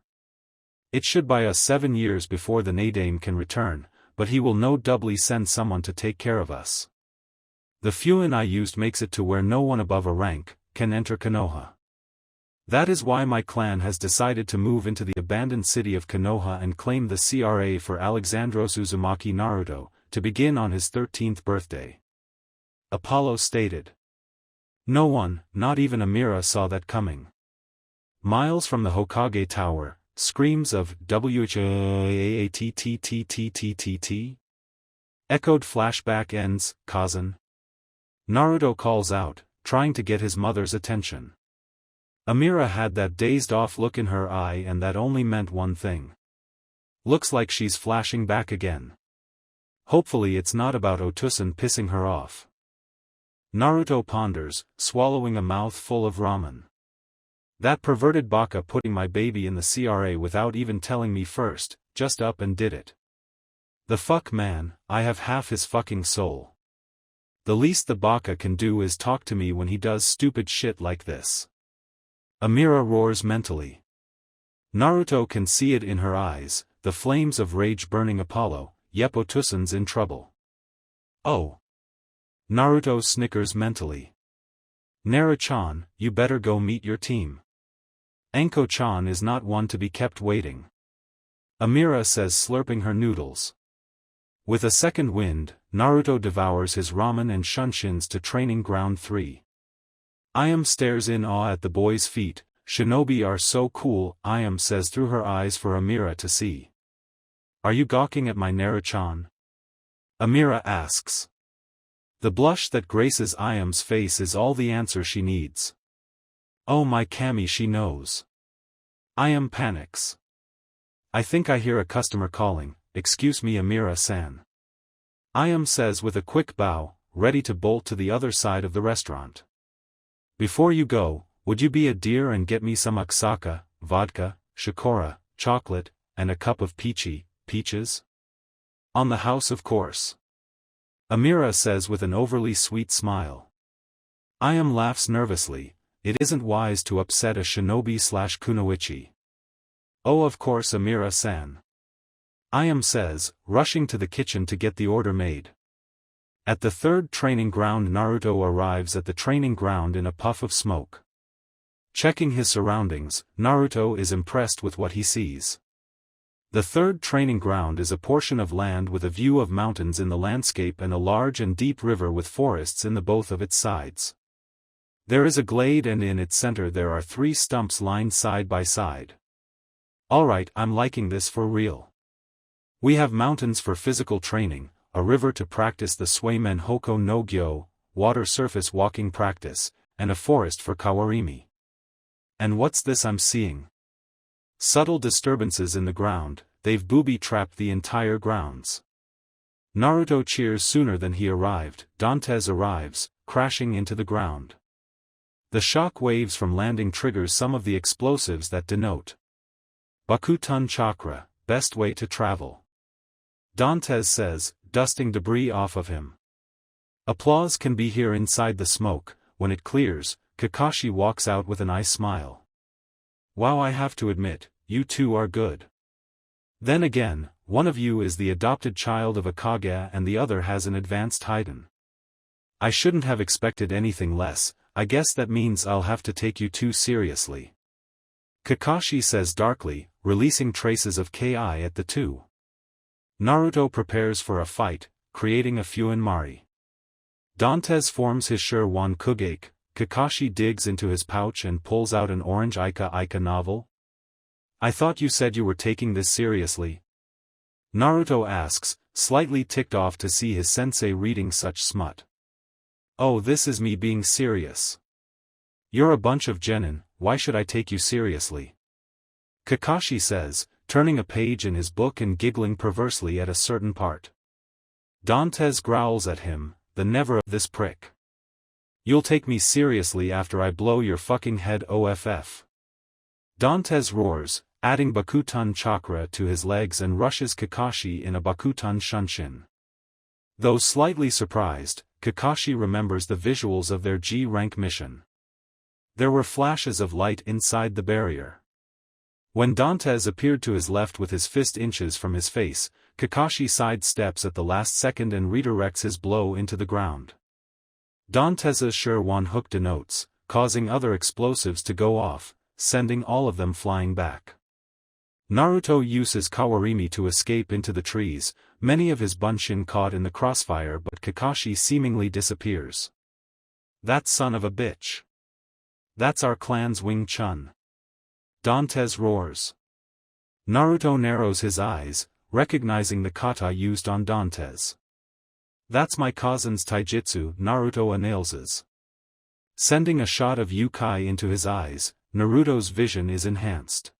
It should buy us 7 years before the Nidame can return, but he will no doubly send someone to take care of us. The fuin I used makes it to where no one above a rank can enter Konoha. That is why my clan has decided to move into the abandoned city of Konoha and claim the CRA for Alexandros Uzumaki Naruto, to begin on his 13th birthday. Apollo stated. No one, not even Amira, saw that coming. Miles from the Hokage Tower, screams of WHAATTTTTTT echoed. Flashback ends. Kazan. Naruto calls out, trying to get his mother's attention. Amira had that dazed-off look in her eye, and that only meant one thing. Looks like she's flashing back again. Hopefully it's not about Otusan pissing her off. Naruto ponders, swallowing a mouthful of ramen. That perverted baka putting my baby in the CRA without even telling me first, just up and did it. The fuck man, I have half his fucking soul. The least the baka can do is talk to me when he does stupid shit like this. Amira roars mentally. Naruto can see it in her eyes. the flames of rage burning Apollo, Yeppo-Tussen's in trouble. Oh. Naruto snickers mentally. Naru-chan, you better go meet your team. Anko-chan is not one to be kept waiting. Amira says, slurping her noodles. With a second wind, Naruto devours his ramen and shunshuns to Training Ground 3. Ayam stares in awe at the boy's feet. Shinobi are so cool, Ayam says through her eyes for Amira to see. Are you gawking at my Naru-chan? Amira asks. The blush that graces Ayam's face is all the answer she needs. Oh my Kami, she knows. Ayam panics. I think I hear a customer calling, excuse me Amira-san. Ayam says with a quick bow, ready to bolt to the other side of the restaurant. Before you go, would you be a dear and get me some aksaka, vodka, shikora, chocolate, and a cup of peaches? On the house of course. Amira says with an overly sweet smile. Ayam laughs nervously, it isn't wise to upset a shinobi/kunoichi. Oh of course Amira-san. Ayam says, rushing to the kitchen to get the order made. At the third training ground, Naruto arrives at the training ground in a puff of smoke. Checking his surroundings, Naruto is impressed with what he sees. The third training ground is a portion of land with a view of mountains in the landscape and a large and deep river with forests in the both of its sides. There is a glade and in its center there are 3 stumps lined side by side. Alright, I'm liking this for real. We have mountains for physical training, a river to practice the Sweimen Hoko no Gyo, water surface walking practice, and a forest for kawarimi. And what's this I'm seeing? Subtle disturbances in the ground, they've booby-trapped the entire grounds. Naruto cheers sooner than he arrived. Dantes arrives, crashing into the ground. The shock waves from landing triggers some of the explosives that denote Bakutun Chakra, best way to travel. Dantes says, dusting debris off of him. Applause can be heard inside the smoke. When it clears, Kakashi walks out with an eye smile. Wow, I have to admit, you two are good. Then again, one of you is the adopted child of a Hokage and the other has an advanced Hiden. I shouldn't have expected anything less. I guess that means I'll have to take you two seriously. Kakashi says darkly, releasing traces of Ki at the two. Naruto prepares for a fight, creating a Fuinmari. Dantes forms his Shirwan Kugake. Kakashi digs into his pouch and pulls out an orange Ika novel. I thought you said you were taking this seriously. Naruto asks, slightly ticked off to see his sensei reading such smut. Oh, this is me being serious. You're a bunch of genin, why should I take you seriously? Kakashi says, turning a page in his book and giggling perversely at a certain part. Dantes growls at him, the never of this prick. You'll take me seriously after I blow your fucking head off. Dantes roars, adding Bakutun Chakra to his legs and rushes Kakashi in a Bakutun Shunshin. Though slightly surprised, Kakashi remembers the visuals of their G-rank mission. There were flashes of light inside the barrier. When Dantes appeared to his left with his fist inches from his face, Kakashi sidesteps at the last second and redirects his blow into the ground. Dantes' Shirwan hook denotes, causing other explosives to go off, sending all of them flying back. Naruto uses Kawarimi to escape into the trees, many of his bunshin caught in the crossfire, but Kakashi seemingly disappears. That son of a bitch. That's our clan's Wing Chun. Dantes roars. Naruto narrows his eyes, recognizing the kata used on Dantes. That's my cousin's taijutsu, Naruto announces. Sending a shot of Yukai into his eyes, Naruto's vision is enhanced.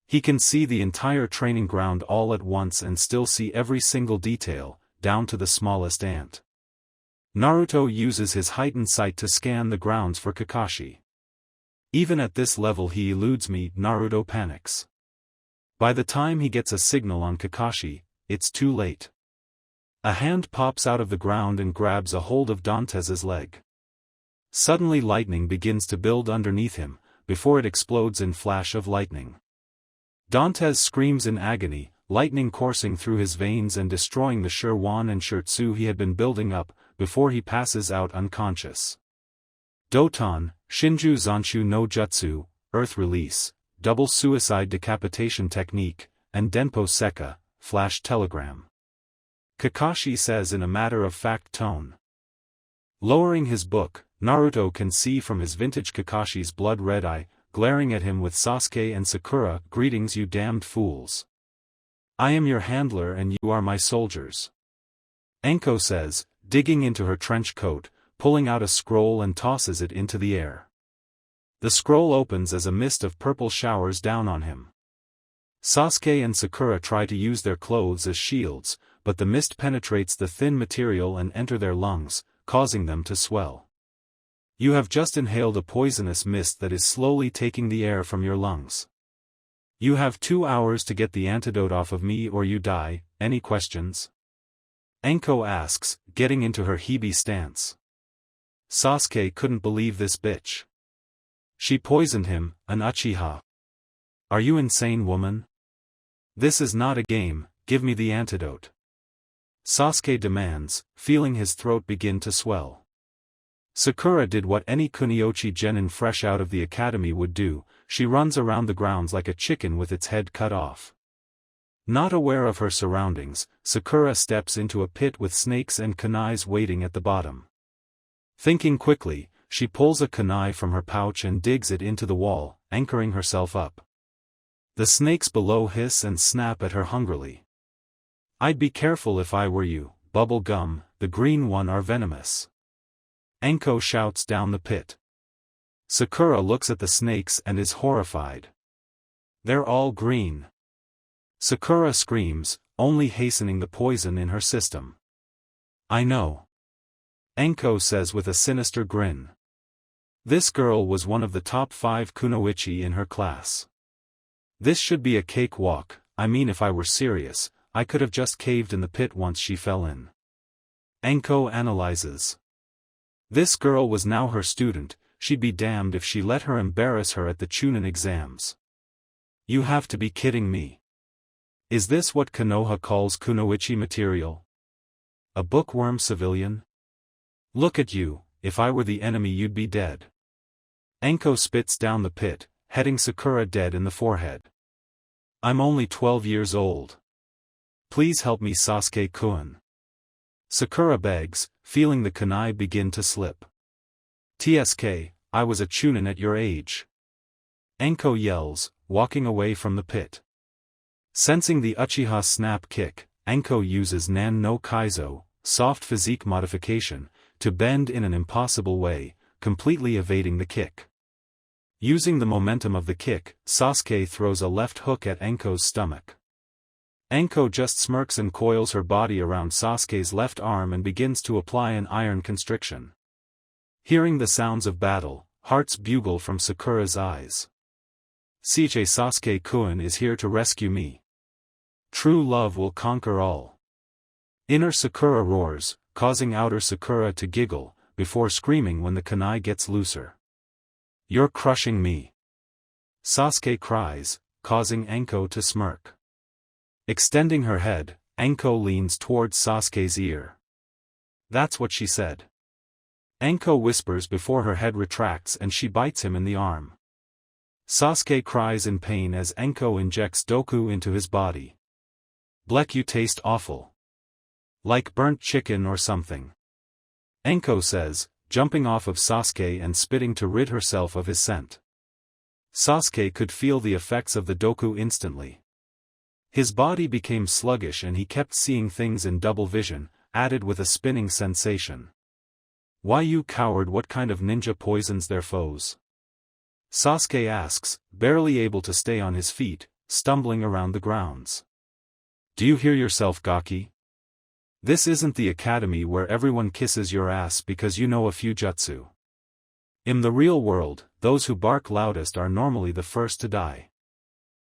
He can see the entire training ground all at once and still see every single detail, down to the smallest ant. Naruto uses his heightened sight to scan the grounds for Kakashi. Even at this level he eludes me, Naruto panics. By the time he gets a signal on Kakashi, it's too late. A hand pops out of the ground and grabs a hold of Dantes' leg. Suddenly lightning begins to build underneath him, before it explodes in flash of lightning. Dantes screams in agony, lightning coursing through his veins and destroying the Shirwan and Shirtsu he had been building up, before he passes out unconscious. Doton, Shinju Zanshu no Jutsu, Earth Release, Double Suicide Decapitation Technique, and Denpo Sekka, Flash Telegram. Kakashi says in a matter-of-fact tone. Lowering his book, Naruto can see from his vintage Kakashi's blood-red eye, glaring at him with Sasuke and Sakura. Greetings, you damned fools. I am your handler and you are my soldiers. Enko says, digging into her trench coat, pulling out a scroll and tosses it into the air. The scroll opens as a mist of purple showers down on him. Sasuke and Sakura try to use their clothes as shields, but the mist penetrates the thin material and enter their lungs, causing them to swell. You have just inhaled a poisonous mist that is slowly taking the air from your lungs. You have 2 hours to get the antidote off of me or you die. Any questions? Enko asks, getting into her Hebe stance. Sasuke couldn't believe this bitch. She poisoned him, an Uchiha. Are you insane, woman? This is not a game, give me the antidote. Sasuke demands, feeling his throat begin to swell. Sakura did what any Kuniochi genin fresh out of the academy would do, she runs around the grounds like a chicken with its head cut off. Not aware of her surroundings, Sakura steps into a pit with snakes and kunais waiting at the bottom. Thinking quickly, she pulls a kunai from her pouch and digs it into the wall, anchoring herself up. The snakes below hiss and snap at her hungrily. I'd be careful if I were you, Bubble Gum, the green one are venomous. Enko shouts down the pit. Sakura looks at the snakes and is horrified. They're all green. Sakura screams, only hastening the poison in her system. I know. Enko says with a sinister grin. This girl was one of the top 5 kunoichi in her class. This should be a cakewalk. I mean, if I were serious, I could have just caved in the pit once she fell in. Enko analyzes. This girl was now her student, she'd be damned if she let her embarrass her at the Chunin exams. You have to be kidding me. Is this what Konoha calls kunoichi material? A bookworm civilian? Look at you, if I were the enemy you'd be dead. Enko spits down the pit, heading Sakura dead in the forehead. I'm only 12 years old. Please help me, Sasuke-kun. Sakura begs, feeling the kunai begin to slip. TSK, I was a Chunin at your age. Enko yells, walking away from the pit. Sensing the Uchiha snap kick, Enko uses Nan no Kaizo, soft physique modification, to bend in an impossible way, completely evading the kick. Using the momentum of the kick, Sasuke throws a left hook at Enko's stomach. Enko just smirks and coils her body around Sasuke's left arm and begins to apply an iron constriction. Hearing the sounds of battle, hearts bugle from Sakura's eyes. CJ Sasuke-kun is here to rescue me. True love will conquer all. Inner Sakura roars, causing outer Sakura to giggle, before screaming when the kunai gets looser. You're crushing me. Sasuke cries, causing Enko to smirk. Extending her head, Enko leans towards Sasuke's ear. That's what she said. Enko whispers before her head retracts and she bites him in the arm. Sasuke cries in pain as Enko injects Doku into his body. Bleck, you taste awful. Like burnt chicken or something. Enko says, jumping off of Sasuke and spitting to rid herself of his scent. Sasuke could feel the effects of the Doku instantly. His body became sluggish and he kept seeing things in double vision, added with a spinning sensation. Why, you coward, what kind of ninja poisons their foes? Sasuke asks, barely able to stay on his feet, stumbling around the grounds. Do you hear yourself, Gaki? This isn't the academy where everyone kisses your ass because you know a few jutsu. In the real world, those who bark loudest are normally the first to die.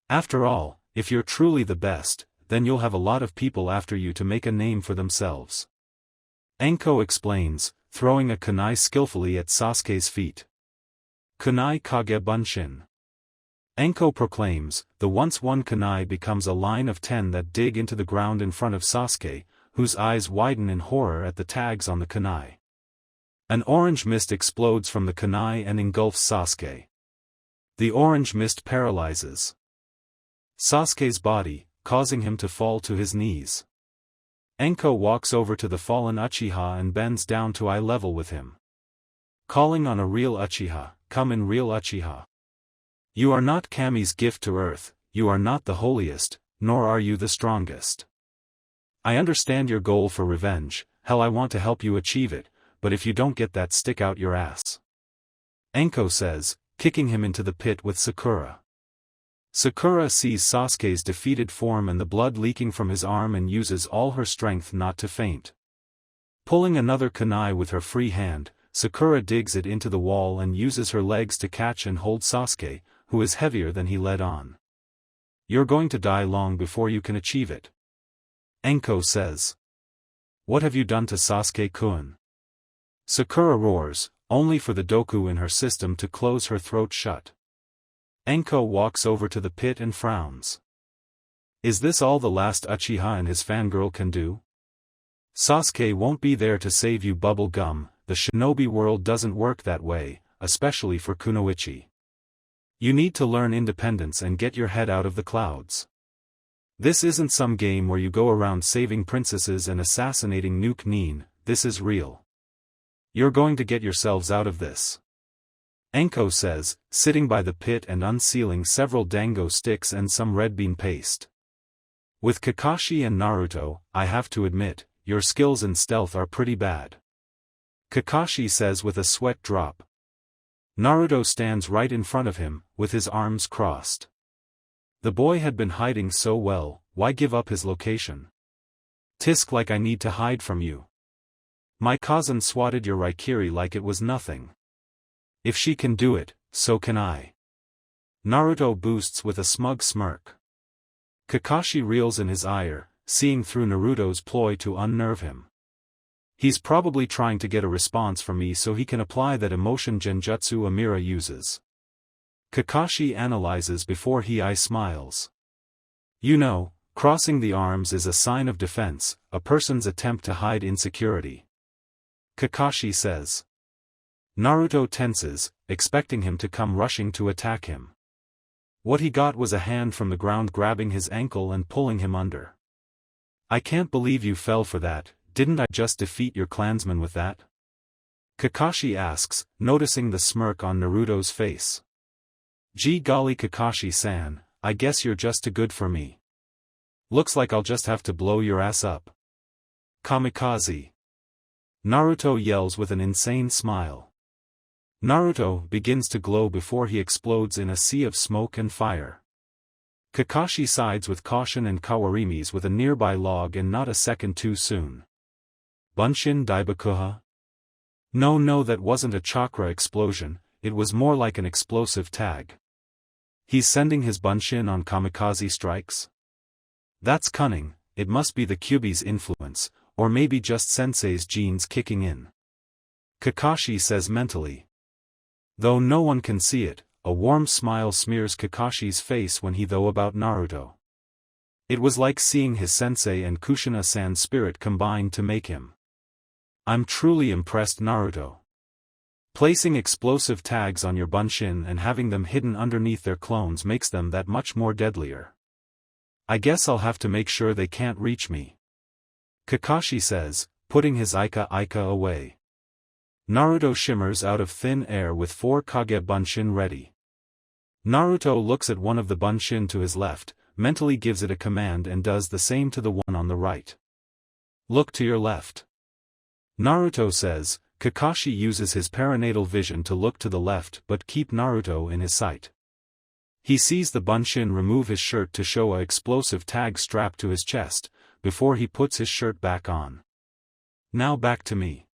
After all, if you're truly the best, then you'll have a lot of people after you to make a name for themselves. Enko explains, throwing a kunai skillfully at Sasuke's feet. Kunai Kage Bunshin. Anko proclaims, the once one kunai becomes a line of 10 that dig into the ground in front of Sasuke, whose eyes widen in horror at the tags on the kunai. An orange mist explodes from the kunai and engulfs Sasuke. The orange mist paralyzes Sasuke's body, causing him to fall to his knees. Anko walks over to the fallen Uchiha and bends down to eye level with him. Calling on a real Uchiha, come in real Uchiha. You are not Kami's gift to earth, you are not the holiest, nor are you the strongest. I understand your goal for revenge, hell I want to help you achieve it, but if you don't get that stick out your ass. Anko says, kicking him into the pit with Sakura. Sakura sees Sasuke's defeated form and the blood leaking from his arm and uses all her strength not to faint. Pulling another kunai with her free hand, Sakura digs it into the wall and uses her legs to catch and hold Sasuke, who is heavier than he led on. You're going to die long before you can achieve it. Anko says. What have you done to Sasuke-kun? Sakura roars, only for the Doku in her system to close her throat shut. Anko walks over to the pit and frowns. Is this all the last Uchiha and his fangirl can do? Sasuke won't be there to save you, bubble gum. The shinobi world doesn't work that way, especially for kunoichi. You need to learn independence and get your head out of the clouds. This isn't some game where you go around saving princesses and assassinating Nuke Nin, this is real. You're going to get yourselves out of this. Anko says, sitting by the pit and unsealing several dango sticks and some red bean paste. With Kakashi and Naruto, I have to admit, your skills in stealth are pretty bad. Kakashi says with a sweat drop. Naruto stands right in front of him, with his arms crossed. The boy had been hiding so well, why give up his location? Tisk like I need to hide from you. My cousin swatted your Raikiri like it was nothing. If she can do it, so can I. Naruto boosts with a smug smirk. Kakashi reels in his ire, seeing through Naruto's ploy to unnerve him. He's probably trying to get a response from me so he can apply that emotion genjutsu Amira uses. Kakashi analyzes before he smiles. You know, crossing the arms is a sign of defense, a person's attempt to hide insecurity. Kakashi says. Naruto tenses, expecting him to come rushing to attack him. What he got was a hand from the ground grabbing his ankle and pulling him under. I can't believe you fell for that, didn't I just defeat your clansman with that? Kakashi asks, noticing the smirk on Naruto's face. Gee golly Kakashi-san, I guess you're just too good for me. Looks like I'll just have to blow your ass up. Kamikaze. Naruto yells with an insane smile. Naruto begins to glow before he explodes in a sea of smoke and fire. Kakashi sides with caution and Kawarimis with a nearby log and not a second too soon. Bunshin Daibakuha? No, that wasn't a chakra explosion, it was more like an explosive tag. He's sending his Bunshin on kamikaze strikes? That's cunning, it must be the Kyuubi's influence, or maybe just Sensei's genes kicking in. Kakashi says mentally. Though no one can see it, a warm smile smears Kakashi's face when he thought about Naruto. It was like seeing his sensei and Kushina-san's spirit combined to make him. I'm truly impressed, Naruto. Placing explosive tags on your Bunshin and having them hidden underneath their clones makes them that much more deadlier. I guess I'll have to make sure they can't reach me. Kakashi says, putting his Ika away. Naruto shimmers out of thin air with 4 Kage Bunshin ready. Naruto looks at one of the Bunshin to his left, mentally gives it a command and does the same to the one on the right. Look to your left. Naruto says. Kakashi uses his perinatal vision to look to the left but keep Naruto in his sight. He sees the Bunshin remove his shirt to show a explosive tag strapped to his chest, before he puts his shirt back on. Now back to me.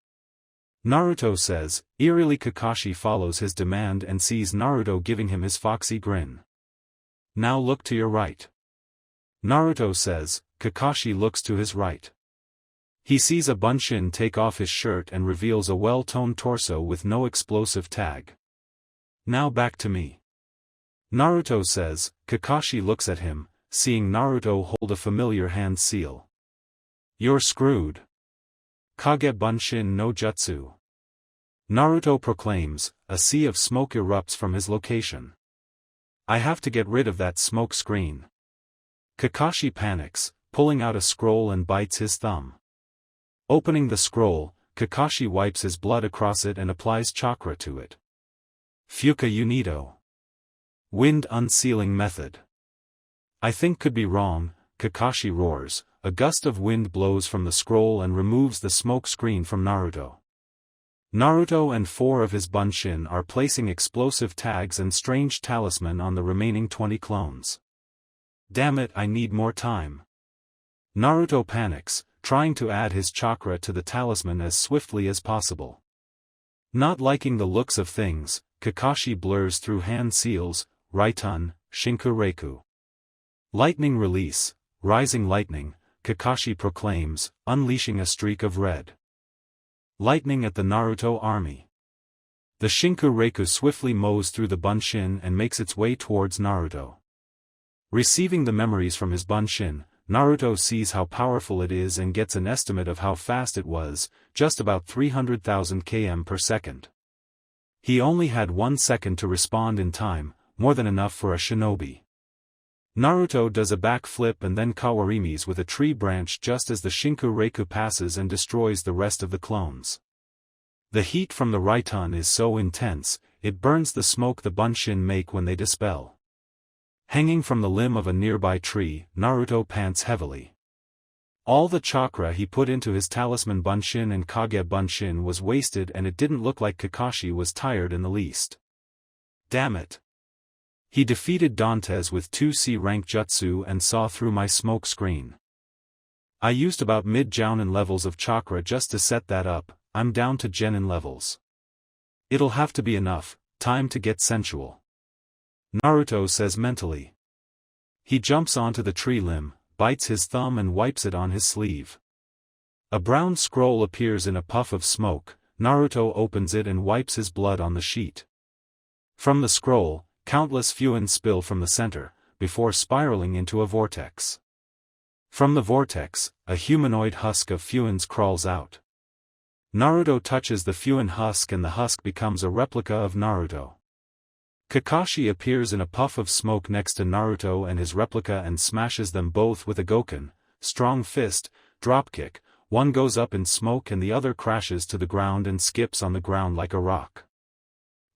Naruto says, eerily. Kakashi follows his demand and sees Naruto giving him his foxy grin. Now look to your right. Naruto says. Kakashi looks to his right. He sees a Bunshin take off his shirt and reveals a well-toned torso with no explosive tag. Now back to me. Naruto says. Kakashi looks at him, seeing Naruto hold a familiar hand seal. You're screwed. Kage Bunshin no Jutsu. Naruto proclaims. A sea of smoke erupts from his location. I have to get rid of that smoke screen. Kakashi panics, pulling out a scroll and bites his thumb. Opening the scroll, Kakashi wipes his blood across it and applies chakra to it. Fuka Unido. Wind unsealing method. I think could be wrong, Kakashi roars. A gust of wind blows from the scroll and removes the smoke screen from Naruto. Naruto and 4 of his Bunshin are placing explosive tags and strange talisman on the remaining 20 clones. Damn it, I need more time. Naruto panics, trying to add his chakra to the talisman as swiftly as possible. Not liking the looks of things, Kakashi blurs through hand seals. Raitun, Shinkureku. Lightning release, rising lightning, Kakashi proclaims, unleashing a streak of red lightning at the Naruto army. The Shinkureku swiftly mows through the Bunshin and makes its way towards Naruto. Receiving the memories from his Bunshin, Naruto sees how powerful it is and gets an estimate of how fast it was, just about 300,000 km per second. He only had 1 second to respond in time, more than enough for a shinobi. Naruto does a backflip and then kawarimis with a tree branch just as the Shinkureku passes and destroys the rest of the clones. The heat from the Raitun is so intense, it burns the smoke the Bunshin make when they dispel. Hanging from the limb of a nearby tree, Naruto pants heavily. All the chakra he put into his talisman Bunshin and Kage Bunshin was wasted, and it didn't look like Kakashi was tired in the least. Damn it. He defeated Dantes with 2 C-rank jutsu and saw through my smoke screen. I used about mid-jounin levels of chakra just to set that up. I'm down to genin levels. It'll have to be enough, time to get sensual. Naruto says mentally. He jumps onto the tree limb, bites his thumb and wipes it on his sleeve. A brown scroll appears in a puff of smoke. Naruto opens it and wipes his blood on the sheet. From the scroll, countless fuins spill from the center, before spiraling into a vortex. From the vortex, a humanoid husk of fuins crawls out. Naruto touches the fuin husk and the husk becomes a replica of Naruto. Kakashi appears in a puff of smoke next to Naruto and his replica and smashes them both with a goken, strong fist, dropkick. One goes up in smoke and the other crashes to the ground and skips on the ground like a rock.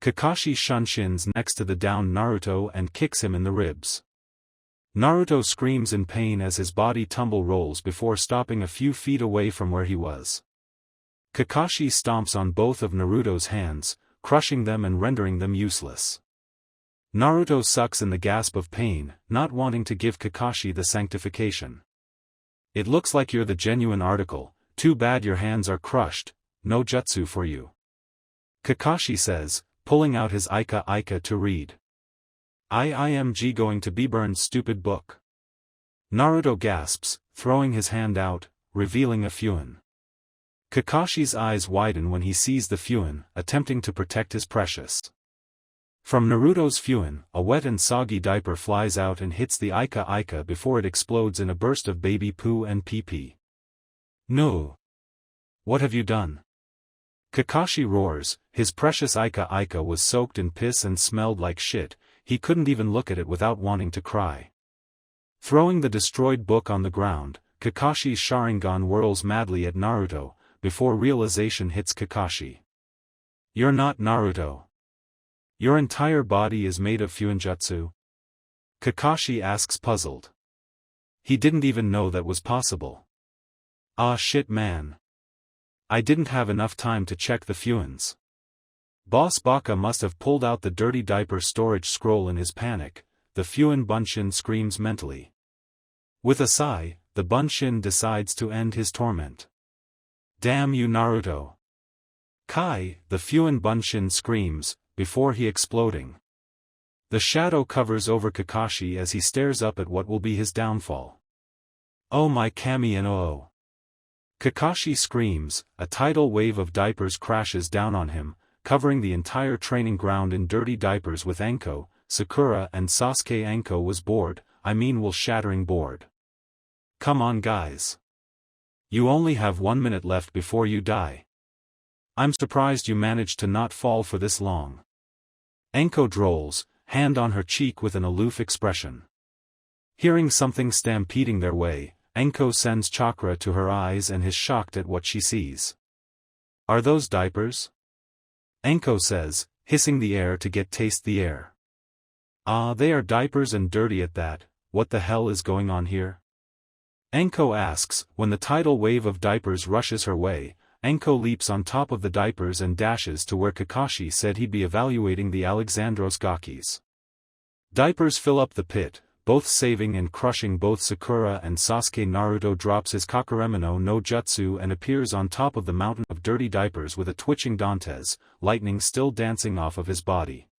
Kakashi shunshin next to the downed Naruto and kicks him in the ribs. Naruto screams in pain as his body tumble rolls before stopping a few feet away from where he was. Kakashi stomps on both of Naruto's hands, crushing them and rendering them useless. Naruto sucks in the gasp of pain, not wanting to give Kakashi the sanctification. It looks like you're the genuine article, too bad your hands are crushed, no jutsu for you. Kakashi says, pulling out his Ika to read. IMG going to be burned, stupid book. Naruto gasps, throwing his hand out, revealing a fuin. Kakashi's eyes widen when he sees the fuin, attempting to protect his precious. From Naruto's fuin, a wet and soggy diaper flies out and hits the Ika before it explodes in a burst of baby poo and pee-pee. No. What have you done? Kakashi roars. His precious Ika was soaked in piss and smelled like shit. He couldn't even look at it without wanting to cry. Throwing the destroyed book on the ground, Kakashi's Sharingan whirls madly at Naruto, before realization hits Kakashi. You're not Naruto. Your entire body is made of fuinjutsu? Kakashi asks, puzzled. He didn't even know that was possible. Ah shit, man. I didn't have enough time to check the fuins. Boss Baka must have pulled out the dirty diaper storage scroll in his panic. The fuin Bunshin screams mentally. With a sigh, the Bunshin decides to end his torment. Damn you, Naruto. Kai, the fuin Bunshin screams, before he exploding. The shadow covers over Kakashi as he stares up at what will be his downfall. Oh my Kami and oh. Kakashi screams, a tidal wave of diapers crashes down on him, covering the entire training ground in dirty diapers with Enko, Sakura and Sasuke. Anko was bored, will shattering bored. Come on guys. You only have 1 minute left before you die. I'm surprised you managed to not fall for this long. Anko drolls, hand on her cheek with an aloof expression. Hearing something stampeding their way, Anko sends chakra to her eyes and is shocked at what she sees. Are those diapers? Anko says, hissing the air to taste the air. Ah, they are diapers and dirty at that. What the hell is going on here? Anko asks. When the tidal wave of diapers rushes her way, Anko leaps on top of the diapers and dashes to where Kakashi said he'd be evaluating the Alexandros Gakis. Diapers fill up the pit, both saving and crushing both Sakura and Sasuke. Naruto drops his Kakuremino no Jutsu and appears on top of the mountain of dirty diapers with a twitching Dantes, lightning still dancing off of his body.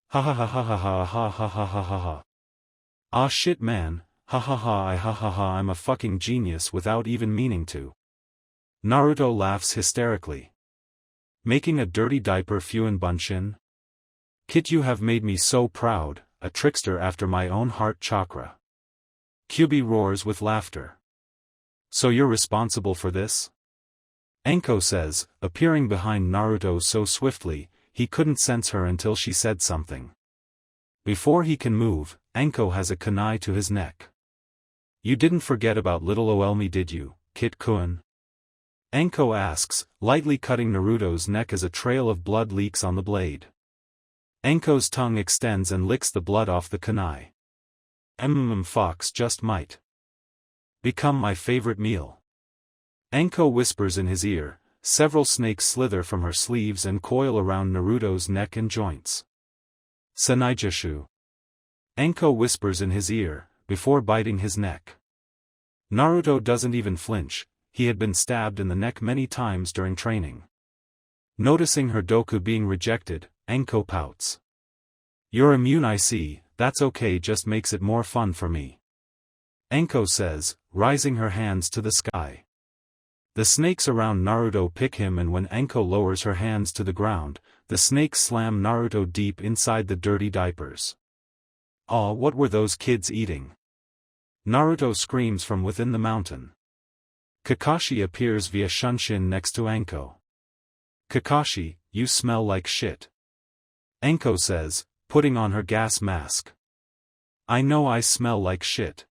Ha ha ha ha ha ha ha ha ha ha ha ha. Ah shit man, ha ha ha, I'm a fucking genius without even meaning to. Naruto laughs hysterically. Making a dirty diaper Fuin Bunshin? Kit, you have made me so proud, a trickster after my own heart. Chakra. Kyubi roars with laughter. So you're responsible for this? Anko says, appearing behind Naruto so swiftly, he couldn't sense her until she said something. Before he can move, Anko has a kunai to his neck. You didn't forget about little Oelmi, did you, Kit-kun? Anko asks, lightly cutting Naruto's neck as a trail of blood leaks on the blade. Anko's tongue extends and licks the blood off the kunai. Fox just might become my favorite meal. Anko whispers in his ear. Several snakes slither from her sleeves and coil around Naruto's neck and joints. Sanaijashu. Anko whispers in his ear, before biting his neck. Naruto doesn't even flinch. He had been stabbed in the neck many times during training. Noticing her doku being rejected, Anko pouts. You're immune, I see. That's okay, just makes it more fun for me. Anko says, rising her hands to the sky. The snakes around Naruto pick him, and when Anko lowers her hands to the ground, the snakes slam Naruto deep inside the dirty diapers. Aw, what were those kids eating? Naruto screams from within the mountain. Kakashi appears via Shunshin next to Anko. Kakashi, you smell like shit. Anko says, putting on her gas mask. I know I smell like shit.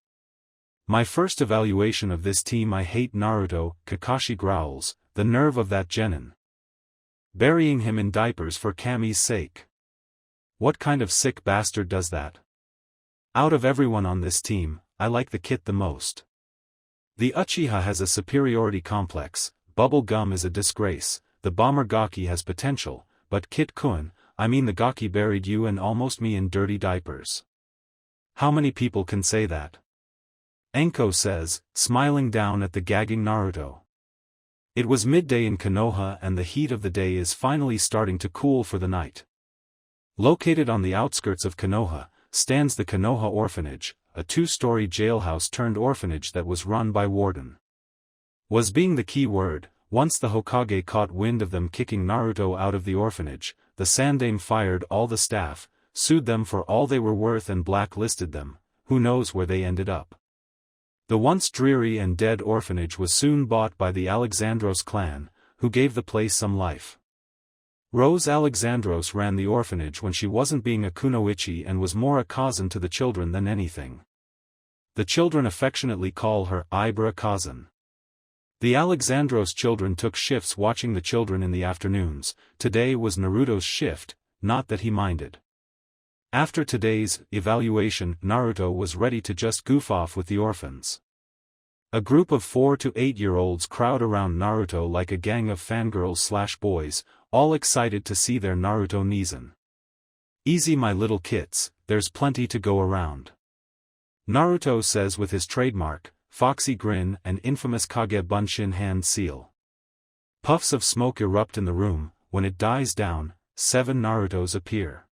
My first evaluation of this team. I hate Naruto, Kakashi growls, the nerve of that genin. Burying him in diapers for Kami's sake. What kind of sick bastard does that? Out of everyone on this team, I like the Kit the most. The Uchiha has a superiority complex, Bubble Gum is a disgrace, the Bomber Gaki has potential, but Kit-kun, the Gaki buried you and almost me in dirty diapers. How many people can say that? Anko says, smiling down at the gagging Naruto. It was midday in Konoha and the heat of the day is finally starting to cool for the night. Located on the outskirts of Konoha, stands the Konoha Orphanage, a 2-story jailhouse turned orphanage that was run by Warden. Was being the key word. Once the Hokage caught wind of them kicking Naruto out of the orphanage, the Sandaime fired all the staff, sued them for all they were worth and blacklisted them. Who knows where they ended up. The once dreary and dead orphanage was soon bought by the Alexandros clan, who gave the place some life. Rose Alexandros ran the orphanage when she wasn't being a kunoichi and was more a cousin to the children than anything. The children affectionately call her Ibra cousin. The Alexandros children took shifts watching the children in the afternoons. Today was Naruto's shift, not that he minded. After today's evaluation, Naruto was ready to just goof off with the orphans. A group of 4 to 8-year-olds crowd around Naruto like a gang of fangirls/boys, all excited to see their Naruto Nizen. Easy my little kits, there's plenty to go around. Naruto says with his trademark, foxy grin and infamous Kage Bunshin hand seal. Puffs of smoke erupt in the room. When it dies down, 7 Narutos appear.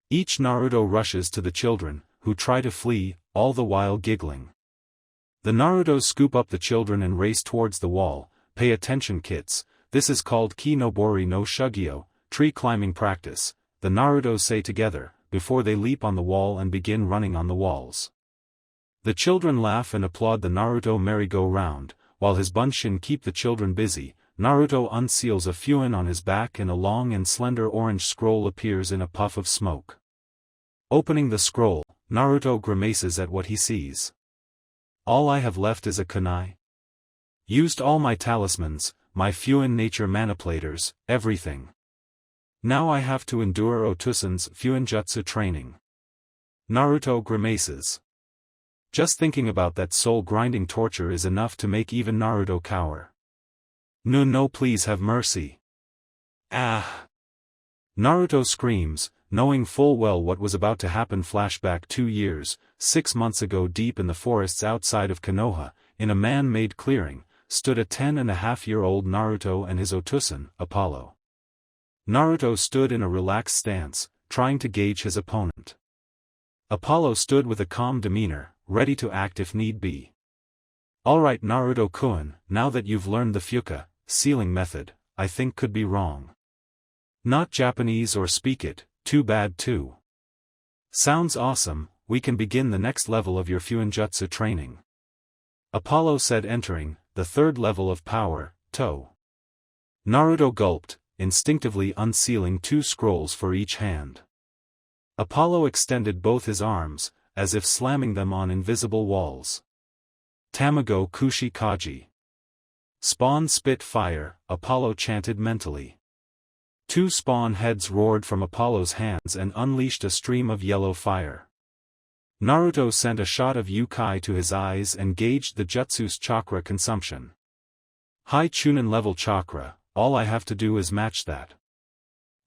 Each Naruto rushes to the children, who try to flee, all the while giggling. The Narutos scoop up the children and race towards the wall. Pay attention kids, this is called Ki no Bori no Shugyo, tree climbing practice, the Narutos say together, before they leap on the wall and begin running on the walls. The children laugh and applaud the Naruto merry-go-round, while his bunshin keep the children busy. Naruto unseals a fuin on his back and a long and slender orange scroll appears in a puff of smoke. Opening the scroll, Naruto grimaces at what he sees. All I have left is a kunai. Used all my talismans, my fuin nature manipulators, everything. Now I have to endure Otosan's fuinjutsu training. Naruto grimaces. Just thinking about that soul-grinding torture is enough to make even Naruto cower. No, please have mercy. Ah! Naruto screams, knowing full well what was about to happen. Flashback 2 years, 6 months ago. Deep in the forests outside of Konoha, in a man-made clearing, stood a 10-and-a-half-year-old Naruto and his Otosan, Apollo. Naruto stood in a relaxed stance, trying to gauge his opponent. Apollo stood with a calm demeanor, ready to act if need be. Alright Naruto-kun, now that you've learned the Fuka, sealing method, I think could be wrong. Not Japanese or speak it, too bad too. Sounds awesome, we can begin the next level of your fuinjutsu training. Apollo said, entering the third level of power, To. Naruto gulped, instinctively unsealing 2 scrolls for each hand. Apollo extended both his arms, as if slamming them on invisible walls. Tamago Kushi Kaji. Spawn spit fire, Apollo chanted mentally. 2 spawn heads roared from Apollo's hands and unleashed a stream of yellow fire. Naruto sent a shot of Yukai to his eyes and gauged the jutsu's chakra consumption. High Chunin level chakra, all I have to do is match that.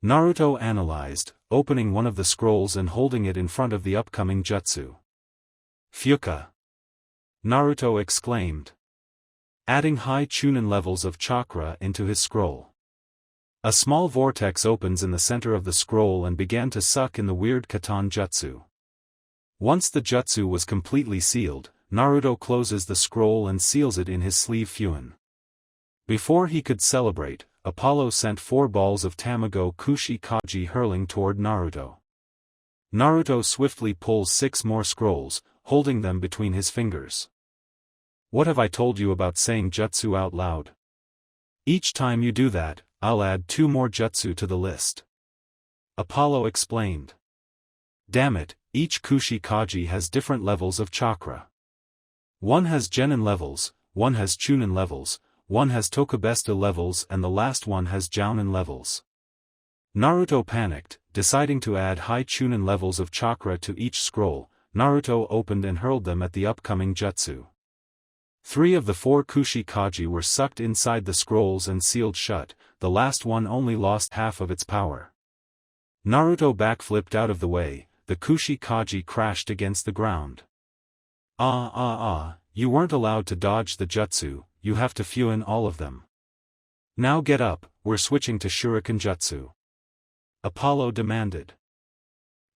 Naruto analyzed, opening one of the scrolls and holding it in front of the upcoming jutsu. Fuka! Naruto exclaimed. Adding high Chunin levels of chakra into his scroll. A small vortex opens in the center of the scroll and began to suck in the weird Katan jutsu. Once the jutsu was completely sealed, Naruto closes the scroll and seals it in his sleeve fuin. Before he could celebrate, Apollo sent 4 balls of Tamago Kushi Kaji hurling toward Naruto. Naruto swiftly pulls 6 more scrolls, holding them between his fingers. What have I told you about saying jutsu out loud? Each time you do that, I'll add 2 more jutsu to the list. Apollo explained. Damn it, each Kushi Kaji has different levels of chakra. One has Genin levels, one has Chunin levels, one has Tokubesta levels and the last one has Jounin levels. Naruto panicked, deciding to add high Chunin levels of chakra to each scroll. Naruto opened and hurled them at the upcoming jutsu. 3 of the 4 Kushi Kaji were sucked inside the scrolls and sealed shut, the last one only lost half of its power. Naruto backflipped out of the way, the Kushi Kaji crashed against the ground. You weren't allowed to dodge the jutsu, you have to fuin all of them. Now get up, we're switching to Shuriken Jutsu. Apollo demanded.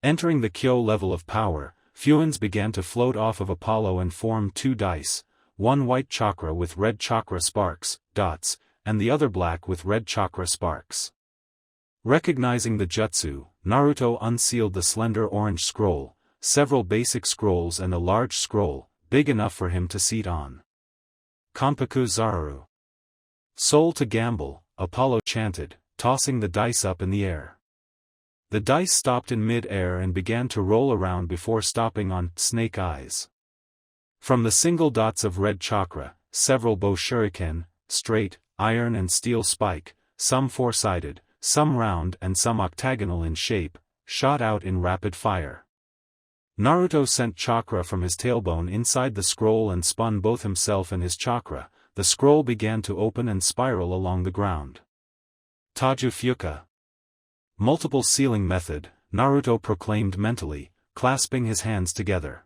Entering the Kyo level of power, fuins began to float off of Apollo and form 2 dice, one white chakra with red chakra sparks, dots, and the other black with red chakra sparks. Recognizing the jutsu, Naruto unsealed the slender orange scroll, several basic scrolls and a large scroll, big enough for him to seat on. Kanpaku Zaru. Soul to gamble, Apollo chanted, tossing the dice up in the air. The dice stopped in mid-air and began to roll around before stopping on Snake Eyes. From the single dots of red chakra, several bow shuriken, straight, iron and steel spike, some 4-sided, some round and some octagonal in shape, shot out in rapid fire. Naruto sent chakra from his tailbone inside the scroll and spun both himself and his chakra. The scroll began to open and spiral along the ground. Taju Fuka. Multiple sealing method, Naruto proclaimed mentally, clasping his hands together.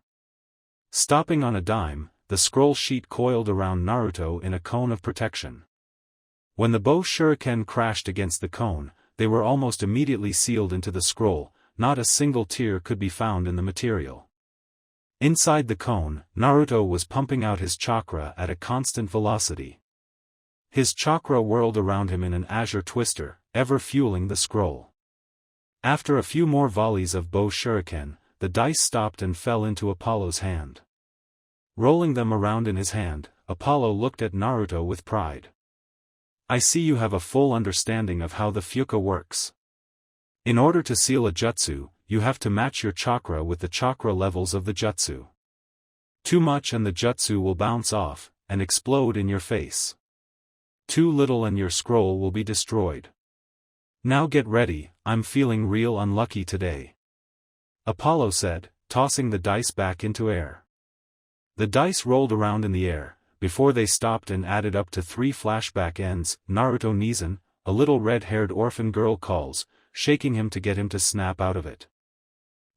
Stopping on a dime, the scroll sheet coiled around Naruto in a cone of protection. When the bow shuriken crashed against the cone, they were almost immediately sealed into the scroll, not a single tear could be found in the material. Inside the cone, Naruto was pumping out his chakra at a constant velocity. His chakra whirled around him in an azure twister, ever fueling the scroll. After a few more volleys of bow shuriken, the dice stopped and fell into Apollo's hand. Rolling them around in his hand, Apollo looked at Naruto with pride. I see you have a full understanding of how the Fuka works. In order to seal a jutsu, you have to match your chakra with the chakra levels of the jutsu. Too much and the jutsu will bounce off, and explode in your face. Too little and your scroll will be destroyed. Now get ready, I'm feeling real unlucky today. Apollo said, tossing the dice back into air. The dice rolled around in the air, before they stopped and added up to 3 flashback ends. Naruto Nizan, a little red-haired orphan girl calls, shaking him to get him to snap out of it.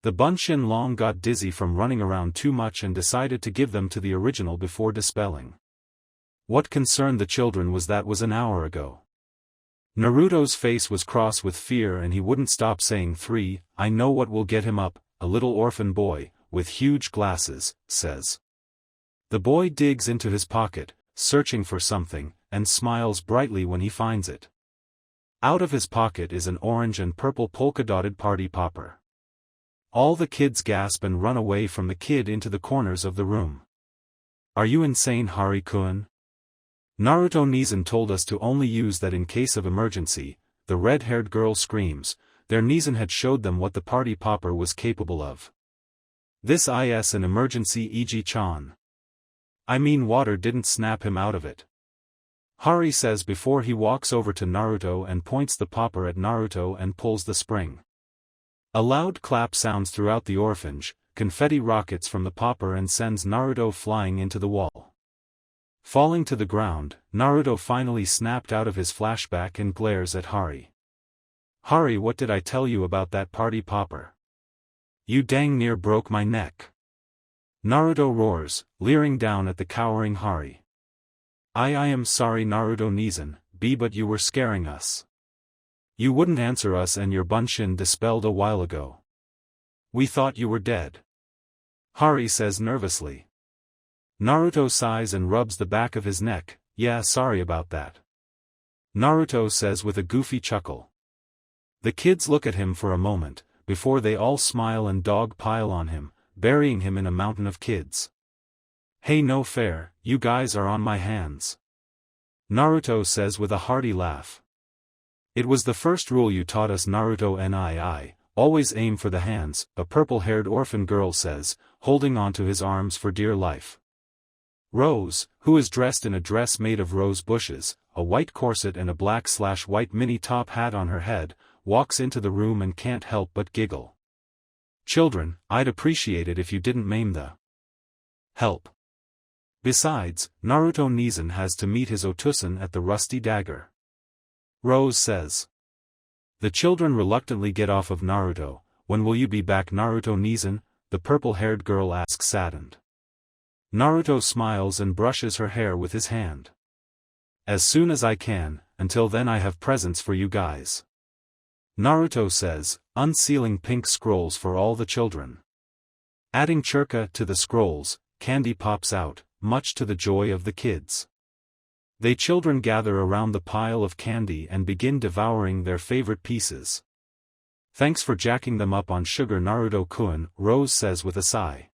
The Bunshin Long got dizzy from running around too much and decided to give them to the original before dispelling. What concerned the children was that was an hour ago. Naruto's face was cross with fear and he wouldn't stop saying 3, I know what will get him up, a little orphan boy, with huge glasses, says. The boy digs into his pocket, searching for something, and smiles brightly when he finds it. Out of his pocket is an orange and purple polka-dotted party popper. All the kids gasp and run away from the kid into the corners of the room. Are you insane, Hari-kun? Naruto Nizan told us to only use that in case of emergency, the red-haired girl screams. Their Nizan had showed them what the party popper was capable of. This is an emergency, Iji-chan. I mean, water didn't snap him out of it. Hari says before he walks over to Naruto and points the popper at Naruto and pulls the spring. A loud clap sounds throughout the orphanage, confetti rockets from the popper and sends Naruto flying into the wall. Falling to the ground, Naruto finally snapped out of his flashback and glares at Hari. Hari, what did I tell you about that party popper? You dang near broke my neck. Naruto roars, leering down at the cowering Hari. I am sorry, Naruto Nizan, but you were scaring us. You wouldn't answer us and your Bunshin dispelled a while ago. We thought you were dead. Hari says nervously. Naruto sighs and rubs the back of his neck. Yeah, sorry about that. Naruto says with a goofy chuckle. The kids look at him for a moment, before they all smile and dog pile on him, burying him in a mountain of kids. Hey, no fair, you guys are on my hands. Naruto says with a hearty laugh. It was the first rule you taught us, Naruto nii, always aim for the hands, a purple-haired orphan girl says, holding onto his arms for dear life. Rose, who is dressed in a dress made of rose bushes, a white corset and a black/white mini-top hat on her head, walks into the room and can't help but giggle. Children, I'd appreciate it if you didn't maim the help. Besides, Naruto Nizan has to meet his Otusan at the Rusty Dagger. Rose says. The children reluctantly get off of Naruto. When will you be back, Naruto Nizan? The purple-haired girl asks, saddened. Naruto smiles and brushes her hair with his hand. As soon as I can, until then I have presents for you guys. Naruto says, unsealing pink scrolls for all the children. Adding churka to the scrolls, candy pops out, much to the joy of the kids. They children gather around the pile of candy and begin devouring their favorite pieces. Thanks for jacking them up on sugar, Naruto-kun, Rose says with a sigh.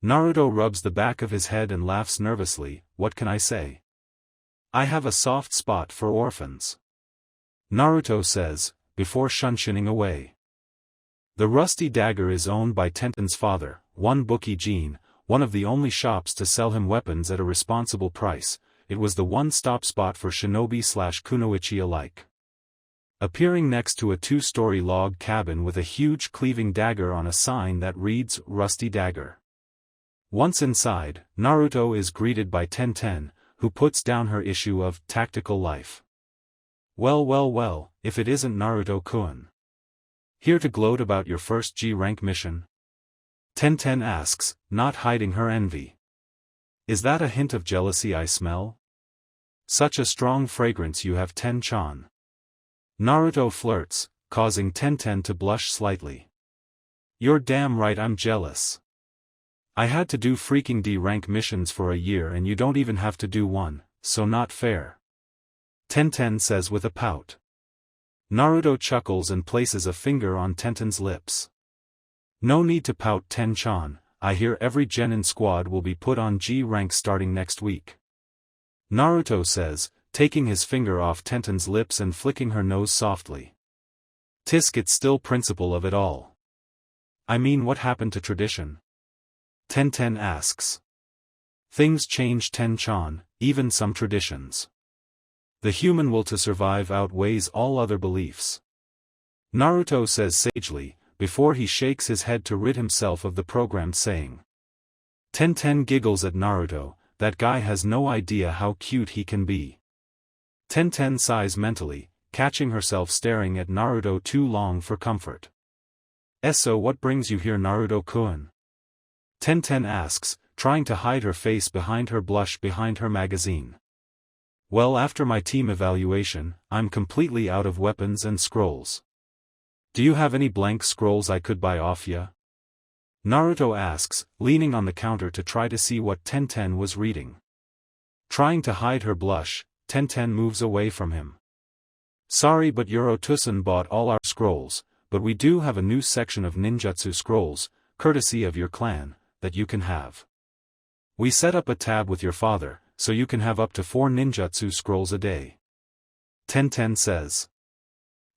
Naruto rubs the back of his head and laughs nervously. What can I say? I have a soft spot for orphans. Naruto says, before shunshining away. The Rusty Dagger is owned by Tenten's father, one Bookie Jean, one of the only shops to sell him weapons at a responsible price. It was the one-stop spot for shinobi/kunoichi alike. Appearing next to a 2-story log cabin with a huge cleaving dagger on a sign that reads, Rusty Dagger. Once inside, Naruto is greeted by Tenten, who puts down her issue of Tactical Life. Well, if it isn't Naruto-kun. Here to gloat about your first G-rank mission? Tenten asks, not hiding her envy. Is that a hint of jealousy I smell? Such a strong fragrance you have, Ten-chan. Naruto flirts, causing Tenten to blush slightly. You're damn right I'm jealous. I had to do freaking D-rank missions for a year and you don't even have to do one, so not fair. Tenten says with a pout. Naruto chuckles and places a finger on Tenten's lips. No need to pout, Ten-chan, I hear every genin squad will be put on G rank starting next week. Naruto says, taking his finger off Tenten's lips and flicking her nose softly. Tisk, it's still principle of it all. I mean, what happened to tradition? Tenten asks. Things change, Ten-chan, even some traditions. The human will to survive outweighs all other beliefs. Naruto says sagely, before he shakes his head to rid himself of the programmed saying. Tenten giggles at Naruto, that guy has no idea how cute he can be. Tenten sighs mentally, catching herself staring at Naruto too long for comfort. So what brings you here, Naruto-kun? Tenten asks, trying to hide her face behind her blush behind her magazine. Well, after my team evaluation, I'm completely out of weapons and scrolls. Do you have any blank scrolls I could buy off ya? Naruto asks, leaning on the counter to try to see what Tenten was reading. Trying to hide her blush, Tenten moves away from him. Sorry, but Yoro-tusan bought all our scrolls, but we do have a new section of ninjutsu scrolls, courtesy of your clan, that you can have. We set up a tab with your father, so you can have up to 4 ninjutsu scrolls a day. Tenten says.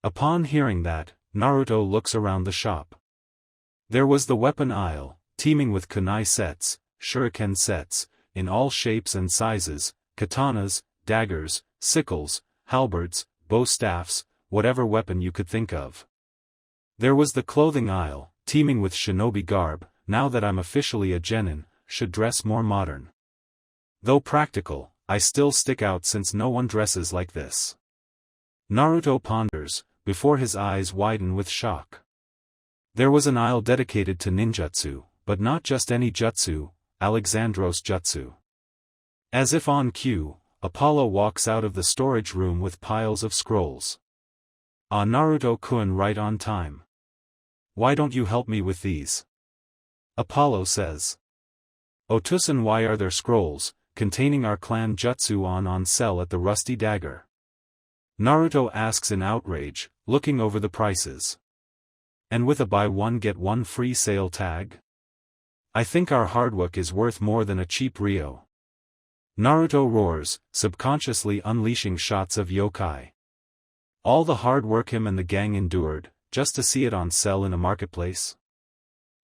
Upon hearing that, Naruto looks around the shop. There was the weapon aisle, teeming with kunai sets, shuriken sets, in all shapes and sizes, katanas, daggers, sickles, halberds, bow staffs, whatever weapon you could think of. There was the clothing aisle, teeming with shinobi garb, now that I'm officially a genin, should dress more modern. Though practical, I still stick out since no one dresses like this. Naruto ponders, before his eyes widen with shock. There was an aisle dedicated to ninjutsu, but not just any jutsu, Alexandros jutsu. As if on cue, Apollo walks out of the storage room with piles of scrolls. Ah, Naruto-kun, right on time. Why don't you help me with these? Apollo says. Otusan, why are there scrolls, containing our clan jutsu on sale at the Rusty Dagger? Naruto asks in outrage, looking over the prices. And with a buy one get one free sale tag? I think our hard work is worth more than a cheap Rio. Naruto roars, subconsciously unleashing shots of yokai. All the hard work him and the gang endured, just to see it on sale in a marketplace?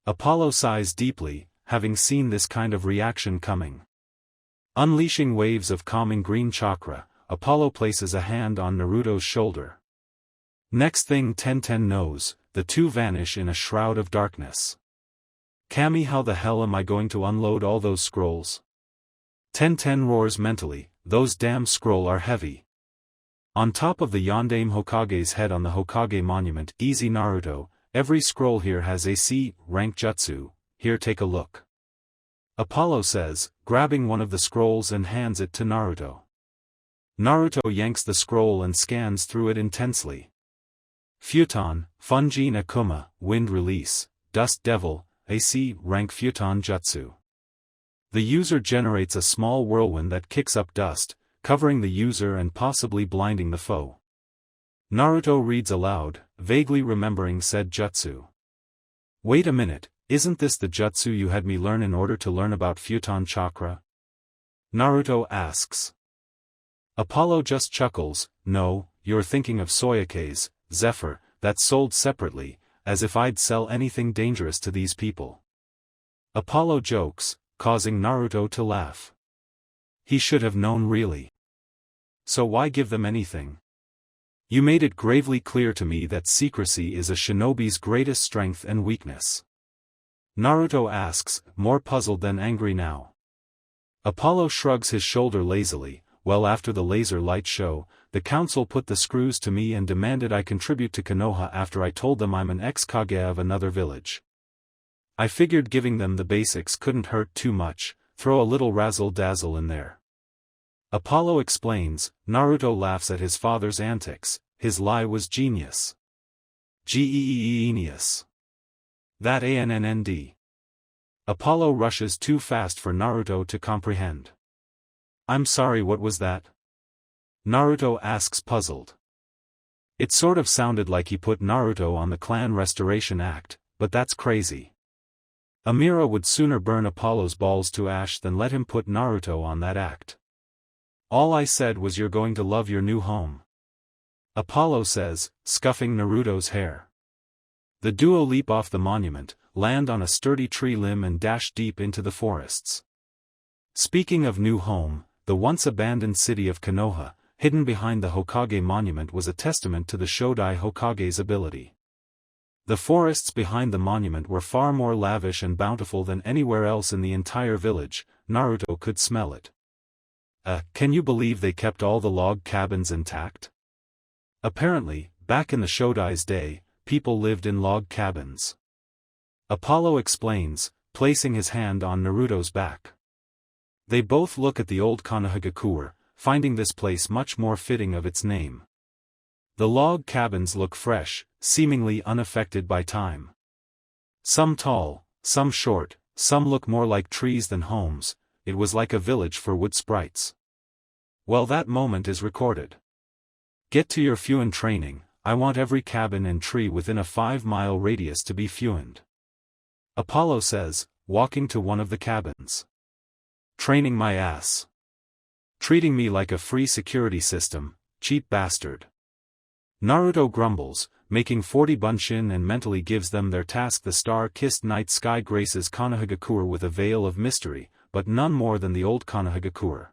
Apollo sighs deeply, having seen this kind of reaction coming. Unleashing waves of calming green chakra, Apollo places a hand on Naruto's shoulder. Next thing Tenten knows, the two vanish in a shroud of darkness. Kami, how the hell am I going to unload all those scrolls? Tenten roars mentally, those damn scroll are heavy. On top of the Yondaime Hokage's head on the Hokage monument, easy Naruto, every scroll here has a C rank jutsu, here take a look. Apollo says, grabbing one of the scrolls and hands it to Naruto. Naruto yanks the scroll and scans through it intensely. Futon, Funji Nakuma, Wind Release, Dust Devil, AC rank Futon Jutsu. The user generates a small whirlwind that kicks up dust, covering the user and possibly blinding the foe. Naruto reads aloud, vaguely remembering said jutsu. Wait a minute, isn't this the jutsu you had me learn in order to learn about Futon Chakra? Naruto asks. Apollo just chuckles, no, you're thinking of Soyakaze, Zephyr, that's sold separately, as if I'd sell anything dangerous to these people. Apollo jokes, causing Naruto to laugh. He should have known really. So why give them anything? You made it gravely clear to me that secrecy is a shinobi's greatest strength and weakness. Naruto asks, more puzzled than angry now. Apollo shrugs his shoulder lazily. Well, after the laser light show, the council put the screws to me and demanded I contribute to Konoha after I told them I'm an ex-kage of another village. I figured giving them the basics couldn't hurt too much, throw a little razzle-dazzle in there. Apollo explains, Naruto laughs at his father's antics, his lie was genius. Genius. That ANNND. Apollo rushes too fast for Naruto to comprehend. I'm sorry, what was that? Naruto asks puzzled. It sort of sounded like he put Naruto on the clan restoration act, but that's crazy. Amira would sooner burn Apollo's balls to ash than let him put Naruto on that act. All I said was you're going to love your new home. Apollo says, scuffing Naruto's hair. The duo leap off the monument, land on a sturdy tree limb and dash deep into the forests. Speaking of new home, the once abandoned city of Konoha, hidden behind the Hokage monument, was a testament to the Shodai Hokage's ability. The forests behind the monument were far more lavish and bountiful than anywhere else in the entire village. Naruto could smell it. Can you believe they kept all the log cabins intact? Apparently, back in the Shodai's day, people lived in log cabins. Apollo explains, placing his hand on Naruto's back. They both look at the old Konohagakure, finding this place much more fitting of its name. The log cabins look fresh, seemingly unaffected by time. Some tall, some short, some look more like trees than homes. It was like a village for wood sprites. Well, that moment is recorded. Get to your Fuin training. I want every cabin and tree within a 5-mile radius to be Fuined. Apollo says, walking to one of the cabins. Training my ass. Treating me like a free security system, cheap bastard. Naruto grumbles, making 40 bunshin and mentally gives them their task. The star-kissed night sky graces Konohagakure with a veil of mystery, but none more than the old Konohagakure.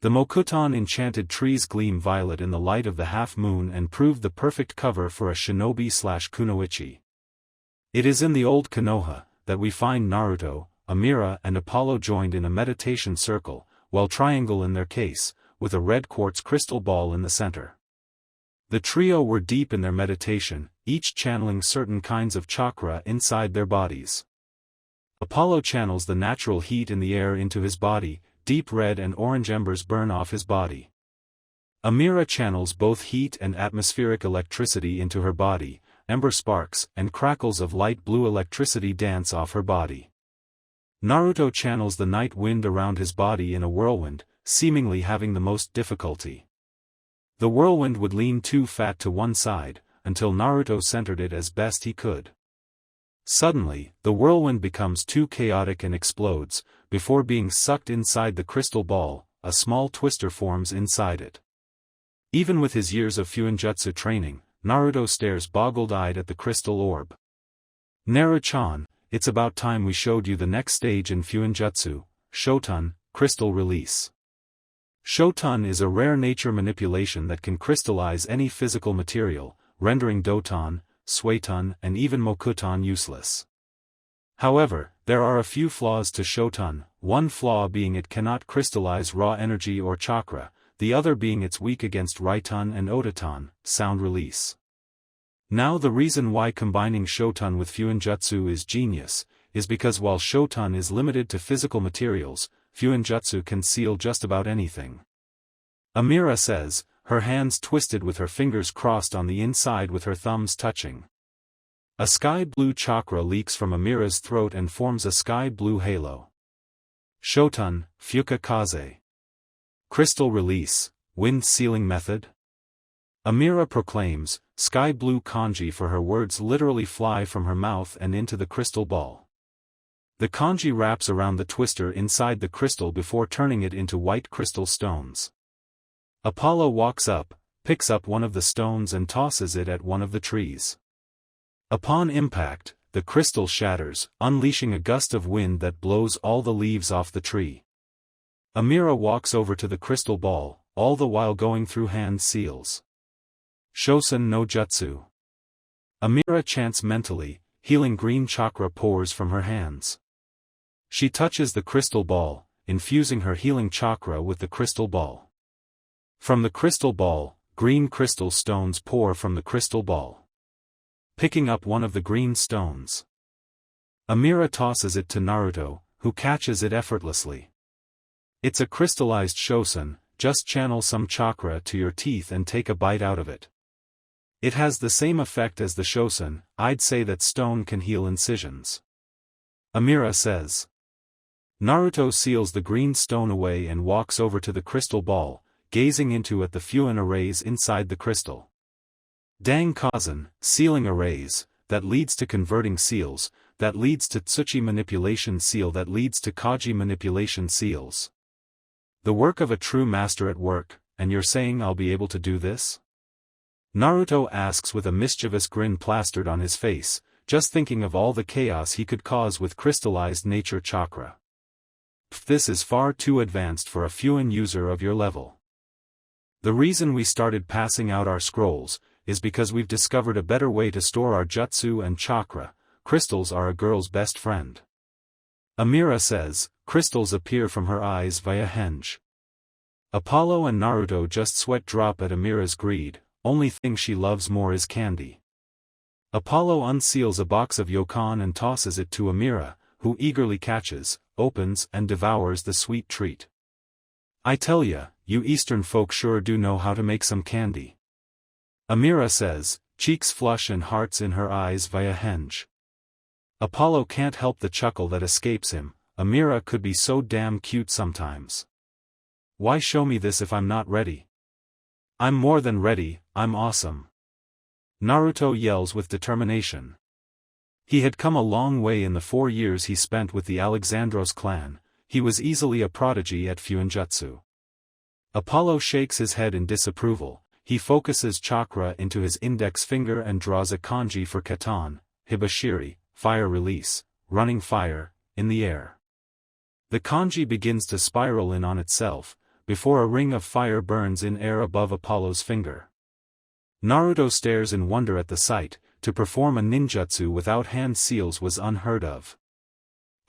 The Mokuton enchanted trees gleam violet in the light of the half-moon and prove the perfect cover for a shinobi/kunoichi. It is in the old Konoha that we find Naruto, Amira and Apollo joined in a meditation circle, while triangle in their case, with a red quartz crystal ball in the center. The trio were deep in their meditation, each channeling certain kinds of chakra inside their bodies. Apollo channels the natural heat in the air into his body, deep red and orange embers burn off his body. Amira channels both heat and atmospheric electricity into her body, ember sparks and crackles of light blue electricity dance off her body. Naruto channels the night wind around his body in a whirlwind, seemingly having the most difficulty. The whirlwind would lean too fat to one side, until Naruto centered it as best he could. Suddenly, the whirlwind becomes too chaotic and explodes. Before being sucked inside the crystal ball, a small twister forms inside it. Even with his years of Fuinjutsu training, Naruto stares boggled-eyed at the crystal orb. Naru-chan, it's about time we showed you the next stage in Fuinjutsu, Shoton, crystal release. Shoton is a rare nature manipulation that can crystallize any physical material, rendering Doton, Suiton and even Mokuton useless. However, there are a few flaws to Shoton, one flaw being it cannot crystallize raw energy or chakra, the other being it's weak against Raiton and Ototon, sound release. Now the reason why combining Shoton with Fuinjutsu is genius, is because while Shoton is limited to physical materials, Fuinjutsu can seal just about anything. Amira says, her hands twisted with her fingers crossed on the inside with her thumbs touching. A sky-blue chakra leaks from Amira's throat and forms a sky-blue halo. Shoton, Fuka Kaze. Crystal release, wind sealing method? Amira proclaims, sky-blue kanji for her words literally fly from her mouth and into the crystal ball. The kanji wraps around the twister inside the crystal before turning it into white crystal stones. Apollo walks up, picks up one of the stones and tosses it at one of the trees. Upon impact, the crystal shatters, unleashing a gust of wind that blows all the leaves off the tree. Amira walks over to the crystal ball, all the while going through hand seals. Shosen no Jutsu. Amira chants mentally, healing green chakra pours from her hands. She touches the crystal ball, infusing her healing chakra with the crystal ball. From the crystal ball, green crystal stones pour from the crystal ball. Picking up one of the green stones, Amira tosses it to Naruto, who catches it effortlessly. It's a crystallized shosen, just channel some chakra to your teeth and take a bite out of it. It has the same effect as the shosen. I'd say that stone can heal incisions. Amira says. Naruto seals the green stone away and walks over to the crystal ball, gazing into it the Fuin arrays inside the crystal. Dang Kazan, sealing arrays, that leads to converting seals, that leads to Tsuchi manipulation seal that leads to Kaji manipulation seals. The work of a true master at work, and you're saying I'll be able to do this? Naruto asks with a mischievous grin plastered on his face, just thinking of all the chaos he could cause with crystallized nature chakra. This is far too advanced for a Fuin user of your level. The reason we started passing out our scrolls, is because we've discovered a better way to store our jutsu and chakra. Crystals are a girl's best friend. Amira says, crystals appear from her eyes via henge. Apollo and Naruto just sweat drop at Amira's greed, only thing she loves more is candy. Apollo unseals a box of yokan and tosses it to Amira, who eagerly catches, opens and devours the sweet treat. I tell ya, you Eastern folk sure do know how to make some candy. Amira says, cheeks flush and hearts in her eyes via henge. Apollo can't help the chuckle that escapes him. Amira could be so damn cute sometimes. Why show me this if I'm not ready? I'm more than ready, I'm awesome. Naruto yells with determination. He had come a long way in the 4 years he spent with the Alexandros clan. He was easily a prodigy at Fuinjutsu. Apollo shakes his head in disapproval. He focuses chakra into his index finger and draws a kanji for katan, hibashiri, fire release, running fire, in the air. The kanji begins to spiral in on itself, before a ring of fire burns in air above Apollo's finger. Naruto stares in wonder at the sight. To perform a ninjutsu without hand seals was unheard of.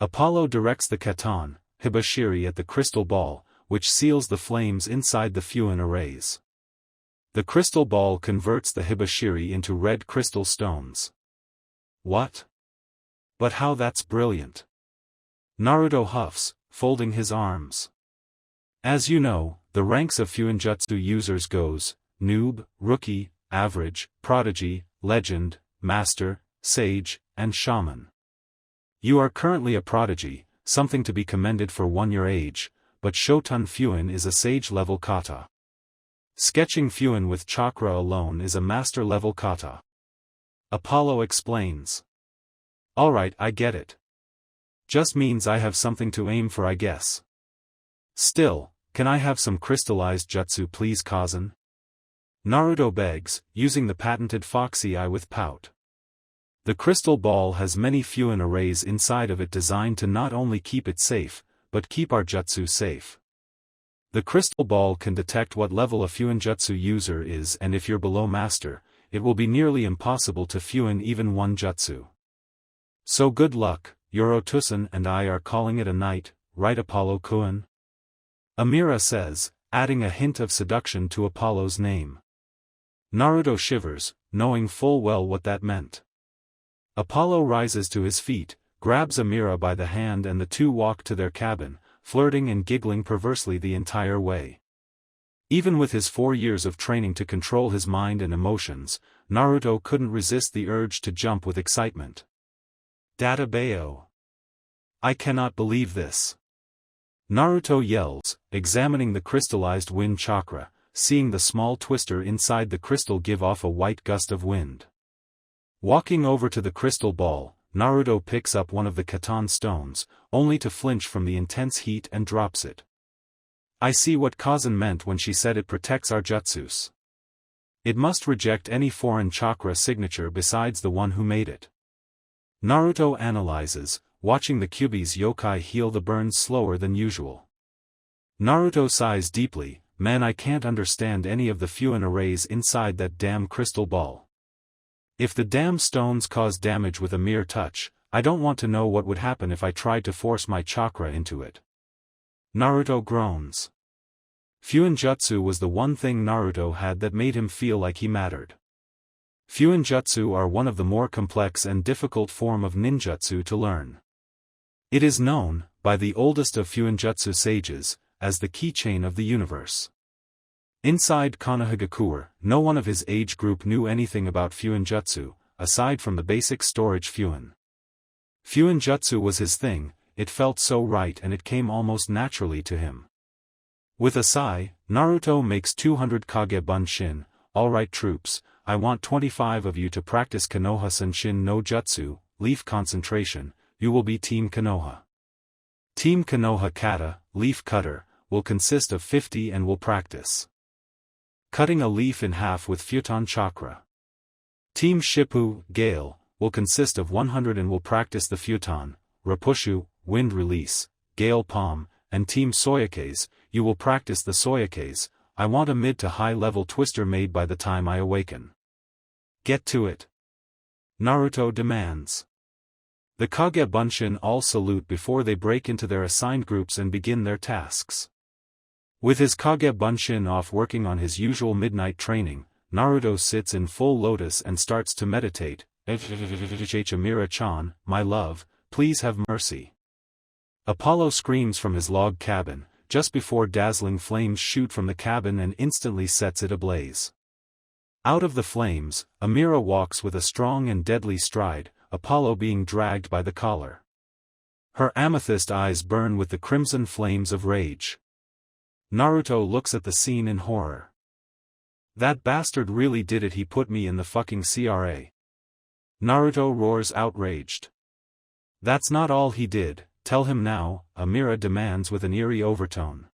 Apollo directs the katan, hibashiri at the crystal ball, which seals the flames inside the Fuin arrays. The crystal ball converts the hibashiri into red crystal stones. What? But how that's brilliant. Naruto huffs, folding his arms. As you know, the ranks of Fuinjutsu users goes, noob, rookie, average, prodigy, legend, master, sage, and shaman. You are currently a prodigy, something to be commended for one your age, but Shoten Fuin is a sage-level kata. Sketching Fuin with chakra alone is a master-level kata. Apollo explains. Alright, I get it. Just means I have something to aim for, I guess. Still, can I have some crystallized jutsu please, Kazan? Naruto begs, using the patented foxy eye with pout. The crystal ball has many Fuin arrays inside of it designed to not only keep it safe, but keep our jutsu safe. The crystal ball can detect what level a Fuinjutsu user is, and if you're below master, it will be nearly impossible to Fuin even one jutsu. So good luck, Yorotusan and I are calling it a night, right Apollo-kun? Amira says, adding a hint of seduction to Apollo's name. Naruto shivers, knowing full well what that meant. Apollo rises to his feet, grabs Amira by the hand and the two walk to their cabin, flirting and giggling perversely the entire way. Even with his 4 years of training to control his mind and emotions, Naruto couldn't resist the urge to jump with excitement. Databeo. I cannot believe this. Naruto yells, examining the crystallized wind chakra, seeing the small twister inside the crystal give off a white gust of wind. Walking over to the crystal ball, Naruto picks up one of the katan stones, only to flinch from the intense heat and drops it. I see what Kazan meant when she said it protects our jutsus. It must reject any foreign chakra signature besides the one who made it. Naruto analyzes, watching the Kyuubi's yokai heal the burns slower than usual. Naruto sighs deeply, man, I can't understand any of the Fuin arrays inside that damn crystal ball. If the damn stones cause damage with a mere touch, I don't want to know what would happen if I tried to force my chakra into it. Naruto groans. Fuinjutsu was the one thing Naruto had that made him feel like he mattered. Fuinjutsu are one of the more complex and difficult form of ninjutsu to learn. It is known, by the oldest of Fuinjutsu sages, as the keychain of the universe. Inside Konohagakure, no one of his age group knew anything about Fuinjutsu, aside from the basic storage Fuin. Fuinjutsu was his thing, it felt so right and it came almost naturally to him. With a sigh, Naruto makes 200 Kage Bunshin, alright troops, I want 25 of you to practice Konoha Senshin no Jutsu, Leaf Concentration. You will be Team Konoha. Team Konoha Kata, Leaf Cutter, will consist of 50 and will practice cutting a leaf in half with Futon Chakra. Team Shippu, Gale, will consist of 100 and will practice the Futon, Rapushu, Wind Release, Gale Palm, and Team Soyakase, you will practice the Soyakase. I want a mid to high level twister made by the time I awaken. Get to it. Naruto demands. The Kage Bunshin all salute before they break into their assigned groups and begin their tasks. With his Kage Bunshin off working on his usual midnight training, Naruto sits in full lotus and starts to meditate. Amira-chan, my love, please have mercy. Apollo screams from his log cabin, just before dazzling flames shoot from the cabin and instantly sets it ablaze. Out of the flames, Amira walks with a strong and deadly stride, Apollo being dragged by the collar. Her amethyst eyes burn with the crimson flames of rage. Naruto looks at the scene in horror. That bastard really did it, he put me in the fucking CRA. Naruto roars outraged. That's not all he did, tell him now, Amira demands with an eerie overtone.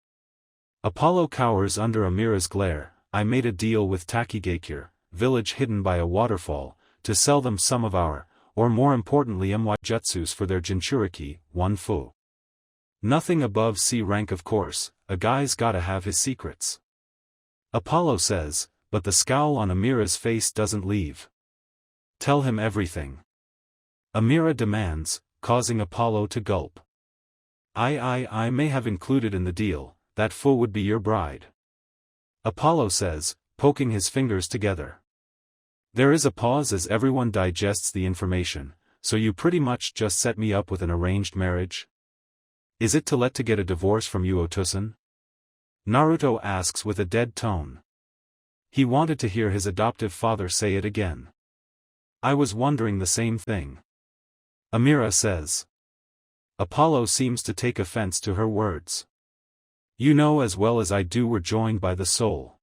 Apollo cowers under Amira's glare. I made a deal with Takigakure, village hidden by a waterfall, to sell them some of our, or more importantly my jutsus for their Jinchuriki, 1 fu. Nothing above C rank of course, a guy's gotta have his secrets. Apollo says, but the scowl on Amira's face doesn't leave. Tell him everything. Amira demands, causing Apollo to gulp. I may have included in the deal, that fu would be your bride. Apollo says, poking his fingers together. There is a pause as everyone digests the information, so you pretty much just set me up with an arranged marriage? Is it to get a divorce from you, Otosan? Naruto asks with a dead tone. He wanted to hear his adoptive father say it again. I was wondering the same thing. Amira says. Apollo seems to take offense to her words. You know as well as I do we're joined by the soul.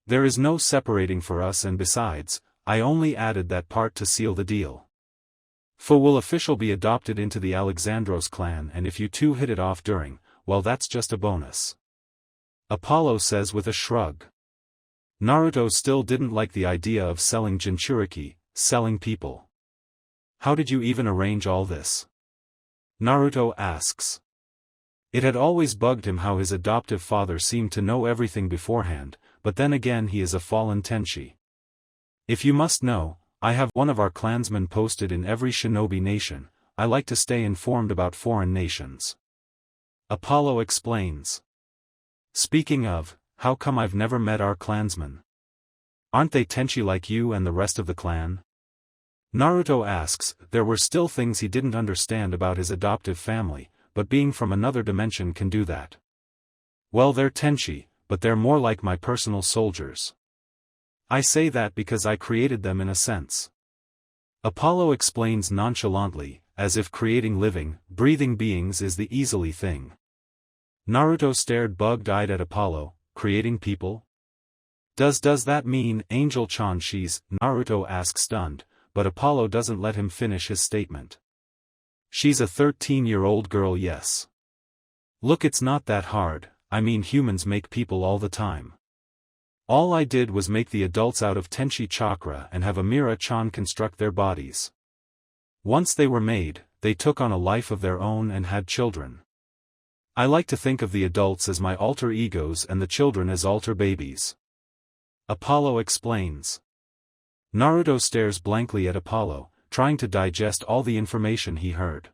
There is no separating for us, and besides, I only added that part to seal the deal. Fu will officially be adopted into the Alexandros clan, and if you two hit it off during, well, that's just a bonus. Apollo says with a shrug. Naruto still didn't like the idea of selling Jinchuriki, selling people. How did you even arrange all this? Naruto asks. It had always bugged him how his adoptive father seemed to know everything beforehand, but then again he is a fallen tenchi. If you must know, I have one of our clansmen posted in every shinobi nation. I like to stay informed about foreign nations. Apollo explains. Speaking of, how come I've never met our clansmen? Aren't they tenchi like you and the rest of the clan? Naruto asks. There were still things he didn't understand about his adoptive family, but being from another dimension can do that. Well, they're tenchi, but they're more like my personal soldiers. I say that because I created them in a sense. Apollo explains nonchalantly, as if creating living, breathing beings is the easily thing. Naruto stared bug-eyed at Apollo. Creating people? Does that mean Angel-chan? Naruto asks stunned, but Apollo doesn't let him finish his statement. She's a 13-year-old girl, yes. Look, it's not that hard, I mean humans make people all the time. All I did was make the adults out of Tenchi chakra and have Amira-chan construct their bodies. Once they were made, they took on a life of their own and had children. I like to think of the adults as my alter egos and the children as alter babies. Apollo explains. Naruto stares blankly at Apollo, trying to digest all the information he heard.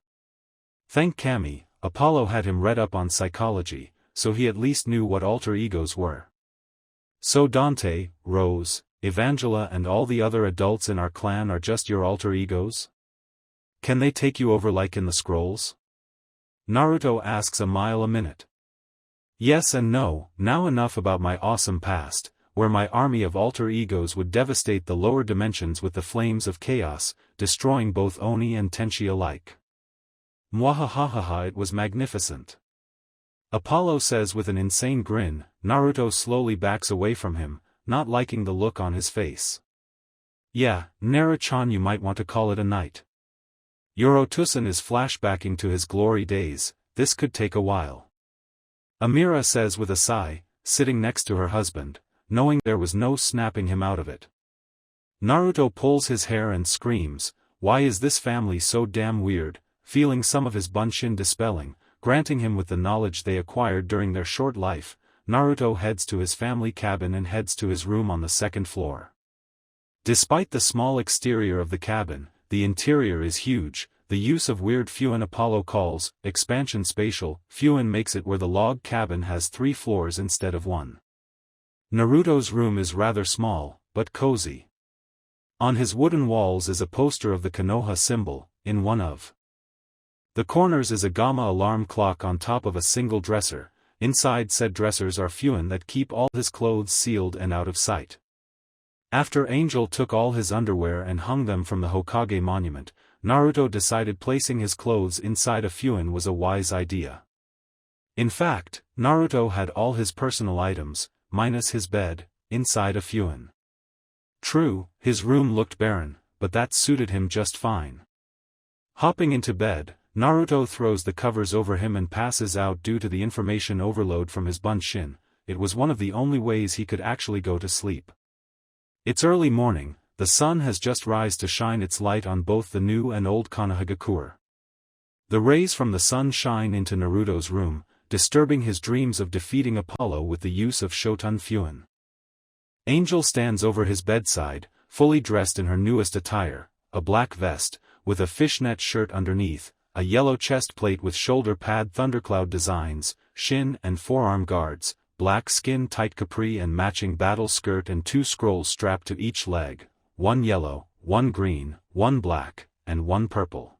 Thank Kami, Apollo had him read up on psychology, so he at least knew what alter egos were. So Dante, Rose, Evangela and all the other adults in our clan are just your alter egos? Can they take you over like in the scrolls? Naruto asks a mile a minute. Yes and no. Now enough about my awesome past, where my army of alter egos would devastate the lower dimensions with the flames of chaos, destroying both Oni and Tenchi alike. Mwahahaha, it was magnificent. Apollo says with an insane grin. Naruto slowly backs away from him, not liking the look on his face. Yeah, Naruto-chan, you might want to call it a night. Yorotusan is flashbacking to his glory days, this could take a while. Amira says with a sigh, sitting next to her husband, knowing there was no snapping him out of it. Naruto pulls his hair and screams, why is this family so damn weird, feeling some of his bunshin dispelling, granting him with the knowledge they acquired during their short life. Naruto heads to his family cabin and heads to his room on the second floor. Despite the small exterior of the cabin, the interior is huge. The use of weird Fuin Apollo calls, expansion spatial, Fuin makes it where the log cabin has 3 floors instead of 1. Naruto's room is rather small, but cozy. On his wooden walls is a poster of the Konoha symbol, in one of the corners is a Gamma alarm clock on top of a single dresser. Inside said dressers are Fuin that keep all his clothes sealed and out of sight. After Angel took all his underwear and hung them from the Hokage monument, Naruto decided placing his clothes inside a Fuin was a wise idea. In fact, Naruto had all his personal items, minus his bed, inside a Fuin. True, his room looked barren, but that suited him just fine. Hopping into bed, Naruto throws the covers over him and passes out due to the information overload from his bunshin. It was one of the only ways he could actually go to sleep. It's early morning, the sun has just risen to shine its light on both the new and old Konohagakure. The rays from the sun shine into Naruto's room, disturbing his dreams of defeating Apollo with the use of Shoten Fuin. Angel stands over his bedside, fully dressed in her newest attire, a black vest, with a fishnet shirt underneath, a yellow chest plate with shoulder pad thundercloud designs, shin and forearm guards, black skin-tight capri and matching battle skirt and 2 scrolls strapped to each leg, 1 yellow, 1 green, 1 black, and 1 purple.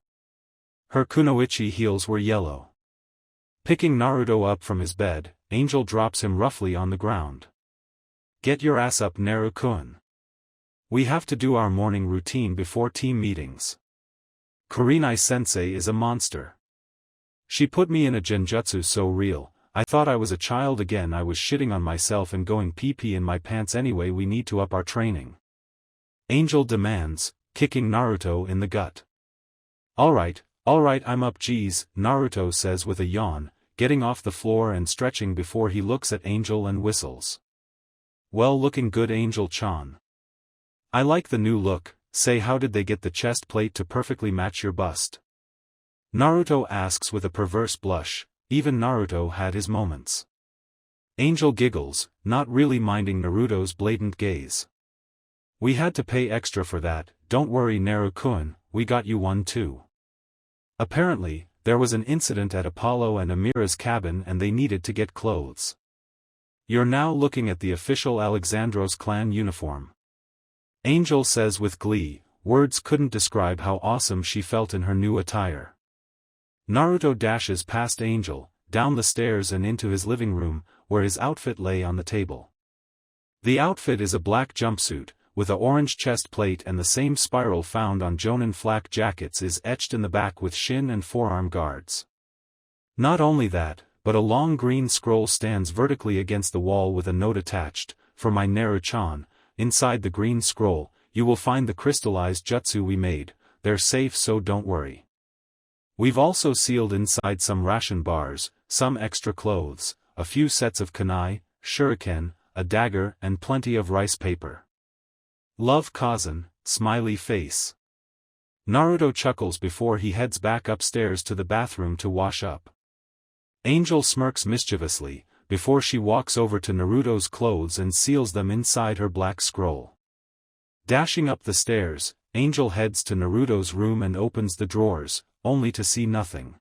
Her kunoichi heels were yellow. Picking Naruto up from his bed, Angel drops him roughly on the ground. Get your ass up, Naru-kun. We have to do our morning routine before team meetings. Kurenai-sensei is a monster. She put me in a genjutsu so real, I thought I was a child again. I was shitting on myself and going pee-pee in my pants anyway. We need to up our training. Angel demands, kicking Naruto in the gut. Alright, I'm up. Geez, Naruto says with a yawn, getting off the floor and stretching before he looks at Angel and whistles. Well, looking good, Angel-chan. I like the new look. Say, how did they get the chest plate to perfectly match your bust? Naruto asks with a perverse blush. Even Naruto had his moments. Angel giggles, not really minding Naruto's blatant gaze. We had to pay extra for that. Don't worry, Naru-kun, we got you one too. Apparently, there was an incident at Apollo and Amira's cabin and they needed to get clothes. You're now looking at the official Alexandros clan uniform. Angel says with glee, words couldn't describe how awesome she felt in her new attire. Naruto dashes past Angel, down the stairs and into his living room, where his outfit lay on the table. The outfit is a black jumpsuit, with a orange chest plate, and the same spiral found on Jonin flak jackets is etched in the back with shin and forearm guards. Not only that, but a long green scroll stands vertically against the wall with a note attached, for my Naru-chan. Inside the green scroll, you will find the crystallized jutsu we made. They're safe, so don't worry. We've also sealed inside some ration bars, some extra clothes, a few sets of kunai, shuriken, a dagger and plenty of rice paper. Love, Kazan, smiley face. Naruto chuckles before he heads back upstairs to the bathroom to wash up. Angel smirks mischievously, before she walks over to Naruto's clothes and seals them inside her black scroll. Dashing up the stairs, Angel heads to Naruto's room and opens the drawers, only to see nothing.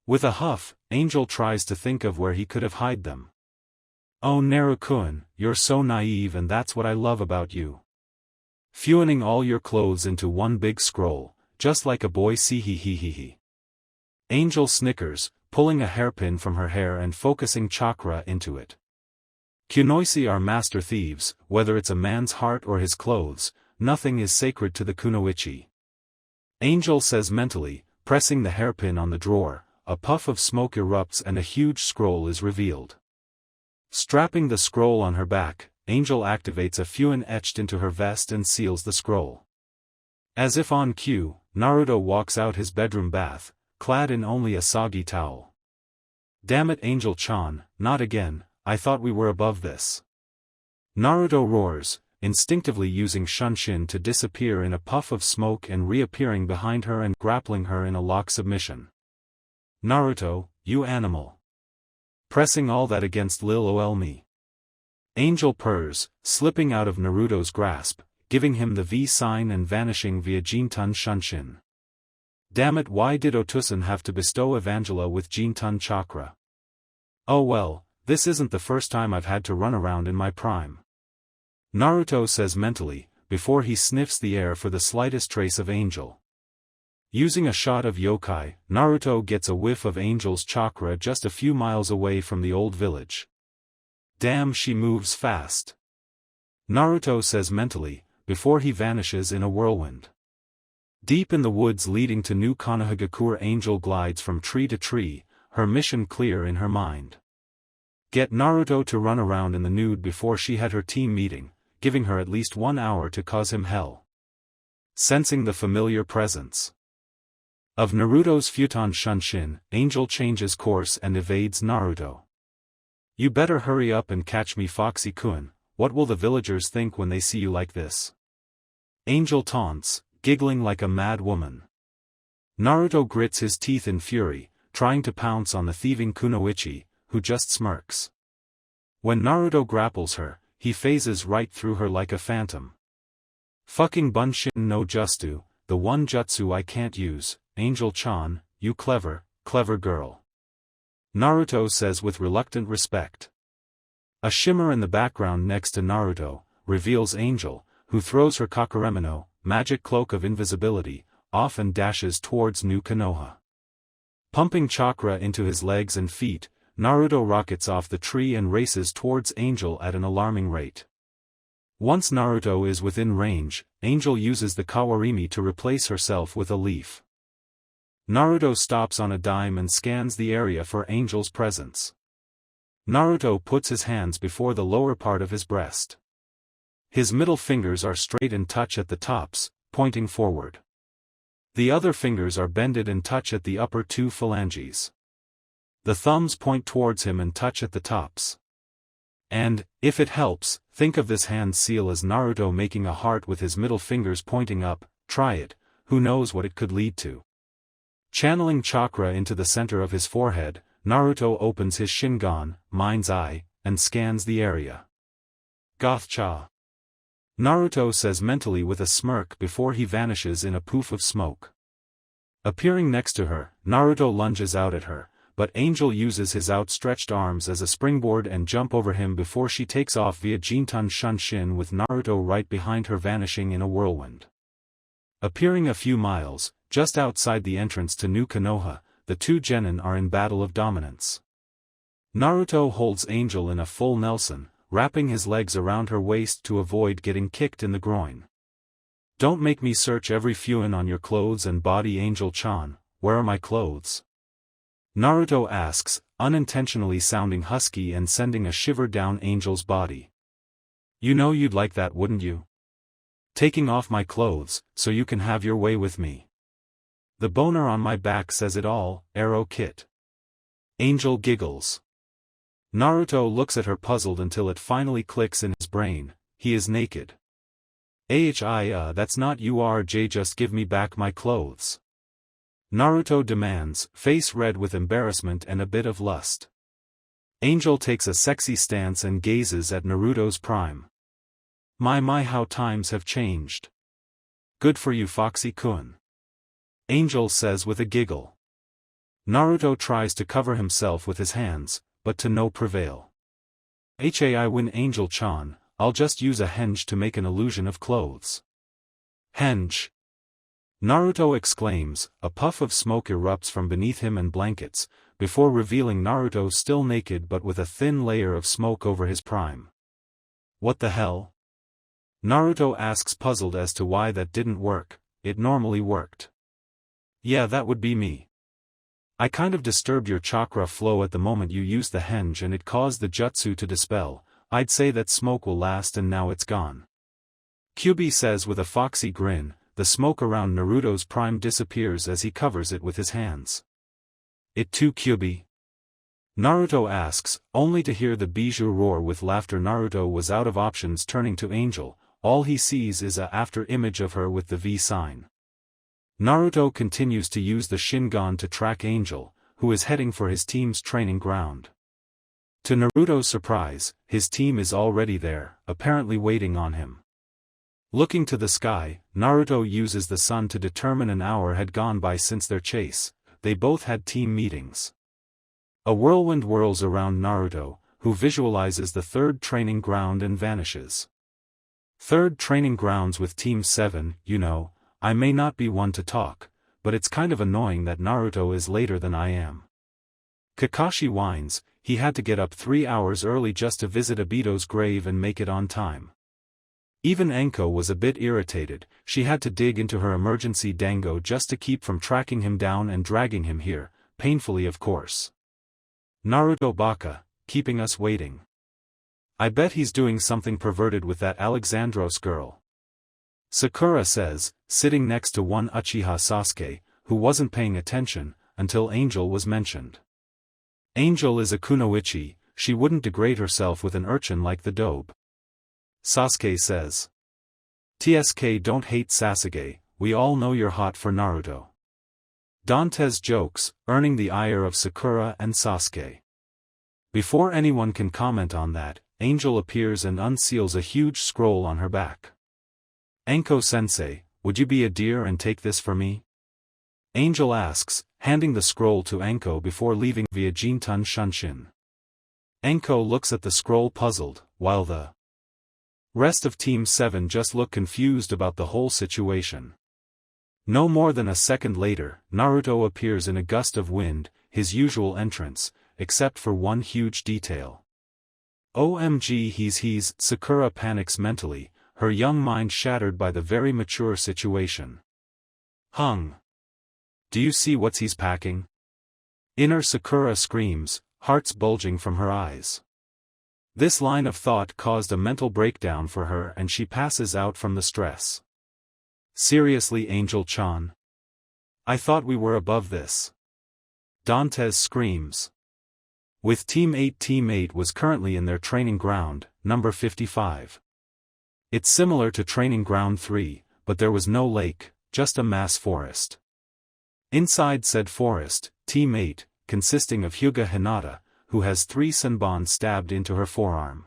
With a huff, Angel tries to think of where he could have hid them. Oh, Naru-kun, you're so naive, and that's what I love about you. Fuining all your clothes into one big scroll, just like a boy. See, he. Angel snickers, pulling a hairpin from her hair and focusing chakra into it. Kunoichi are master thieves. Whether it's a man's heart or his clothes, nothing is sacred to the kunoichi. Angel says mentally, pressing the hairpin on the drawer. A puff of smoke erupts and a huge scroll is revealed. Strapping the scroll on her back, Angel activates a fuin etched into her vest and seals the scroll. As if on cue, Naruto walks out his bedroom bath, clad in only a soggy towel. Damn it, Angel-chan, not again, I thought we were above this. Naruto roars, instinctively using Shunshin to disappear in a puff of smoke and reappearing behind her and grappling her in a lock submission. Naruto, you animal. Pressing all that against Lil ol me. Angel purrs, slipping out of Naruto's grasp, giving him the V sign and vanishing via Jintan Shunshin. Damn it, why did Otusan have to bestow Evangela with Jintan chakra? Oh well, this isn't the first time I've had to run around in my prime. Naruto says mentally, before he sniffs the air for the slightest trace of Angel. Using a shot of yokai, Naruto gets a whiff of Angel's chakra just a few miles away from the old village. Damn, she moves fast. Naruto says mentally, before he vanishes in a whirlwind. Deep in the woods leading to New Konohagakure, Angel glides from tree to tree, her mission clear in her mind. Get Naruto to run around in the nude before she had her team meeting, giving her at least 1 hour to cause him hell. Sensing the familiar presence of Naruto's futon Shunshin, Angel changes course and evades Naruto. You better hurry up and catch me, Foxy-kun, what will the villagers think when they see you like this? Angel taunts, giggling like a mad woman. Naruto grits his teeth in fury, trying to pounce on the thieving Kunoichi, who just smirks. When Naruto grapples her, he phases right through her like a phantom. Fucking Bunshin no Jutsu, the one jutsu I can't use, Angel-chan, you clever, clever girl. Naruto says with reluctant respect. A shimmer in the background next to Naruto reveals Angel, who throws her Kakuremino, magic cloak of invisibility, off and dashes towards New Konoha. Pumping chakra into his legs and feet, Naruto rockets off the tree and races towards Angel at an alarming rate. Once Naruto is within range, Angel uses the Kawarimi to replace herself with a leaf. Naruto stops on a dime and scans the area for Angel's presence. Naruto puts his hands before the lower part of his breast. His middle fingers are straight and touch at the tops, pointing forward. The other fingers are bended and touch at the upper 2 phalanges. The thumbs point towards him and touch at the tops. And, if it helps, think of this hand seal as Naruto making a heart with his middle fingers pointing up. Try it, who knows what it could lead to. Channeling chakra into the center of his forehead, Naruto opens his Shingon, Mind's Eye, and scans the area. Goth-cha. Naruto says mentally with a smirk before he vanishes in a poof of smoke. Appearing next to her, Naruto lunges out at her, but Angel uses his outstretched arms as a springboard and jump over him before she takes off via Jintan Shunshin with Naruto right behind her, vanishing in a whirlwind. Appearing a few miles, just outside the entrance to New Konoha, the two genin are in battle of dominance. Naruto holds Angel in a full Nelson, wrapping his legs around her waist to avoid getting kicked in the groin. Don't make me search every fuin on your clothes and body, Angel-chan, where are my clothes? Naruto asks, unintentionally sounding husky and sending a shiver down Angel's body. You know you'd like that, wouldn't you? Taking off my clothes, so you can have your way with me. The boner on my back says it all, Arrow Kit. Angel giggles. Naruto looks at her puzzled until it finally clicks in his brain, he is naked. That's not URJ, just give me back my clothes. Naruto demands, face red with embarrassment and a bit of lust. Angel takes a sexy stance and gazes at Naruto's prime. My how times have changed. Good for you, Foxy-kun. Angel says with a giggle. Naruto tries to cover himself with his hands, but to no prevail. I win, Angel-chan, I'll just use a henge to make an illusion of clothes. Henge. Naruto exclaims, a puff of smoke erupts from beneath him and blankets, before revealing Naruto still naked but with a thin layer of smoke over his prime. What the hell? Naruto asks, puzzled as to why that didn't work. It normally worked. Yeah, that would be me. I kind of disturbed your chakra flow at the moment you used the henge and it caused the jutsu to dispel. I'd say that smoke will last and now it's gone. Kyubi says with a foxy grin, the smoke around Naruto's prime disappears as he covers it with his hands. It too, Kyubi? Naruto asks, only to hear the bijou roar with laughter. Naruto was out of options, turning to Angel. All he sees is a after image of her with the V sign. Naruto continues to use the Shingon to track Angel, who is heading for his team's training ground. To Naruto's surprise, his team is already there, apparently waiting on him. Looking to the sky, Naruto uses the sun to determine an hour had gone by since their chase. They both had team meetings. A whirlwind whirls around Naruto, who visualizes the third training ground and vanishes. Third training grounds with Team 7, you know, I may not be one to talk, but it's kind of annoying that Naruto is later than I am. Kakashi whines, he had to get up 3 hours early just to visit Obito's grave and make it on time. Even Anko was a bit irritated. She had to dig into her emergency dango just to keep from tracking him down and dragging him here, painfully of course. Naruto baka, keeping us waiting. I bet he's doing something perverted with that Alexandros girl. Sakura says, sitting next to one Uchiha Sasuke, who wasn't paying attention, until Angel was mentioned. Angel is a kunoichi, she wouldn't degrade herself with an urchin like the dobe. Sasuke says. TSK don't hate Sasuke, we all know you're hot for Naruto. Dantes jokes, earning the ire of Sakura and Sasuke. Before anyone can comment on that, Angel appears and unseals a huge scroll on her back. Anko-sensei, would you be a dear and take this for me? Angel asks, handing the scroll to Anko before leaving via Jintun Shunshin. Anko looks at the scroll puzzled, while the rest of Team 7 just look confused about the whole situation. No more than a second later, Naruto appears in a gust of wind, his usual entrance, except for one huge detail. OMG, he's Sakura panics mentally, her young mind shattered by the very mature situation. Hung. Do you see what he's packing? Inner Sakura screams, hearts bulging from her eyes. This line of thought caused a mental breakdown for her and she passes out from the stress. Seriously, Angel-chan? I thought we were above this. Dantes screams. With Team 8 was currently in their training ground, number 55. It's similar to Training Ground 3, but there was no lake, just a mass forest. Inside said forest, Team 8, consisting of Hyuga Hinata, who has 3 senbon stabbed into her forearm.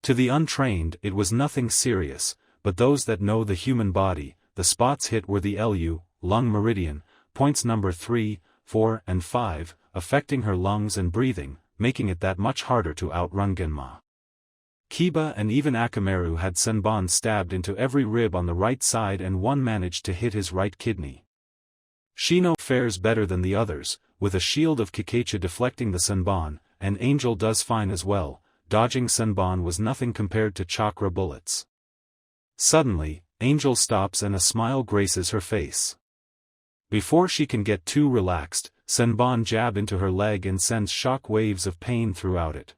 To the untrained it was nothing serious, but those that know the human body, the spots hit were the LU, lung meridian, points number 3, 4 and 5, affecting her lungs and breathing, making it that much harder to outrun Genma. Kiba and even Akamaru had senbon stabbed into every rib on the right side and one managed to hit his right kidney. Shino fares better than the others, with a shield of Kakacha deflecting the senbon, and Angel does fine as well. Dodging senbon was nothing compared to chakra bullets. Suddenly, Angel stops and a smile graces her face. Before she can get too relaxed, senbon jab into her leg and sends shock waves of pain throughout it.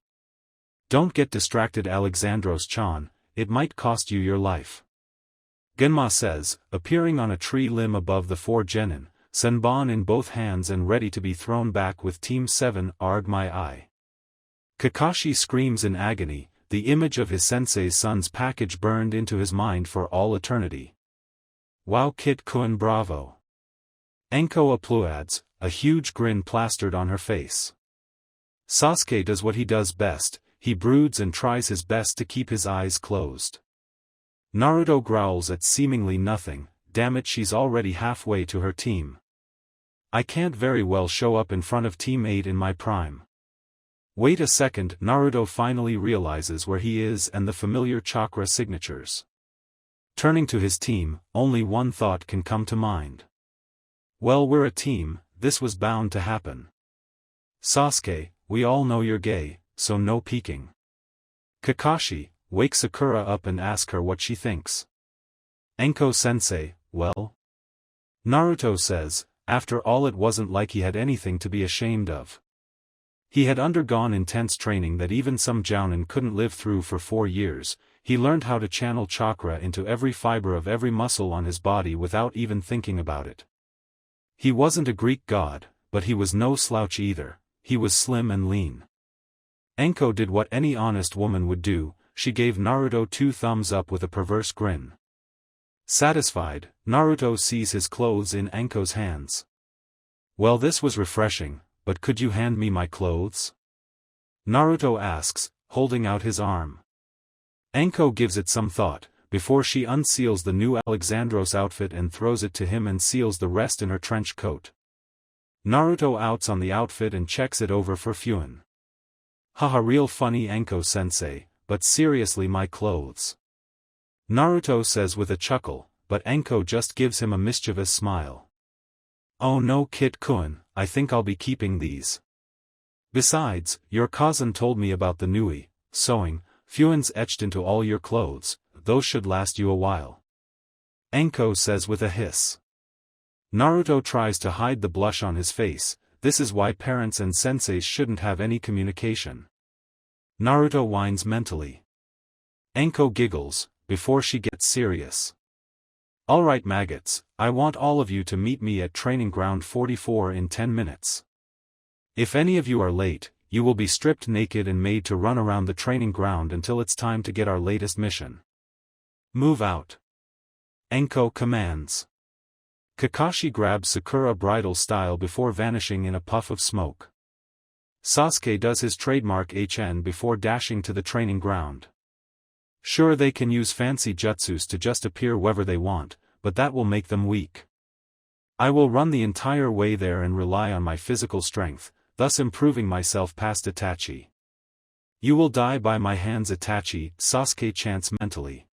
Don't get distracted, Alexandros-chan, it might cost you your life. Genma says, appearing on a tree limb above the 4 genin, senbon in both hands and ready to be thrown back with Team 7, arg my eye. Kakashi screams in agony, the image of his sensei's son's package burned into his mind for all eternity. Wow, Kit Kun, bravo. Anko applauds, a huge grin plastered on her face. Sasuke does what he does best, he broods and tries his best to keep his eyes closed. Naruto growls at seemingly nothing, damn it, she's already halfway to her team. I can't very well show up in front of Team 8 in my prime. Wait a second, Naruto finally realizes where he is and the familiar chakra signatures. Turning to his team, only one thought can come to mind. Well, we're a team, this was bound to happen. Sasuke, we all know you're gay, so no peeking. Kakashi, wake Sakura up and ask her what she thinks. Anko-sensei, well? Naruto says, after all it wasn't like he had anything to be ashamed of. He had undergone intense training that even some jounin couldn't live through for 4 years. He learned how to channel chakra into every fiber of every muscle on his body without even thinking about it. He wasn't a Greek god, but he was no slouch either. He was slim and lean. Enko did what any honest woman would do. She gave Naruto 2 thumbs up with a perverse grin. Satisfied, Naruto sees his clothes in Enko's hands. Well, this was refreshing, but could you hand me my clothes? Naruto asks, holding out his arm. Enko gives it some thought, before she unseals the new Alexandros outfit and throws it to him and seals the rest in her trench coat. Naruto outs on the outfit and checks it over for Fuin. Haha, real funny Enko-sensei, but seriously, my clothes. Naruto says with a chuckle, but Enko just gives him a mischievous smile. Oh no, Kid-kun, I think I'll be keeping these. Besides, your cousin told me about the Nui, sewing, Fuin's etched into all your clothes, those should last you a while. Enko says with a hiss. Naruto tries to hide the blush on his face. This is why parents and senseis shouldn't have any communication. Naruto whines mentally. Enko giggles, before she gets serious. Alright maggots, I want all of you to meet me at training ground 44 in 10 minutes. If any of you are late, you will be stripped naked and made to run around the training ground until it's time to get our latest mission. Move out. Enko commands. Kakashi grabs Sakura bridal style before vanishing in a puff of smoke. Sasuke does his trademark HN before dashing to the training ground. Sure, they can use fancy jutsus to just appear wherever they want, but that will make them weak. I will run the entire way there and rely on my physical strength, thus improving myself past Itachi. You will die by my hands, Itachi, Sasuke chants mentally.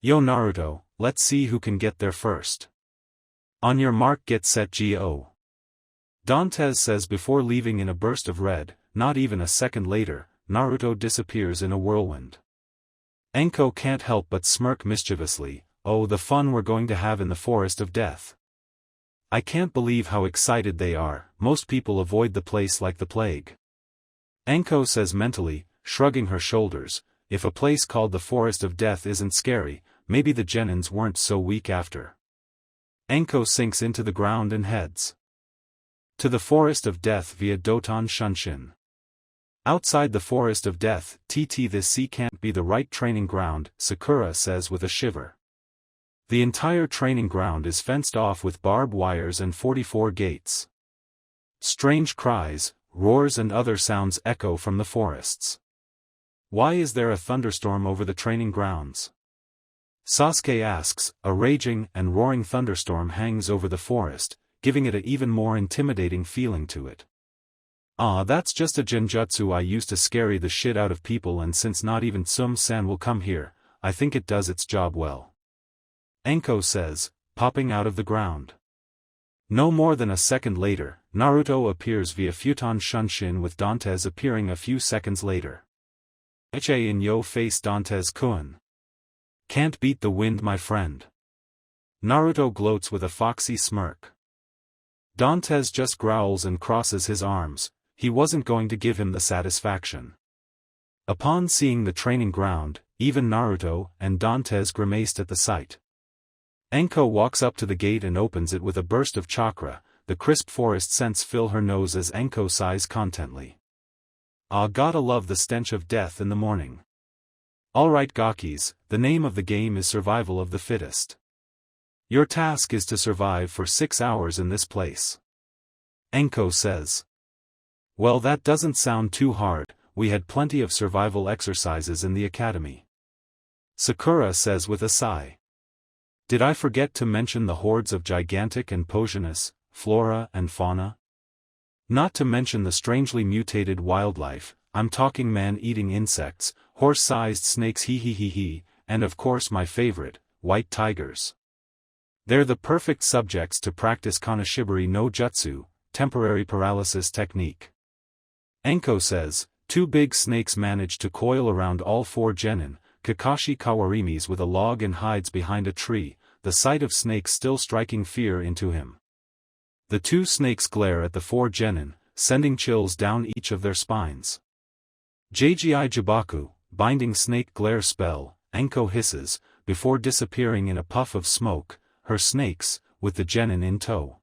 Yo Naruto, let's see who can get there first. On your mark, get set, go. Dantes says before leaving in a burst of red. Not even a second later, Naruto disappears in a whirlwind. Enko can't help but smirk mischievously. Oh, the fun we're going to have in the forest of death. I can't believe how excited they are. Most people avoid the place like the plague. Enko says mentally, shrugging her shoulders, if a place called the forest of death isn't scary, maybe the genins weren't so weak after. Enko sinks into the ground and heads to the forest of death via Doton Shunshin. Outside the forest of death, this sea can't be the right training ground, Sakura says with a shiver. The entire training ground is fenced off with barbed wires and 44 gates. Strange cries, roars and other sounds echo from the forests. Why is there a thunderstorm over the training grounds? Sasuke asks. A raging and roaring thunderstorm hangs over the forest, giving it an even more intimidating feeling to it. Ah, that's just a genjutsu I use to scare the shit out of people, and since not even Tsum-san will come here, I think it does its job well. Enko says, popping out of the ground. No more than a second later, Naruto appears via Futon Shunshin with Dantes appearing a few seconds later. Eche in yo face Dantes-kun. Can't beat the wind, my friend. Naruto gloats with a foxy smirk. Dantes just growls and crosses his arms. He wasn't going to give him the satisfaction. Upon seeing the training ground, even Naruto and Dantes grimaced at the sight. Enko walks up to the gate and opens it with a burst of chakra. The crisp forest scents fill her nose as Enko sighs contently. Ah, gotta love the stench of death in the morning. Alright Gakis, the name of the game is survival of the fittest. Your task is to survive for 6 hours in this place. Enko says. Well, that doesn't sound too hard, we had plenty of survival exercises in the academy. Sakura says with a sigh. Did I forget to mention the hordes of gigantic and poisonous flora and fauna? Not to mention the strangely mutated wildlife, I'm talking man-eating insects, horse-sized snakes and of course my favorite, white tigers. They're the perfect subjects to practice Kanashibari no Jutsu, temporary paralysis technique. Enko says, 2 big snakes manage to coil around all 4 genin. Kakashi Kawarimis with a log and hides behind a tree, the sight of snakes still striking fear into him. The 2 snakes glare at the 4 genin, sending chills down each of their spines. Jgi Jibaku, binding snake glare spell, Anko hisses, before disappearing in a puff of smoke, her snakes, with the genin in tow.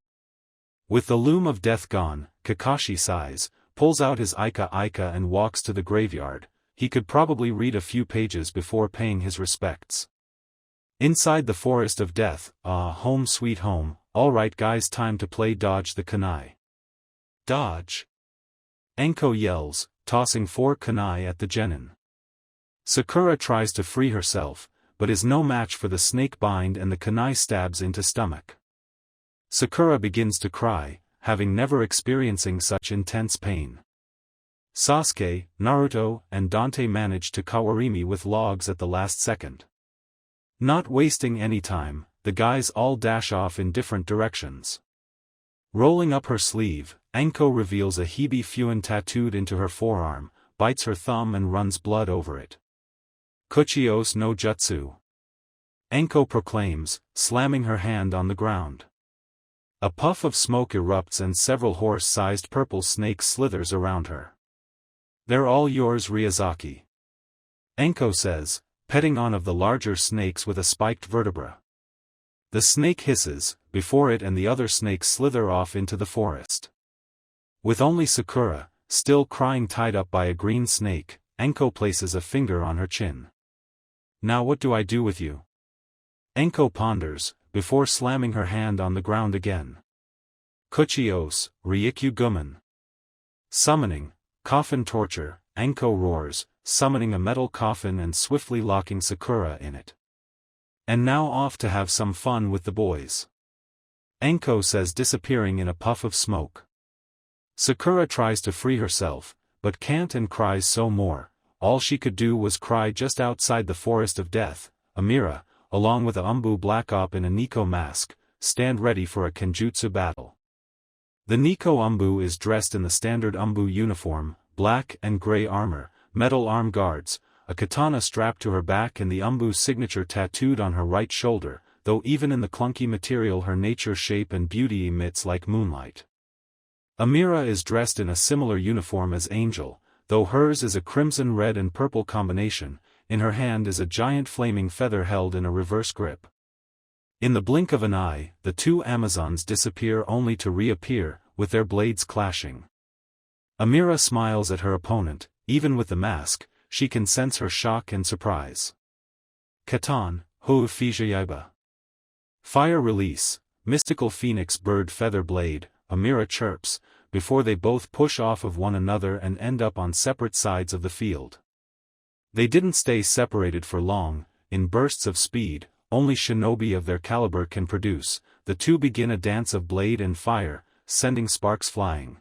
With the loom of death gone, Kakashi sighs, pulls out his Ika and walks to the graveyard. He could probably read a few pages before paying his respects. Inside the forest of death, home sweet home, alright guys, time to play dodge the kunai. Dodge! Anko yells, tossing 4 kunai at the genin. Sakura tries to free herself, but is no match for the snake bind and the kunai stabs into stomach. Sakura begins to cry, having never experiencing such intense pain. Sasuke, Naruto, and Dante manage to kawarimi with logs at the last second. Not wasting any time, the guys all dash off in different directions. Rolling up her sleeve, Anko reveals a Hibi Fuin tattooed into her forearm, bites her thumb and runs blood over it. Kuchios no Jutsu. Anko proclaims, slamming her hand on the ground. A puff of smoke erupts and several horse-sized purple snakes slithers around her. They're all yours, Ryuzaki. Anko says, petting on of the larger snakes with a spiked vertebra. The snake hisses, before it and the other snakes slither off into the forest. With only Sakura, still crying, tied up by a green snake, Anko places a finger on her chin. Now what do I do with you? Anko ponders, before slamming her hand on the ground again. Kuchios, Ryukyu Gumen. Summoning, coffin torture, Anko roars, summoning a metal coffin and swiftly locking Sakura in it. And now off to have some fun with the boys. Anko says, disappearing in a puff of smoke. Sakura tries to free herself, but can't and cries so more. All she could do was cry just outside the forest of death. Amira, along with a Umbu Black Op in a Nico mask, stand ready for a Kenjutsu battle. The Nico Umbu is dressed in the standard Umbu uniform, black and gray armor, metal arm guards, a katana strapped to her back and the Umbu signature tattooed on her right shoulder, though even in the clunky material her nature shape and beauty emits like moonlight. Amira is dressed in a similar uniform as Angel, though hers is a crimson red and purple combination. In her hand is a giant flaming feather held in a reverse grip. In the blink of an eye, the two Amazons disappear only to reappear, with their blades clashing. Amira smiles at her opponent. Even with the mask, she can sense her shock and surprise. Katan, Houfijayaiba. Fire release, mystical phoenix bird feather blade, Amira chirps, before they both push off of one another and end up on separate sides of the field. They didn't stay separated for long. In bursts of speed, only shinobi of their caliber can produce, the two begin a dance of blade and fire, sending sparks flying.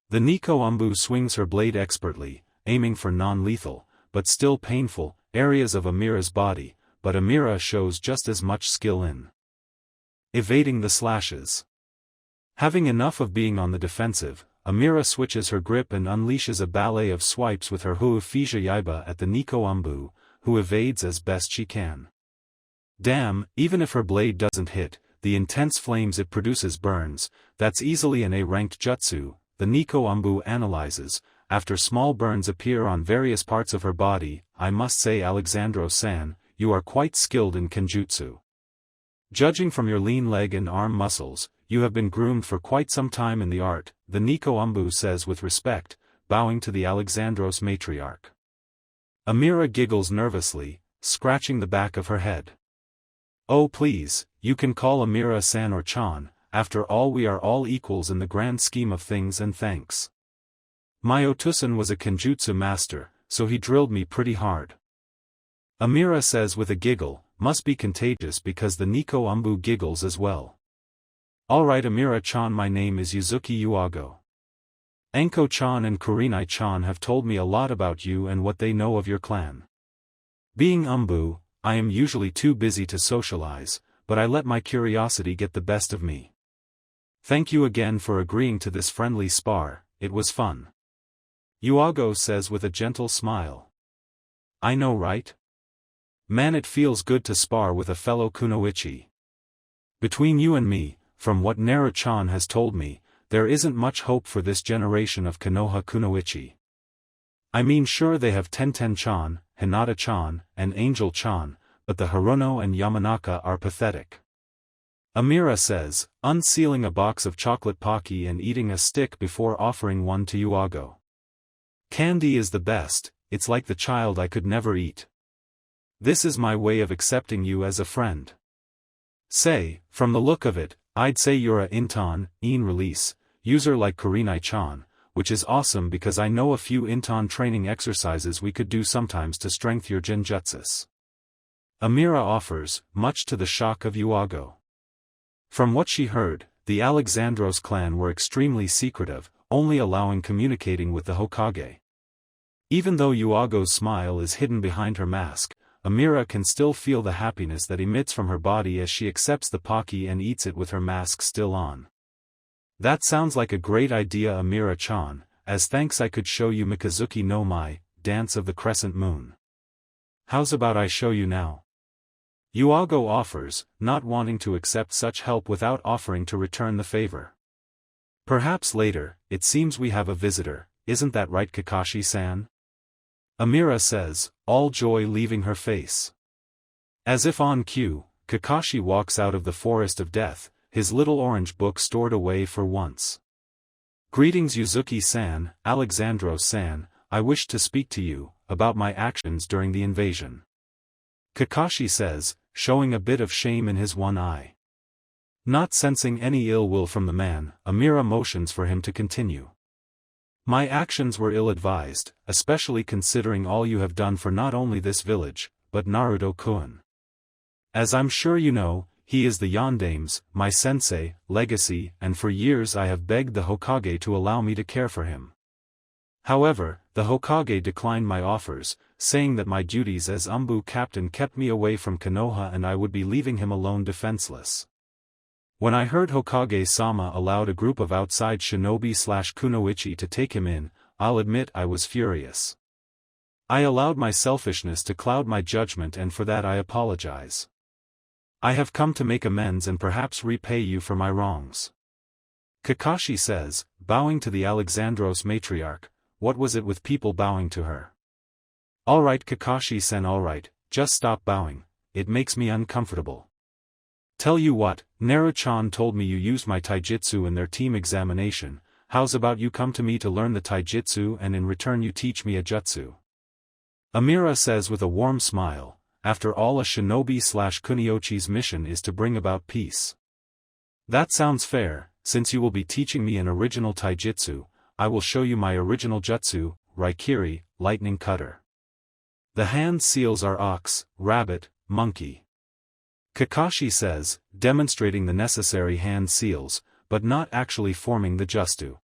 The Nico Umbu swings her blade expertly, aiming for non-lethal, but still painful, areas of Amira's body, but Amira shows just as much skill in evading the slashes. Having enough of being on the defensive, Amira switches her grip and unleashes a ballet of swipes with her Houfijayaiba at the Nico Umbu, who evades as best she can. Damn, even if her blade doesn't hit, the intense flames it produces burns. That's easily an A-ranked jutsu, the Nico Umbu analyzes. After small burns appear on various parts of her body, I must say, Alexandro-san, you are quite skilled in Kenjutsu. Judging from your lean leg and arm muscles, you have been groomed for quite some time in the art, the Nico Umbu says with respect, bowing to the Alexandros matriarch. Amira giggles nervously, scratching the back of her head. Oh please, you can call Amira-san or Chan, after all we are all equals in the grand scheme of things, and thanks. My Otusan was a Kenjutsu master, so he drilled me pretty hard. Amira says with a giggle, must be contagious because the Nico Umbu giggles as well. Alright Amira-chan, my name is Yuzuki Uago. Anko-chan and Kurinai-chan have told me a lot about you and what they know of your clan. Being Umbu, I am usually too busy to socialize, but I let my curiosity get the best of me. Thank you again for agreeing to this friendly spar, it was fun. Uago says with a gentle smile. I know, right? Man, it feels good to spar with a fellow kunoichi. Between you and me, from what Naru-chan has told me, there isn't much hope for this generation of Konoha kunoichi. I mean, sure, they have Tenten-chan, Hinata-chan, and Angel-chan, but the Hirono and Yamanaka are pathetic. Amira says, unsealing a box of chocolate Pocky and eating a stick before offering one to Yuago. Candy is the best, it's like the child I could never eat. This is my way of accepting you as a friend. Say, from the look of it, I'd say you're a Inton, release, user like Kurenai-chan, which is awesome because I know a few Inton training exercises we could do sometimes to strengthen your genjutsus. Amira offers, much to the shock of Yuago. From what she heard, the Alexandros clan were extremely secretive, only allowing communicating with the Hokage. Even though Yuago's smile is hidden behind her mask, Amira can still feel the happiness that emits from her body as she accepts the Pocky and eats it with her mask still on. That sounds like a great idea, Amira-chan. As thanks I could show you Mikazuki no Mai, Dance of the Crescent Moon. How's about I show you now? Yuago offers, not wanting to accept such help without offering to return the favor. Perhaps later. It seems we have a visitor, isn't that right, Kakashi-san? Amira says, all joy leaving her face. As if on cue, Kakashi walks out of the forest of death, his little orange book stored away for once. Greetings Yuzuki-san, Alexandros-san, I wish to speak to you, about my actions during the invasion. Kakashi says, showing a bit of shame in his one eye. Not sensing any ill will from the man, Amira motions for him to continue. My actions were ill-advised, especially considering all you have done for not only this village, but Naruto-kun. As I'm sure you know, he is the Yandame's, my sensei, legacy, and for years I have begged the Hokage to allow me to care for him. However, the Hokage declined my offers, saying that my duties as Umbu captain kept me away from Konoha and I would be leaving him alone defenseless. When I heard Hokage-sama allowed a group of outside shinobi/kunoichi to take him in, I'll admit I was furious. I allowed my selfishness to cloud my judgment, and for that I apologize. I have come to make amends and perhaps repay you for my wrongs. Kakashi says, bowing to the Alexandros matriarch, what was it with people bowing to her? Alright Kakashi-sen, alright, just stop bowing, it makes me uncomfortable. Tell you what, Naru-chan told me you used my taijutsu in their team examination. How's about you come to me to learn the taijutsu and in return you teach me a jutsu? Amira says with a warm smile, after all a shinobi/kuniochi's mission is to bring about peace. That sounds fair, since you will be teaching me an original taijutsu, I will show you my original jutsu, Raikiri, lightning cutter. The hand seals are ox, rabbit, monkey. Kakashi says, demonstrating the necessary hand seals, but not actually forming the jutsu.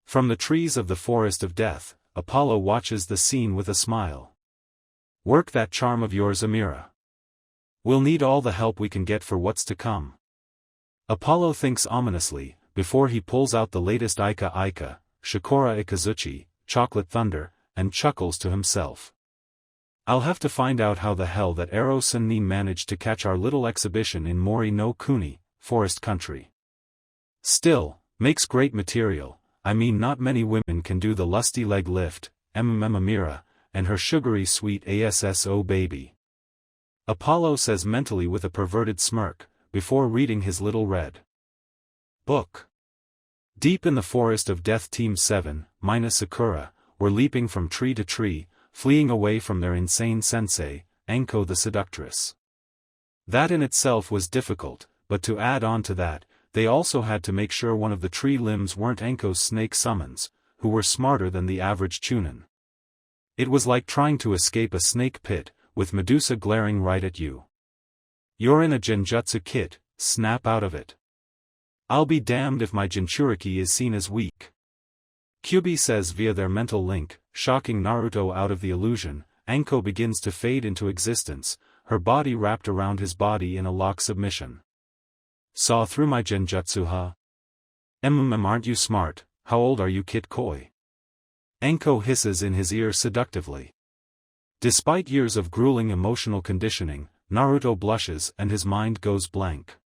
From the trees of the forest of death, Apollo watches the scene with a smile. Work that charm of yours, Amira. We'll need all the help we can get for what's to come. Apollo thinks ominously, before he pulls out the latest Ika, Shikora Ikazuchi, Chocolate Thunder, and chuckles to himself. I'll have to find out how the hell that Ero-san managed to catch our little exhibition in Mori no Kuni, Forest Country. Still, makes great material, I mean not many women can do the lusty leg lift, Amira, and her sugary sweet ASSO baby. Apollo says mentally with a perverted smirk, before reading his little red book. Deep in the forest of death Team 7, minus Sakura, were leaping from tree to tree, fleeing away from their insane sensei, Anko the seductress. That in itself was difficult, but to add on to that, they also had to make sure one of the tree limbs weren't Anko's snake summons, who were smarter than the average chunin. It was like trying to escape a snake pit, with Medusa glaring right at you. You're in a genjutsu kit, snap out of it. I'll be damned if my Jinchuriki is seen as weak. Kyubi says via their mental link, shocking Naruto out of the illusion, Anko begins to fade into existence, her body wrapped around his body in a lock submission. Saw through my genjutsu, huh? Aren't you smart, how old are you, Kit Koi? Anko hisses in his ear seductively. Despite years of grueling emotional conditioning, Naruto blushes and his mind goes blank.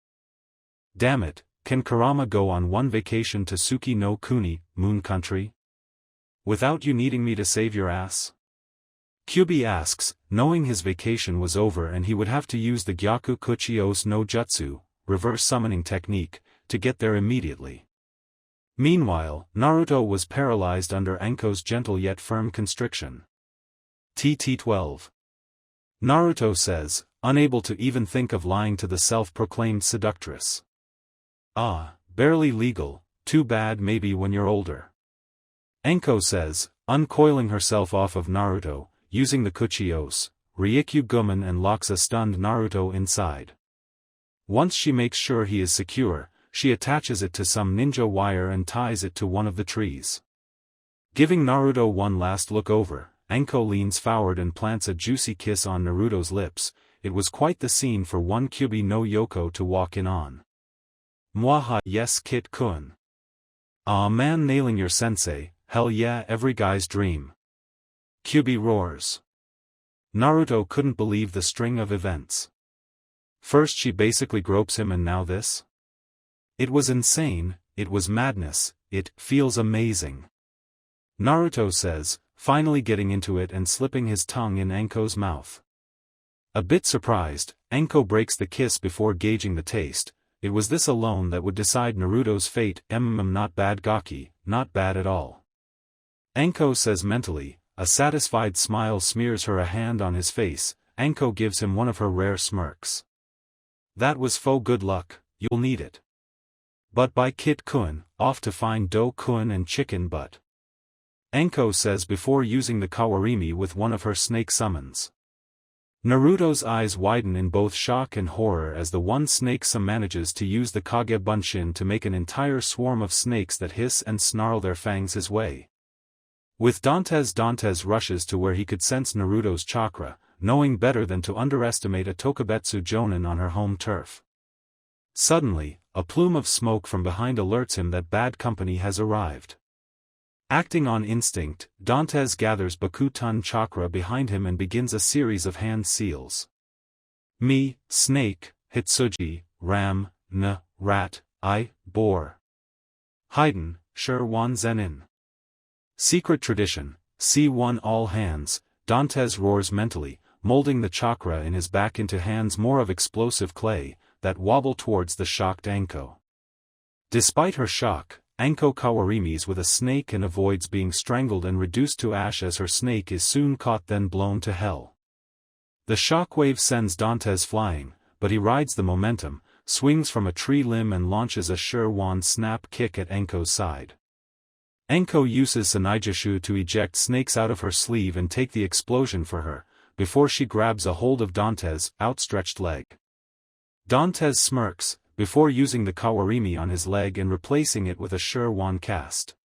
Damn it, can Kurama go on one vacation to Suki no Kuni, Moon Country? Without you needing me to save your ass? Kyubi asks, knowing his vacation was over and he would have to use the Gyaku Kuchios no Jutsu, reverse summoning technique, to get there immediately. Meanwhile, Naruto was paralyzed under Anko's gentle yet firm constriction. TT12. Naruto says, unable to even think of lying to the self-proclaimed seductress. Ah, barely legal, too bad maybe when you're older. Anko says, uncoiling herself off of Naruto, using the Kuchios, Ryukyu Guman and locks a stunned Naruto inside. Once she makes sure he is secure, she attaches it to some ninja wire and ties it to one of the trees. Giving Naruto one last look over, Anko leans forward and plants a juicy kiss on Naruto's lips. It was quite the scene for one Kyubi no Yoko to walk in on. Mwaha yes Kit-kun. Aw man, nailing your sensei, hell yeah, every guy's dream. Kyubi roars. Naruto couldn't believe the string of events. First she basically gropes him and now this? It was insane, it was madness, it feels amazing. Naruto says, finally getting into it and slipping his tongue in Anko's mouth. A bit surprised, Anko breaks the kiss before gauging the taste. It was this alone that would decide Naruto's fate. Not bad Gaki, not bad at all. Anko says mentally. A satisfied smile smears her a hand on his face. Anko gives him one of her rare smirks. That was faux good luck, you'll need it. But by Kit-kun, off to find Do-kun and chicken butt. Anko says before using the Kawarimi with one of her snake summons. Naruto's eyes widen in both shock and horror as the one snake manages to use the Kage Bunshin to make an entire swarm of snakes that hiss and snarl their fangs his way. With Dantes rushes to where he could sense Naruto's chakra, knowing better than to underestimate a Tokubetsu Jonin on her home turf. Suddenly, a plume of smoke from behind alerts him that bad company has arrived. Acting on instinct, Dantes gathers Bakutun chakra behind him and begins a series of hand seals. Me, snake, Hitsuji, ram, rat, I, boar. Haiden, Shirwan Zenin. Secret tradition, C1 all hands, Dantes roars mentally, molding the chakra in his back into hands more of explosive clay, that wobble towards the shocked Anko. Despite her shock, Anko Kawarimis with a snake and avoids being strangled and reduced to ash as her snake is soon caught then blown to hell. The shockwave sends Dantes flying, but he rides the momentum, swings from a tree limb and launches a Shirwan snap kick at Anko's side. Anko uses Sanaijishu to eject snakes out of her sleeve and take the explosion for her, before she grabs a hold of Dantes' outstretched leg. Dantes smirks, before using the Kawarimi on his leg and replacing it with a Shirwan cast.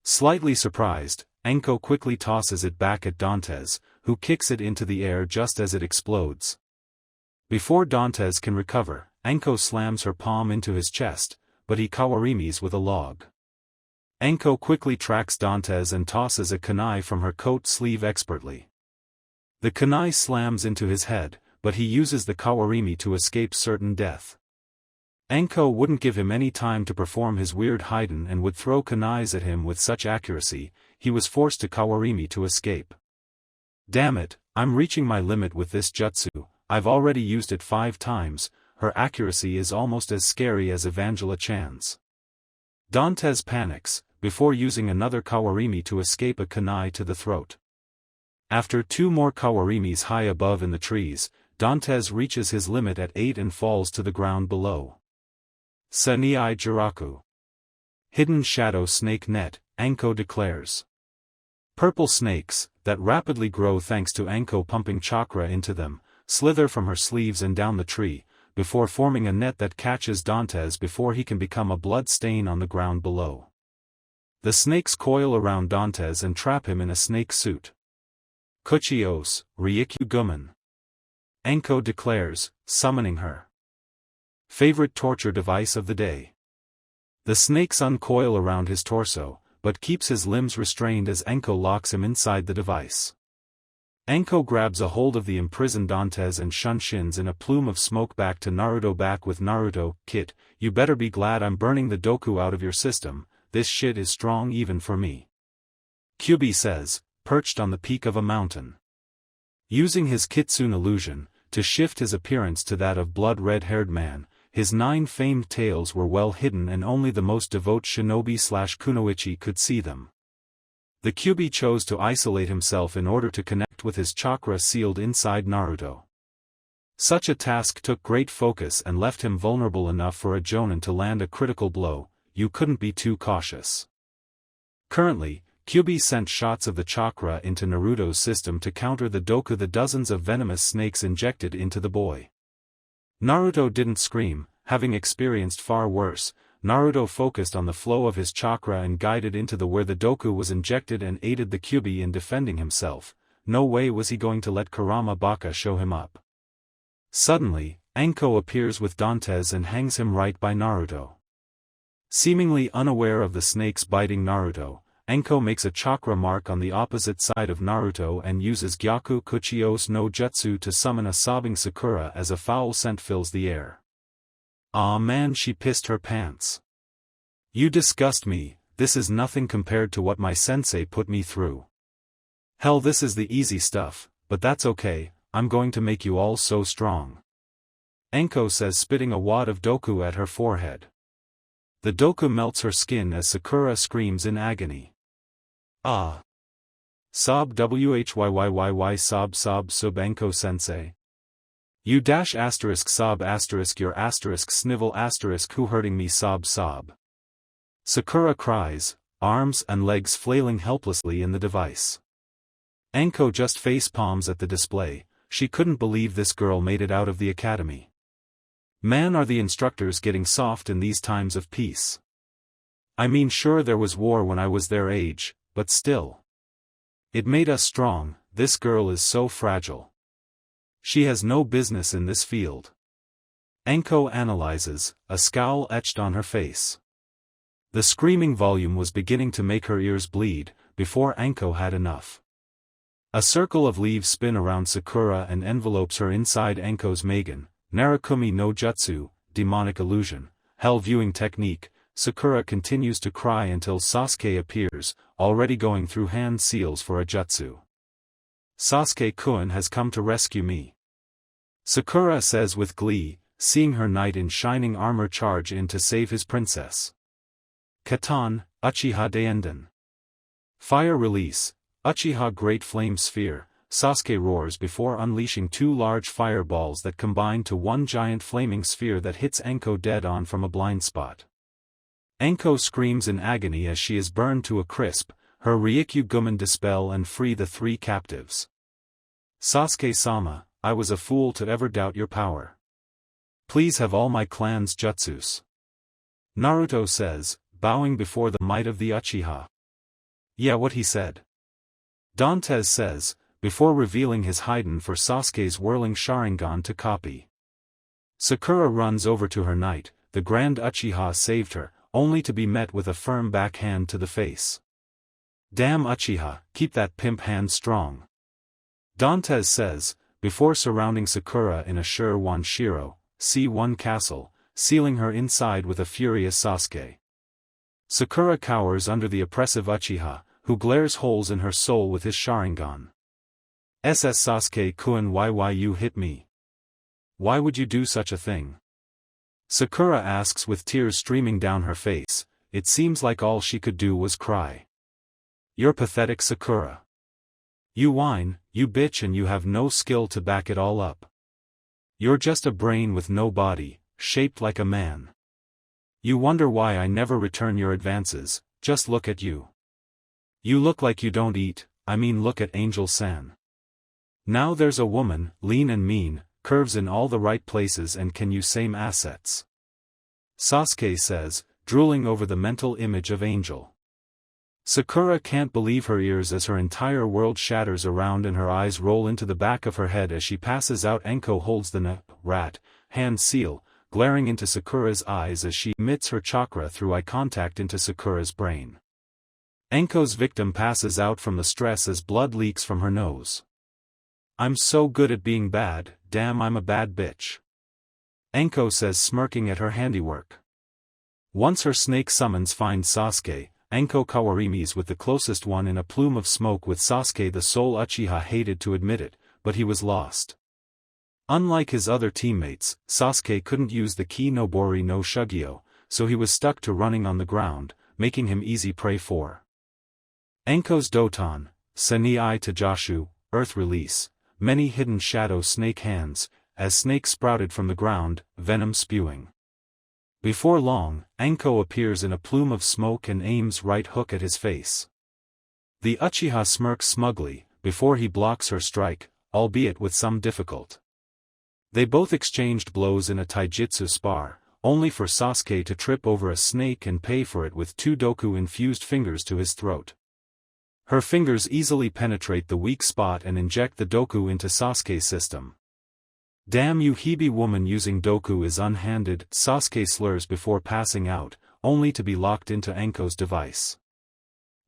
Slightly surprised, Anko quickly tosses it back at Dantes, who kicks it into the air just as it explodes. Before Dantes can recover, Anko slams her palm into his chest, but he Kawarimis with a log. Anko quickly tracks Dantes and tosses a kunai from her coat sleeve expertly. The kunai slams into his head, but he uses the Kawarimi to escape certain death. Anko wouldn't give him any time to perform his weird Haiden and would throw kunais at him with such accuracy, he was forced to Kawarimi to escape. Damn it, I'm reaching my limit with this jutsu, I've already used it 5 times, her accuracy is almost as scary as Evangela Chan's. Dantes panics, before using another Kawarimi to escape a kunai to the throat. After 2 more Kawarimis high above in the trees, Dantes reaches his limit at 8 and falls to the ground below. Saniai Jiraku. Hidden shadow snake net, Anko declares. Purple snakes, that rapidly grow thanks to Anko pumping chakra into them, slither from her sleeves and down the tree, before forming a net that catches Dantes before he can become a blood stain on the ground below. The snakes coil around Dantes and trap him in a snake suit. Kuchios, Ryukyu Guman. Anko declares, summoning her. Favorite torture device of the day. The snakes uncoil around his torso, but keeps his limbs restrained as Anko locks him inside the device. Anko grabs a hold of the imprisoned Dantes and shuns in a plume of smoke back to Naruto. Back with Naruto, Kit, you better be glad I'm burning the Doku out of your system, this shit is strong even for me. Kyubi says, perched on the peak of a mountain. Using his Kitsune illusion, to shift his appearance to that of blood red-haired man, his 9 famed tails were well hidden and only the most devout shinobi/kunoichi could see them. The Kyubi chose to isolate himself in order to connect with his chakra sealed inside Naruto. Such a task took great focus and left him vulnerable enough for a Jonin to land a critical blow. You couldn't be too cautious. Currently, Kyubi sent shots of the chakra into Naruto's system to counter the Doku, the dozens of venomous snakes injected into the boy. Naruto didn't scream, having experienced far worse. Naruto focused on the flow of his chakra and guided into the where the Doku was injected and aided the Kyubi in defending himself. No way was he going to let Kurama Baka show him up. Suddenly, Anko appears with Dantes and hangs him right by Naruto. Seemingly unaware of the snakes biting Naruto, Anko makes a chakra mark on the opposite side of Naruto and uses Gyaku Kuchios no Jutsu to summon a sobbing Sakura as a foul scent fills the air. Aw man, she pissed her pants. You disgust me, this is nothing compared to what my sensei put me through. Hell, this is the easy stuff, but that's okay, I'm going to make you all so strong. Anko says, spitting a wad of Doku at her forehead. The Doku melts her skin as Sakura screams in agony. Ah. Sob whyyyy sob sub Anko sensei. You dash asterisk sob asterisk your asterisk snivel asterisk who hurting me sob. Sakura cries, arms and legs flailing helplessly in the device. Anko just face palms at the display, she couldn't believe this girl made it out of the academy. Man, are the instructors getting soft in these times of peace. I mean, sure, there was war when I was their age, but still. It made us strong. This girl is so fragile. She has no business in this field. Anko analyzes, a scowl etched on her face. The screaming volume was beginning to make her ears bleed, before Anko had enough. A circle of leaves spin around Sakura and envelopes her inside Anko's Magen, Narakumi no Jutsu, demonic illusion, hell viewing technique. Sakura continues to cry until Sasuke appears, already going through hand seals for a jutsu. Sasuke-kun has come to rescue me. Sakura says with glee, seeing her knight in shining armor charge in to save his princess. Katan, Uchiha Deinden. Fire release, Uchiha Great Flame Sphere. Sasuke roars before unleashing 2 large fireballs that combine to one giant flaming sphere that hits Anko dead on from a blind spot. Anko screams in agony as she is burned to a crisp, her Ryukyu Gumen dispel and free the 3 captives. Sasuke-sama, I was a fool to ever doubt your power. Please have all my clan's jutsus. Naruto says, bowing before the might of the Uchiha. Yeah, what he said. Dantes says, before revealing his hidden for Sasuke's whirling Sharingan to copy. Sakura runs over to her knight, the Grand Uchiha saved her, only to be met with a firm backhand to the face. Damn Uchiha, keep that pimp hand strong. Dantes says, before surrounding Sakura in a sure Wanshiro, C1 castle, sealing her inside with a furious Sasuke. Sakura cowers under the oppressive Uchiha, who glares holes in her soul with his Sharingan. SS Sasuke-kun, why you hit me? Why would you do such a thing? Sakura asks with tears streaming down her face. It seems like all she could do was cry. You're pathetic, Sakura. You whine, you bitch, and you have no skill to back it all up. You're just a brain with no body, shaped like a man. You wonder why I never return your advances, just look at you. You look like you don't eat, I mean look at Angel-san. Now there's a woman, lean and mean, curves in all the right places and can use same assets. Sasuke says, drooling over the mental image of Angel. Sakura can't believe her ears as her entire world shatters around and her eyes roll into the back of her head as she passes out. Anko holds the rat hand seal, glaring into Sakura's eyes as she emits her chakra through eye contact into Sakura's brain. Anko's victim passes out from the stress as blood leaks from her nose. I'm so good at being bad, damn I'm a bad bitch. Anko says, smirking at her handiwork. Once her snake summons finds Sasuke, Anko Kawarimis with the closest one in a plume of smoke with Sasuke. The sole Uchiha hated to admit it, but he was lost. Unlike his other teammates, Sasuke couldn't use the Ki no Bori no Shugyo, so he was stuck to running on the ground, making him easy prey for Anko's Doton, Seni I Tajashu, Earth Release, many hidden shadow snake hands, as snake sprouted from the ground, venom spewing. Before long, Anko appears in a plume of smoke and aims right hook at his face. The Uchiha smirks smugly, before he blocks her strike, albeit with some difficulty. They both exchanged blows in a taijutsu spar, only for Sasuke to trip over a snake and pay for it with 2 Doku-infused fingers to his throat. Her fingers easily penetrate the weak spot and inject the Doku into Sasuke's system. Damn you Hebe woman, using Doku is unhanded, Sasuke slurs before passing out, only to be locked into Anko's device.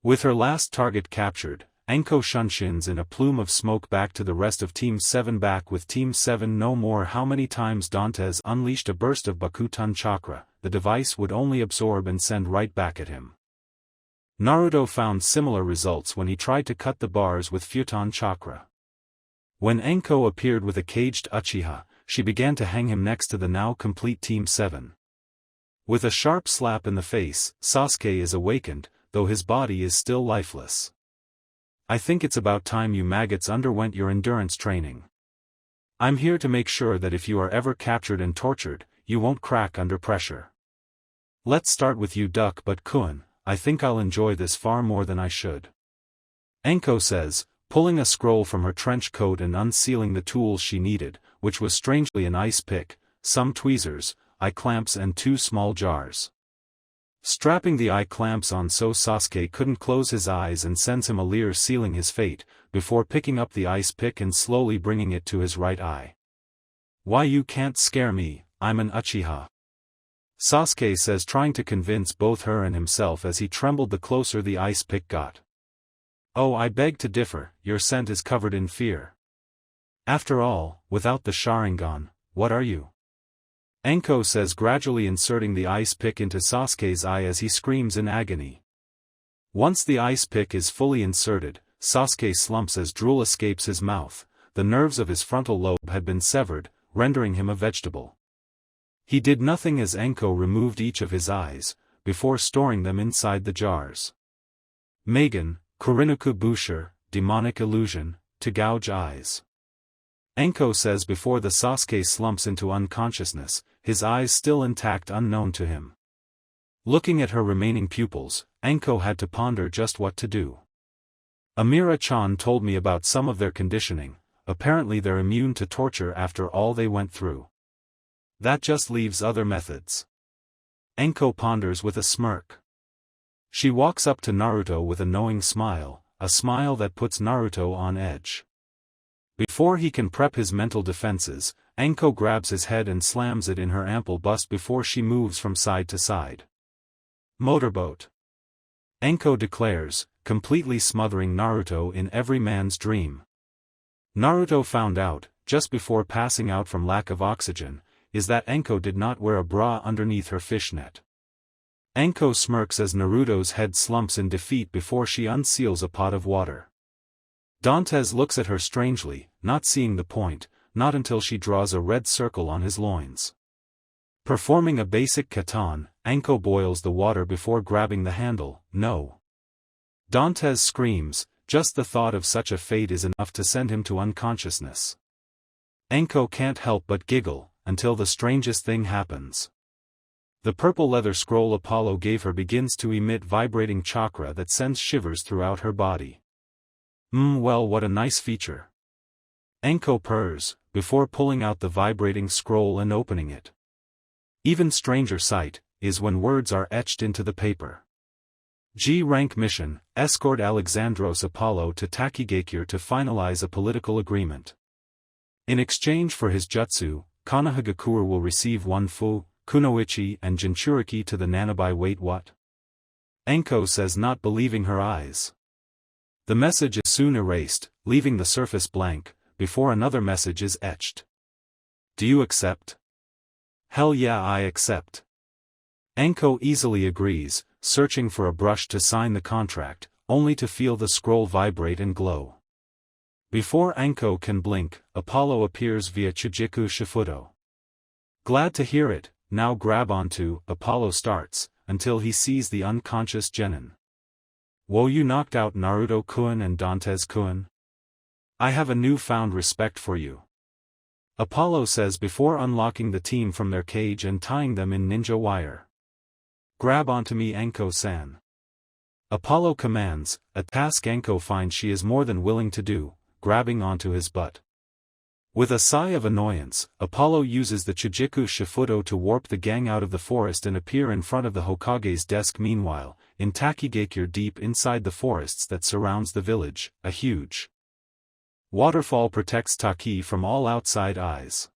With her last target captured, Anko shunsins in a plume of smoke back to the rest of Team 7. Back with Team 7 no more. How many times Dantes unleashed a burst of Bakutan chakra, the device would only absorb and send right back at him. Naruto found similar results when he tried to cut the bars with Futon chakra. When Anko appeared with a caged Uchiha, she began to hang him next to the now complete Team 7. With a sharp slap in the face, Sasuke is awakened, though his body is still lifeless. I think it's about time you maggots underwent your endurance training. I'm here to make sure that if you are ever captured and tortured, you won't crack under pressure. Let's start with you, Duck, but Kun, I think I'll enjoy this far more than I should. Anko says, pulling a scroll from her trench coat and unsealing the tools she needed, which was strangely an ice pick, some tweezers, eye clamps and 2 small jars. Strapping the eye clamps on so Sasuke couldn't close his eyes and sends him a leer sealing his fate, before picking up the ice pick and slowly bringing it to his right eye. Why you can't scare me, I'm an Uchiha. Sasuke says, trying to convince both her and himself as he trembled the closer the ice pick got. Oh, I beg to differ, your scent is covered in fear. After all, without the Sharingan, what are you? Anko says, gradually inserting the ice pick into Sasuke's eye as he screams in agony. Once the ice pick is fully inserted, Sasuke slumps as drool escapes his mouth. The nerves of his frontal lobe had been severed, rendering him a vegetable. He did nothing as Anko removed each of his eyes, before storing them inside the jars. Megan, Kurinuku Busher, demonic illusion, to gouge eyes. Anko says before the Sasuke slumps into unconsciousness, his eyes still intact, unknown to him. Looking at her remaining pupils, Anko had to ponder just what to do. Amira-chan told me about some of their conditioning, apparently they're immune to torture after all they went through. That just leaves other methods. Anko ponders with a smirk. She walks up to Naruto with a knowing smile, a smile that puts Naruto on edge. Before he can prep his mental defenses, Anko grabs his head and slams it in her ample bust before she moves from side to side. Motorboat. Anko declares, completely smothering Naruto in every man's dream. Naruto found out, just before passing out from lack of oxygen, is that Anko did not wear a bra underneath her fishnet. Anko smirks as Naruto's head slumps in defeat before she unseals a pot of water. Dantes looks at her strangely, not seeing the point, not until she draws a red circle on his loins. Performing a basic katan, Anko boils the water before grabbing the handle. No. Dantes screams, just the thought of such a fate is enough to send him to unconsciousness. Anko can't help but giggle, until the strangest thing happens. The purple leather scroll Apollo gave her begins to emit vibrating chakra that sends shivers throughout her body. Well, what a nice feature. Anko purrs, before pulling out the vibrating scroll and opening it. Even stranger sight, is when words are etched into the paper. G-rank mission, escort Alexandros Apollo to Takigakure to finalize a political agreement. In exchange for his jutsu, Konohagakure will receive 1 fu, kunoichi and jinchuriki to the nanabai. Wait, what? Anko says, not believing her eyes. The message is soon erased, leaving the surface blank, before another message is etched. Do you accept? Hell yeah, I accept. Anko easily agrees, searching for a brush to sign the contract, only to feel the scroll vibrate and glow. Before Anko can blink, Apollo appears via Chijiku Shifudo. Glad to hear it, now grab onto, Apollo starts, until he sees the unconscious Genin. Whoa, you knocked out Naruto-kun and Dantes-kun? I have a newfound respect for you. Apollo says before unlocking the team from their cage and tying them in ninja wire. Grab onto me, Anko-san. Apollo commands, a task Anko finds she is more than willing to do, grabbing onto his butt. With a sigh of annoyance, Apollo uses the Chijiku Shifudo to warp the gang out of the forest and appear in front of the Hokage's desk. Meanwhile, in Takigakure, deep inside the forests that surrounds the village, a huge waterfall protects Taki from all outside eyes.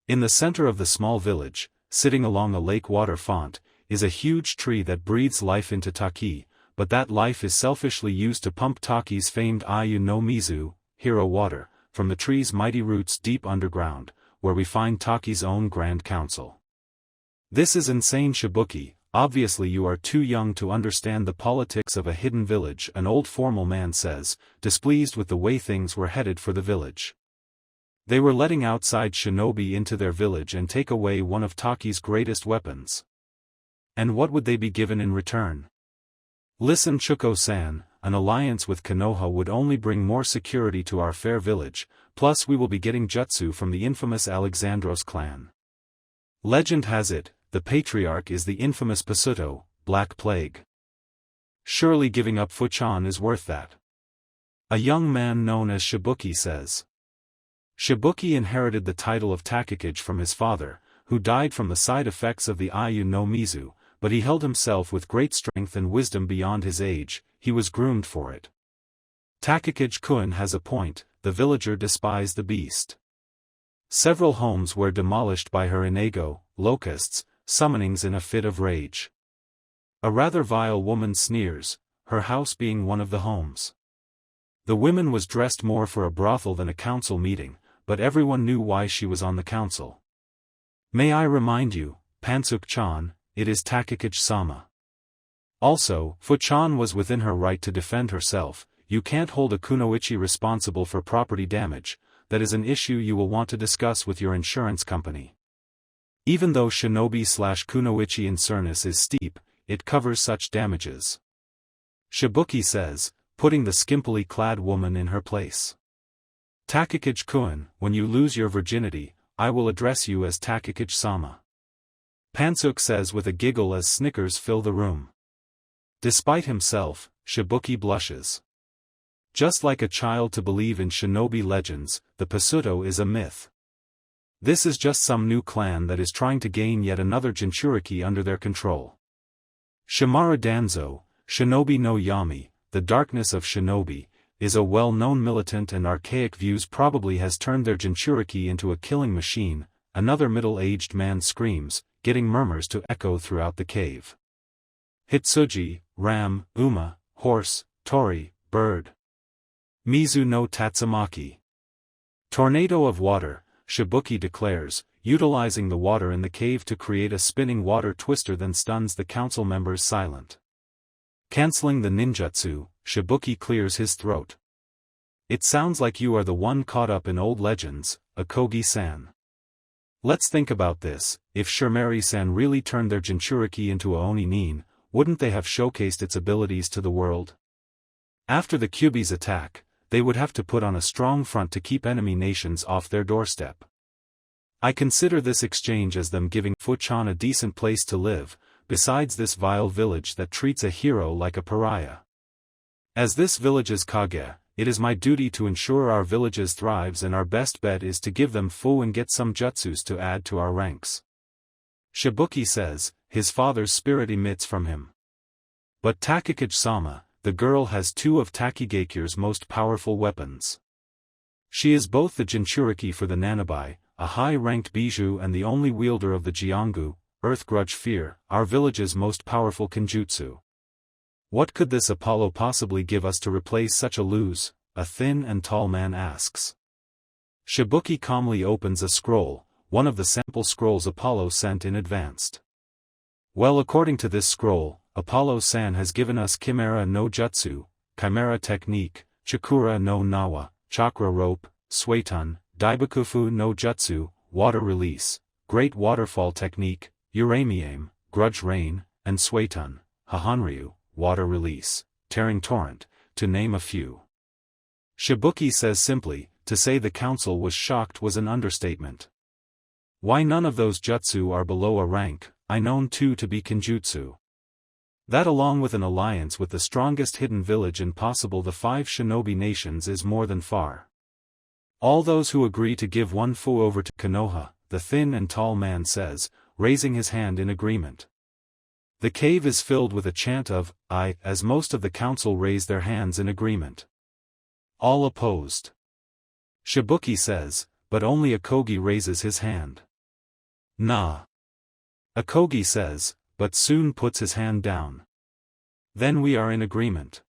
In the center of the small village, sitting along a lake water font, is a huge tree that breathes life into Taki, but that life is selfishly used to pump Taki's famed Ayu no Mizu, hero water, from the tree's mighty roots deep underground, where we find Taki's own Grand Council. This is insane, Shibuki. Obviously you are too young to understand the politics of a hidden village, an old formal man says, displeased with the way things were headed for the village. They were letting outside shinobi into their village and take away one of Taki's greatest weapons. And what would they be given in return? Listen, Chuko-san, an alliance with Konoha would only bring more security to our fair village, plus we will be getting jutsu from the infamous Alexandros clan. Legend has it, the patriarch is the infamous Pasuto, Black Plague. Surely giving up Fuchan is worth that. A young man known as Shibuki says. Shibuki inherited the title of Takikage from his father, who died from the side effects of the Ayu no Mizu, but he held himself with great strength and wisdom beyond his age. He was groomed for it. Takikage-kun has a point, the villager despised the beast. Several homes were demolished by her inego, locusts, summonings in a fit of rage. A rather vile woman sneers, her house being one of the homes. The woman was dressed more for a brothel than a council meeting, but everyone knew why she was on the council. May I remind you, Pansuk-chan, it is Takikage-sama. Also, Fuchan was within her right to defend herself. You can't hold a kunoichi responsible for property damage. That is an issue you will want to discuss with your insurance company. Even though shinobi/kunoichi insurance is steep, it covers such damages. Shibuki says, putting the skimpily clad woman in her place. Takikage-kun, when you lose your virginity, I will address you as Takikage-sama. Pansuk says with a giggle as snickers fill the room. Despite himself, Shibuki blushes. Just like a child to believe in shinobi legends, the Pasuto is a myth. This is just some new clan that is trying to gain yet another Jinchuriki under their control. Shimara Danzo, Shinobi no Yami, the darkness of shinobi, is a well-known militant and archaic views probably has turned their Jinchuriki into a killing machine. Another middle-aged man screams, getting murmurs to echo throughout the cave. Hitsuji, ram, uma, horse, tori, bird. Mizu no Tatsumaki. Tornado of water, Shibuki declares, utilizing the water in the cave to create a spinning water twister then stuns the council members silent. Canceling the ninjutsu, Shibuki clears his throat. It sounds like you are the one caught up in old legends, Akogi-san. Let's think about this, if Shimari-san really turned their Jinchuriki into a Oni-nin, wouldn't they have showcased its abilities to the world? After the Kyuubi's attack, they would have to put on a strong front to keep enemy nations off their doorstep. I consider this exchange as them giving Fuchan a decent place to live, besides this vile village that treats a hero like a pariah. As this village's Kage, it is my duty to ensure our villages thrives and our best bet is to give them fu and get some jutsus to add to our ranks. Shibuki says, his father's spirit emits from him. But Takikage-sama, the girl has two of Takigakure's most powerful weapons. She is both the Jinchuriki for the Nanabai, a high-ranked bijou and the only wielder of the Jiangu, Earth Grudge Fear, our village's most powerful kenjutsu. What could this Apollo possibly give us to replace such a lose? A thin and tall man asks. Shibuki calmly opens a scroll, one of the sample scrolls Apollo sent in advance. Well, according to this scroll, Apollo-san has given us Chimera no Jutsu, Chimera Technique, Chakura no Nawa, Chakra Rope, Suiton, Daibakufu no Jutsu, Water Release, Great Waterfall Technique, Uramiame, Grudge Rain, and Suiton, Hahanryu, Water Release, Tearing Torrent, to name a few. Shibuki says simply, to say the council was shocked was an understatement. Why none of those jutsu are below a rank, I known too to be Kenjutsu. That along with an alliance with the strongest hidden village in possible the 5 shinobi nations is more than far. All those who agree to give one fu over to Konoha, the thin and tall man says, raising his hand in agreement. The cave is filled with a chant of, "I," as most of the council raise their hands in agreement. All opposed. Shibuki says, but only Hokage raises his hand. Nah. Hokage says, but soon puts his hand down. Then we are in agreement.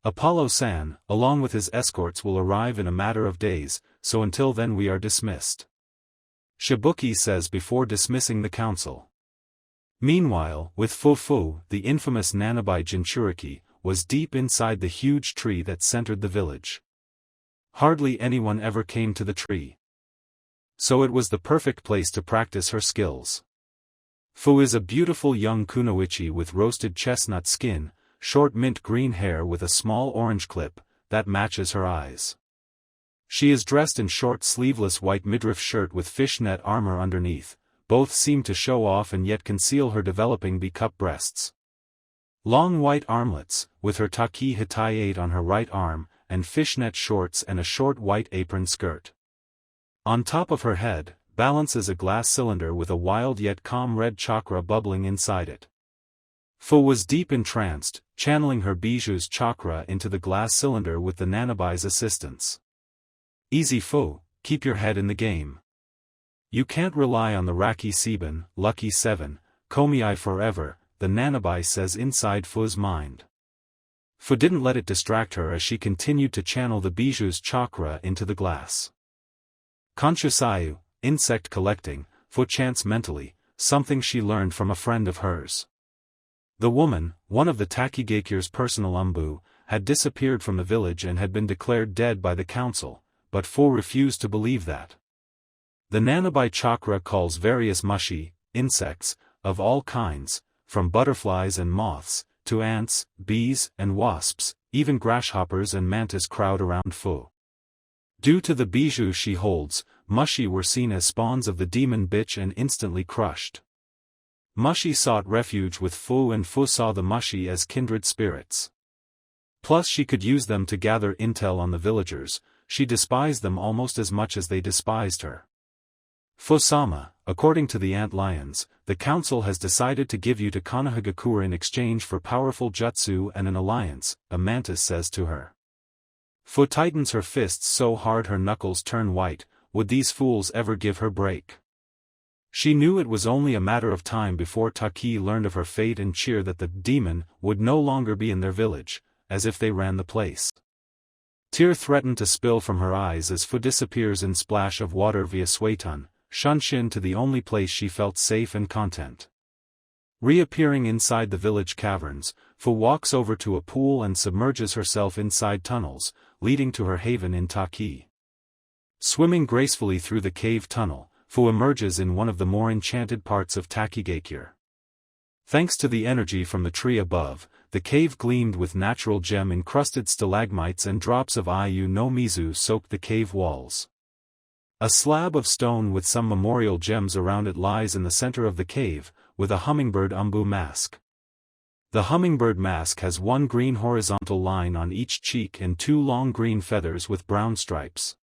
Apollo-san, along with his escorts, will arrive in a matter of days, so until then we are dismissed. Shibuki says before dismissing the council. Meanwhile, with Fufu, the infamous Nanabai Jinchuriki, was deep inside the huge tree that centered the village. Hardly anyone ever came to the tree. So it was the perfect place to practice her skills. Fu is a beautiful young kunoichi with roasted chestnut skin, short mint green hair with a small orange clip, that matches her eyes. She is dressed in short sleeveless white midriff shirt with fishnet armor underneath, both seem to show off and yet conceal her developing B-cup breasts. Long white armlets, with her taki hitayate on her right arm, and fishnet shorts and a short white apron skirt. On top of her head, balances a glass cylinder with a wild yet calm red chakra bubbling inside it. Fu was deep entranced, channeling her biju's chakra into the glass cylinder with the Nanabai's assistance. Easy Fu, keep your head in the game. You can't rely on the Raki Seben, Lucky 7, Komiai forever, the Nanabai says inside Fu's mind. Fu didn't let it distract her as she continued to channel the biju's chakra into the glass. Konshusayu, insect collecting, Fu chants mentally, something she learned from a friend of hers. The woman, one of the Takigakyur's personal umbu, had disappeared from the village and had been declared dead by the council, but Fu refused to believe that. The Nanabai chakra calls various mushi, insects, of all kinds, from butterflies and moths, to ants, bees, and wasps, even grasshoppers and mantis crowd around Fu. Due to the bijou she holds, mushi were seen as spawns of the demon bitch and instantly crushed. Mushi sought refuge with Fu and Fu saw the mushi as kindred spirits. Plus she could use them to gather intel on the villagers, she despised them almost as much as they despised her. Fu-sama, according to the ant lions, the council has decided to give you to Konohagakure in exchange for powerful jutsu and an alliance, a mantis says to her. Fu tightens her fists so hard her knuckles turn white, would these fools ever give her break? She knew it was only a matter of time before Taki learned of her fate and cheer that the demon would no longer be in their village, as if they ran the place. Tear threatened to spill from her eyes as Fu disappears in splash of water via Suiton, Shunshin to the only place she felt safe and content. Reappearing inside the village caverns, Fu walks over to a pool and submerges herself inside tunnels, leading to her haven in Taki. Swimming gracefully through the cave tunnel, Fu emerges in one of the more enchanted parts of Takigakyur. Thanks to the energy from the tree above, the cave gleamed with natural gem-encrusted stalagmites and drops of Ayu no Mizu soaked the cave walls. A slab of stone with some memorial gems around it lies in the center of the cave, with a hummingbird umbu mask. The hummingbird mask has one green horizontal line on each cheek and two long green feathers with brown stripes.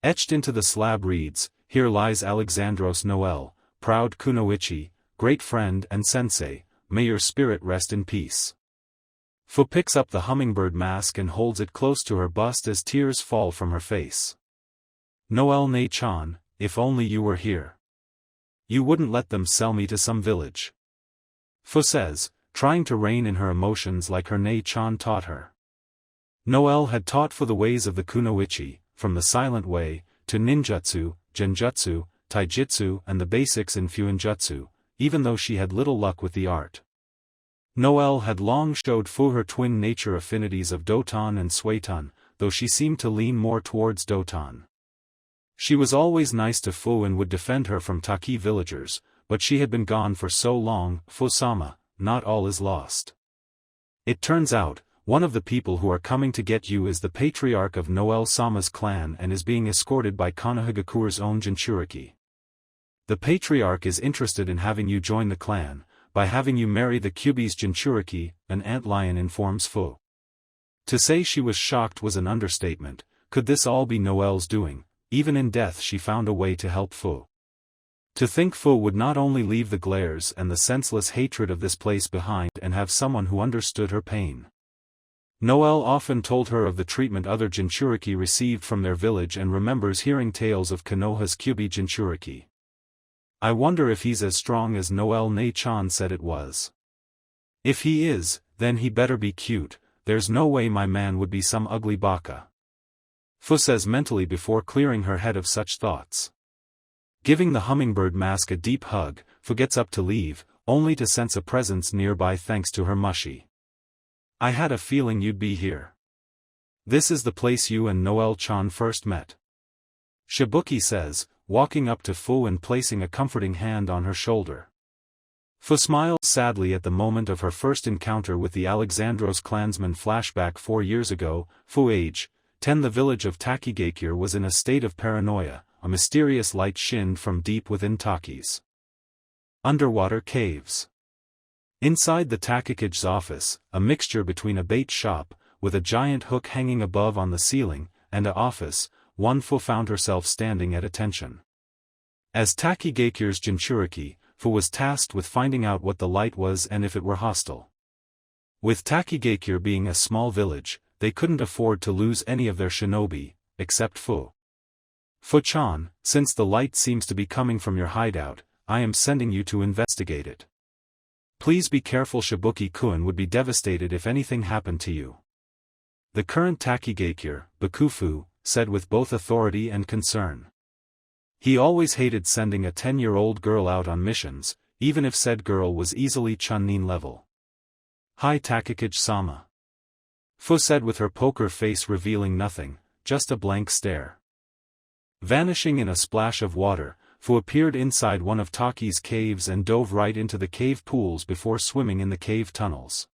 Etched into the slab reads, "Here lies Alexandros Noel, proud kunoichi, great friend and sensei, may your spirit rest in peace." Fu picks up the hummingbird mask and holds it close to her bust as tears fall from her face. "Noel Ne-chan, if only you were here. You wouldn't let them sell me to some village." Fu says, trying to rein in her emotions like her Ne-chan taught her. Noel had taught Fu the ways of the kunoichi, from the silent way, to ninjutsu, genjutsu, taijutsu and the basics in fuinjutsu, even though she had little luck with the art. Noelle had long showed Fu her twin nature affinities of Doton and Suiton, though she seemed to lean more towards Doton. She was always nice to Fu and would defend her from Taki villagers, but she had been gone for so long. Fu-sama, not all is lost. It turns out, one of the people who are coming to get you is the patriarch of Noelle-sama's clan and is being escorted by Konohagakure's own Jinchuriki. The patriarch is interested in having you join the clan, by having you marry the Kyubi's Jinchuriki, an antlion informs Fu. To say she was shocked was an understatement. Could this all be Noelle's doing? Even in death she found a way to help Fu. To think Fu would not only leave the glares and the senseless hatred of this place behind and have someone who understood her pain. Noelle often told her of the treatment other Jinchuriki received from their village and remembers hearing tales of Konoha's Kyubi Jinchuriki. I wonder if he's as strong as Noelle Ne-chan said it was. If he is, then he better be cute. There's no way my man would be some ugly baka. Fu says mentally before clearing her head of such thoughts. Giving the hummingbird mask a deep hug, Fu gets up to leave, only to sense a presence nearby thanks to her mushi. I had a feeling you'd be here. This is the place you and Noelle-chan first met. Shibuki says, walking up to Fu and placing a comforting hand on her shoulder. Fu smiled sadly at the moment of her first encounter with the Alexandros clansman flashback 4 years ago. Fu age 10. The village of Takigakure was in a state of paranoia, a mysterious light shinned from deep within Taki's underwater caves. Inside the Takikage's office, a mixture between a bait shop, with a giant hook hanging above on the ceiling, and a office, Fu found herself standing at attention. As Takigakure's Jinchuriki, Fu was tasked with finding out what the light was and if it were hostile. With Takigakure being a small village, they couldn't afford to lose any of their shinobi, except Fu. Fu-chan, since the light seems to be coming from your hideout, I am sending you to investigate it. Please be careful. Shibuki-kun would be devastated if anything happened to you. The current Takigakure, Bakufu, said with both authority and concern. He always hated sending a 10-year-old girl out on missions, even if said girl was easily Chunin level. Hi Takikage-sama. Fu said with her poker face revealing nothing, just a blank stare. Vanishing in a splash of water, Fu appeared inside one of Taki's caves and dove right into the cave pools before swimming in the cave tunnels.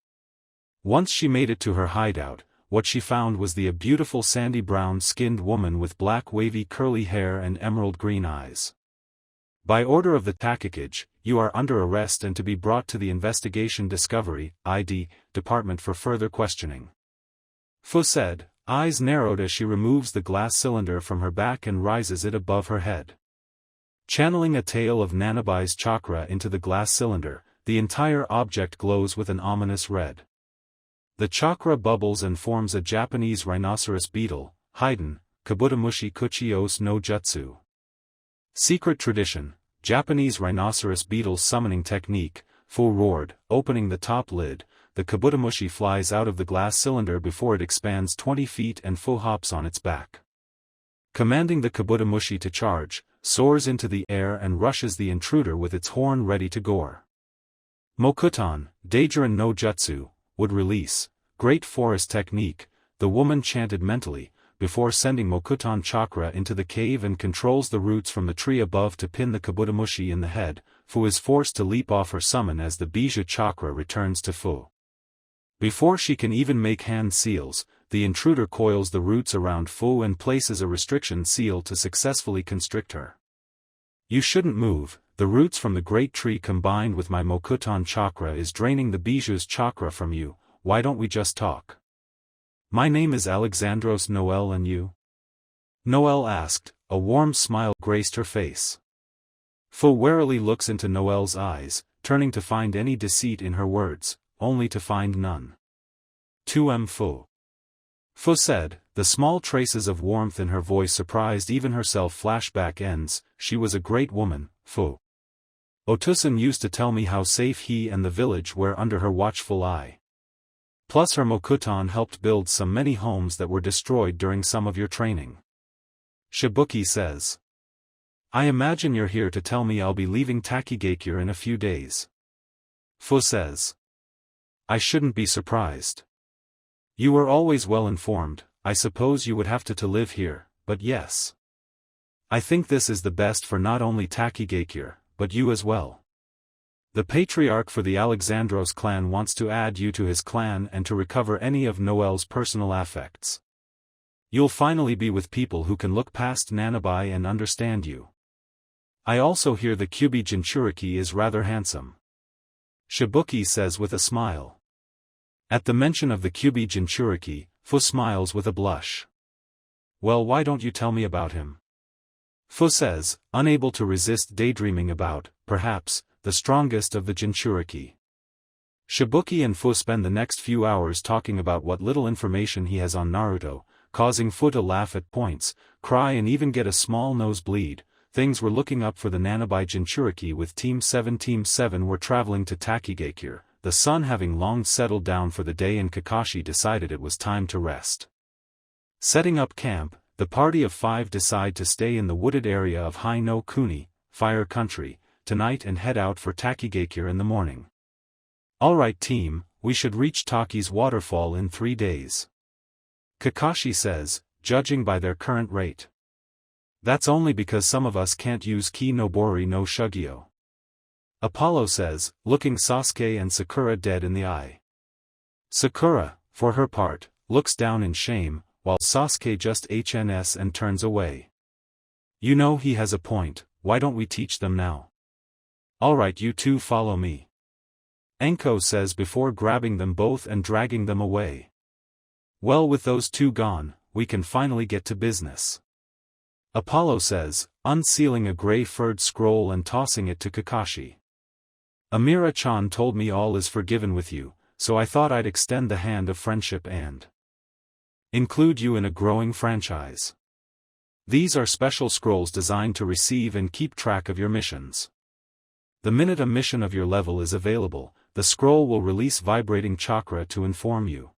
Once she made it to her hideout, what she found was a beautiful sandy brown-skinned woman with black wavy curly hair and emerald green eyes. By order of the Takikage, you are under arrest and to be brought to the Investigation Discovery (ID) department for further questioning. Fu said, eyes narrowed as she removes the glass cylinder from her back and rises it above her head. Channeling a tail of Nanabai's chakra into the glass cylinder, the entire object glows with an ominous red. The chakra bubbles and forms a Japanese rhinoceros beetle, Haiden, Kabutamushi Kuchi-ose no Jutsu. Secret tradition, Japanese rhinoceros beetle summoning technique. Fu roared, opening the top lid. The Kabutamushi flies out of the glass cylinder before it expands 20 feet and Fu hops on its back. Commanding the Kabutamushi to charge, soars into the air and rushes the intruder with its horn ready to gore. Mokuton, Daijuran no Jutsu, would release. Great forest technique, the woman chanted mentally, before sending Mokuton chakra into the cave and controls the roots from the tree above to pin the Kabutamushi in the head. Fu is forced to leap off her summon as the Bija chakra returns to Fu. Before she can even make hand seals, the intruder coils the roots around Fu and places a restriction seal to successfully constrict her. You shouldn't move. The roots from the great tree combined with my Mokuton chakra is draining the Biju's chakra from you. Why don't we just talk? My name is Alexandros Noelle and you? Noelle asked, a warm smile graced her face. Fu warily looks into Noelle's eyes, turning to find any deceit in her words, only to find none. 2M Fu. Fu said, the small traces of warmth in her voice surprised even herself. Flashback ends, she was a great woman, Fu. Otusan used to tell me how safe he and the village were under her watchful eye. Plus her Mokuton helped build many homes that were destroyed during some of your training. Shibuki says. I imagine you're here to tell me I'll be leaving Takigakure in a few days. Fu says. I shouldn't be surprised. You were always well informed, I suppose you would have to live here, but yes. I think this is the best for not only Takigakure, but you as well. The patriarch for the Alexandros clan wants to add you to his clan and to recover any of Noel's personal affects. You'll finally be with people who can look past Nanabai and understand you. I also hear the Kyubi Jinchuriki is rather handsome. Shibuki says with a smile. At the mention of the Kyubi Jinchuriki, Fu smiles with a blush. Well, why don't you tell me about him? Fu says, unable to resist daydreaming about, perhaps, the strongest of the Jinchuriki. Shibuki and Fu spend the next few hours talking about what little information he has on Naruto, causing Fu to laugh at points, cry and even get a small nosebleed. Things were looking up for the Nanabai Jinchuriki with Team 7. Team 7 were traveling to Takigakure, the sun having long settled down for the day and Kakashi decided it was time to rest. Setting up camp, the party of 5 decide to stay in the wooded area of Hai no Kuni, Fire Country, tonight and head out for Takigakure in the morning. Alright team, we should reach Taki's waterfall in 3 days. Kakashi says, judging by their current rate. That's only because some of us can't use Ki Nobori no Shugyo. Apollo says, looking Sasuke and Sakura dead in the eye. Sakura, for her part, looks down in shame, while Sasuke just HNS and turns away. You know he has a point, why don't we teach them now? Alright, you two follow me. Enko says before grabbing them both and dragging them away. Well, with those two gone, we can finally get to business. Apollo says, unsealing a gray-furred scroll and tossing it to Kakashi. Amira-chan told me all is forgiven with you, so I thought I'd extend the hand of friendship and include you in a growing franchise. These are special scrolls designed to receive and keep track of your missions. The minute a mission of your level is available, the scroll will release vibrating chakra to inform you.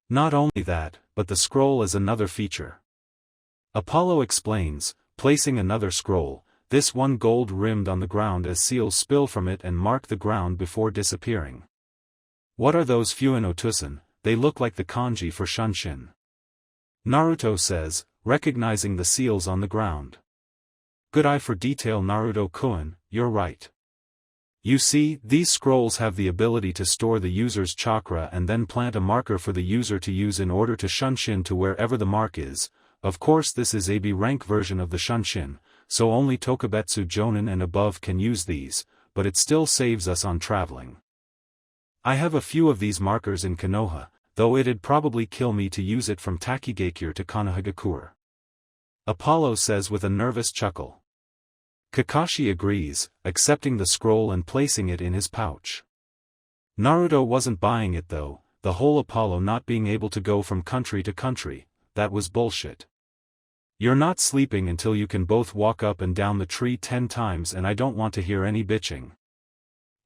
Not only that, but the scroll is another feature. Apollo explains, placing another scroll, this one gold-rimmed on the ground as seals spill from it and mark the ground before disappearing. What are those Fuinotusen? They look like the kanji for Shunshin. Naruto says, recognizing the seals on the ground. Good eye for detail, Naruto-kun, you're right. You see, these scrolls have the ability to store the user's chakra and then plant a marker for the user to use in order to Shunshin to wherever the mark is. Of course this is a B-rank version of the Shunshin, so only Tokubetsu Jonin and above can use these, but it still saves us on traveling. I have a few of these markers in Konoha, though it'd probably kill me to use it from Takigakure to Konohagakure. Apollo says with a nervous chuckle. Kakashi agrees, accepting the scroll and placing it in his pouch. Naruto wasn't buying it though, the whole Apollo not being able to go from country to country, that was bullshit. You're not sleeping until you can both walk up and down the tree 10 times and I don't want to hear any bitching.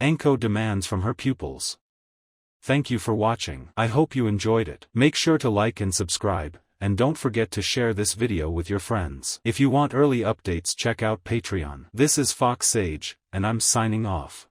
Enko demands from her pupils. Thank you for watching. I hope you enjoyed it. Make sure to like and subscribe, and don't forget to share this video with your friends. If you want early updates, check out Patreon. This is Fox Sage, and I'm signing off.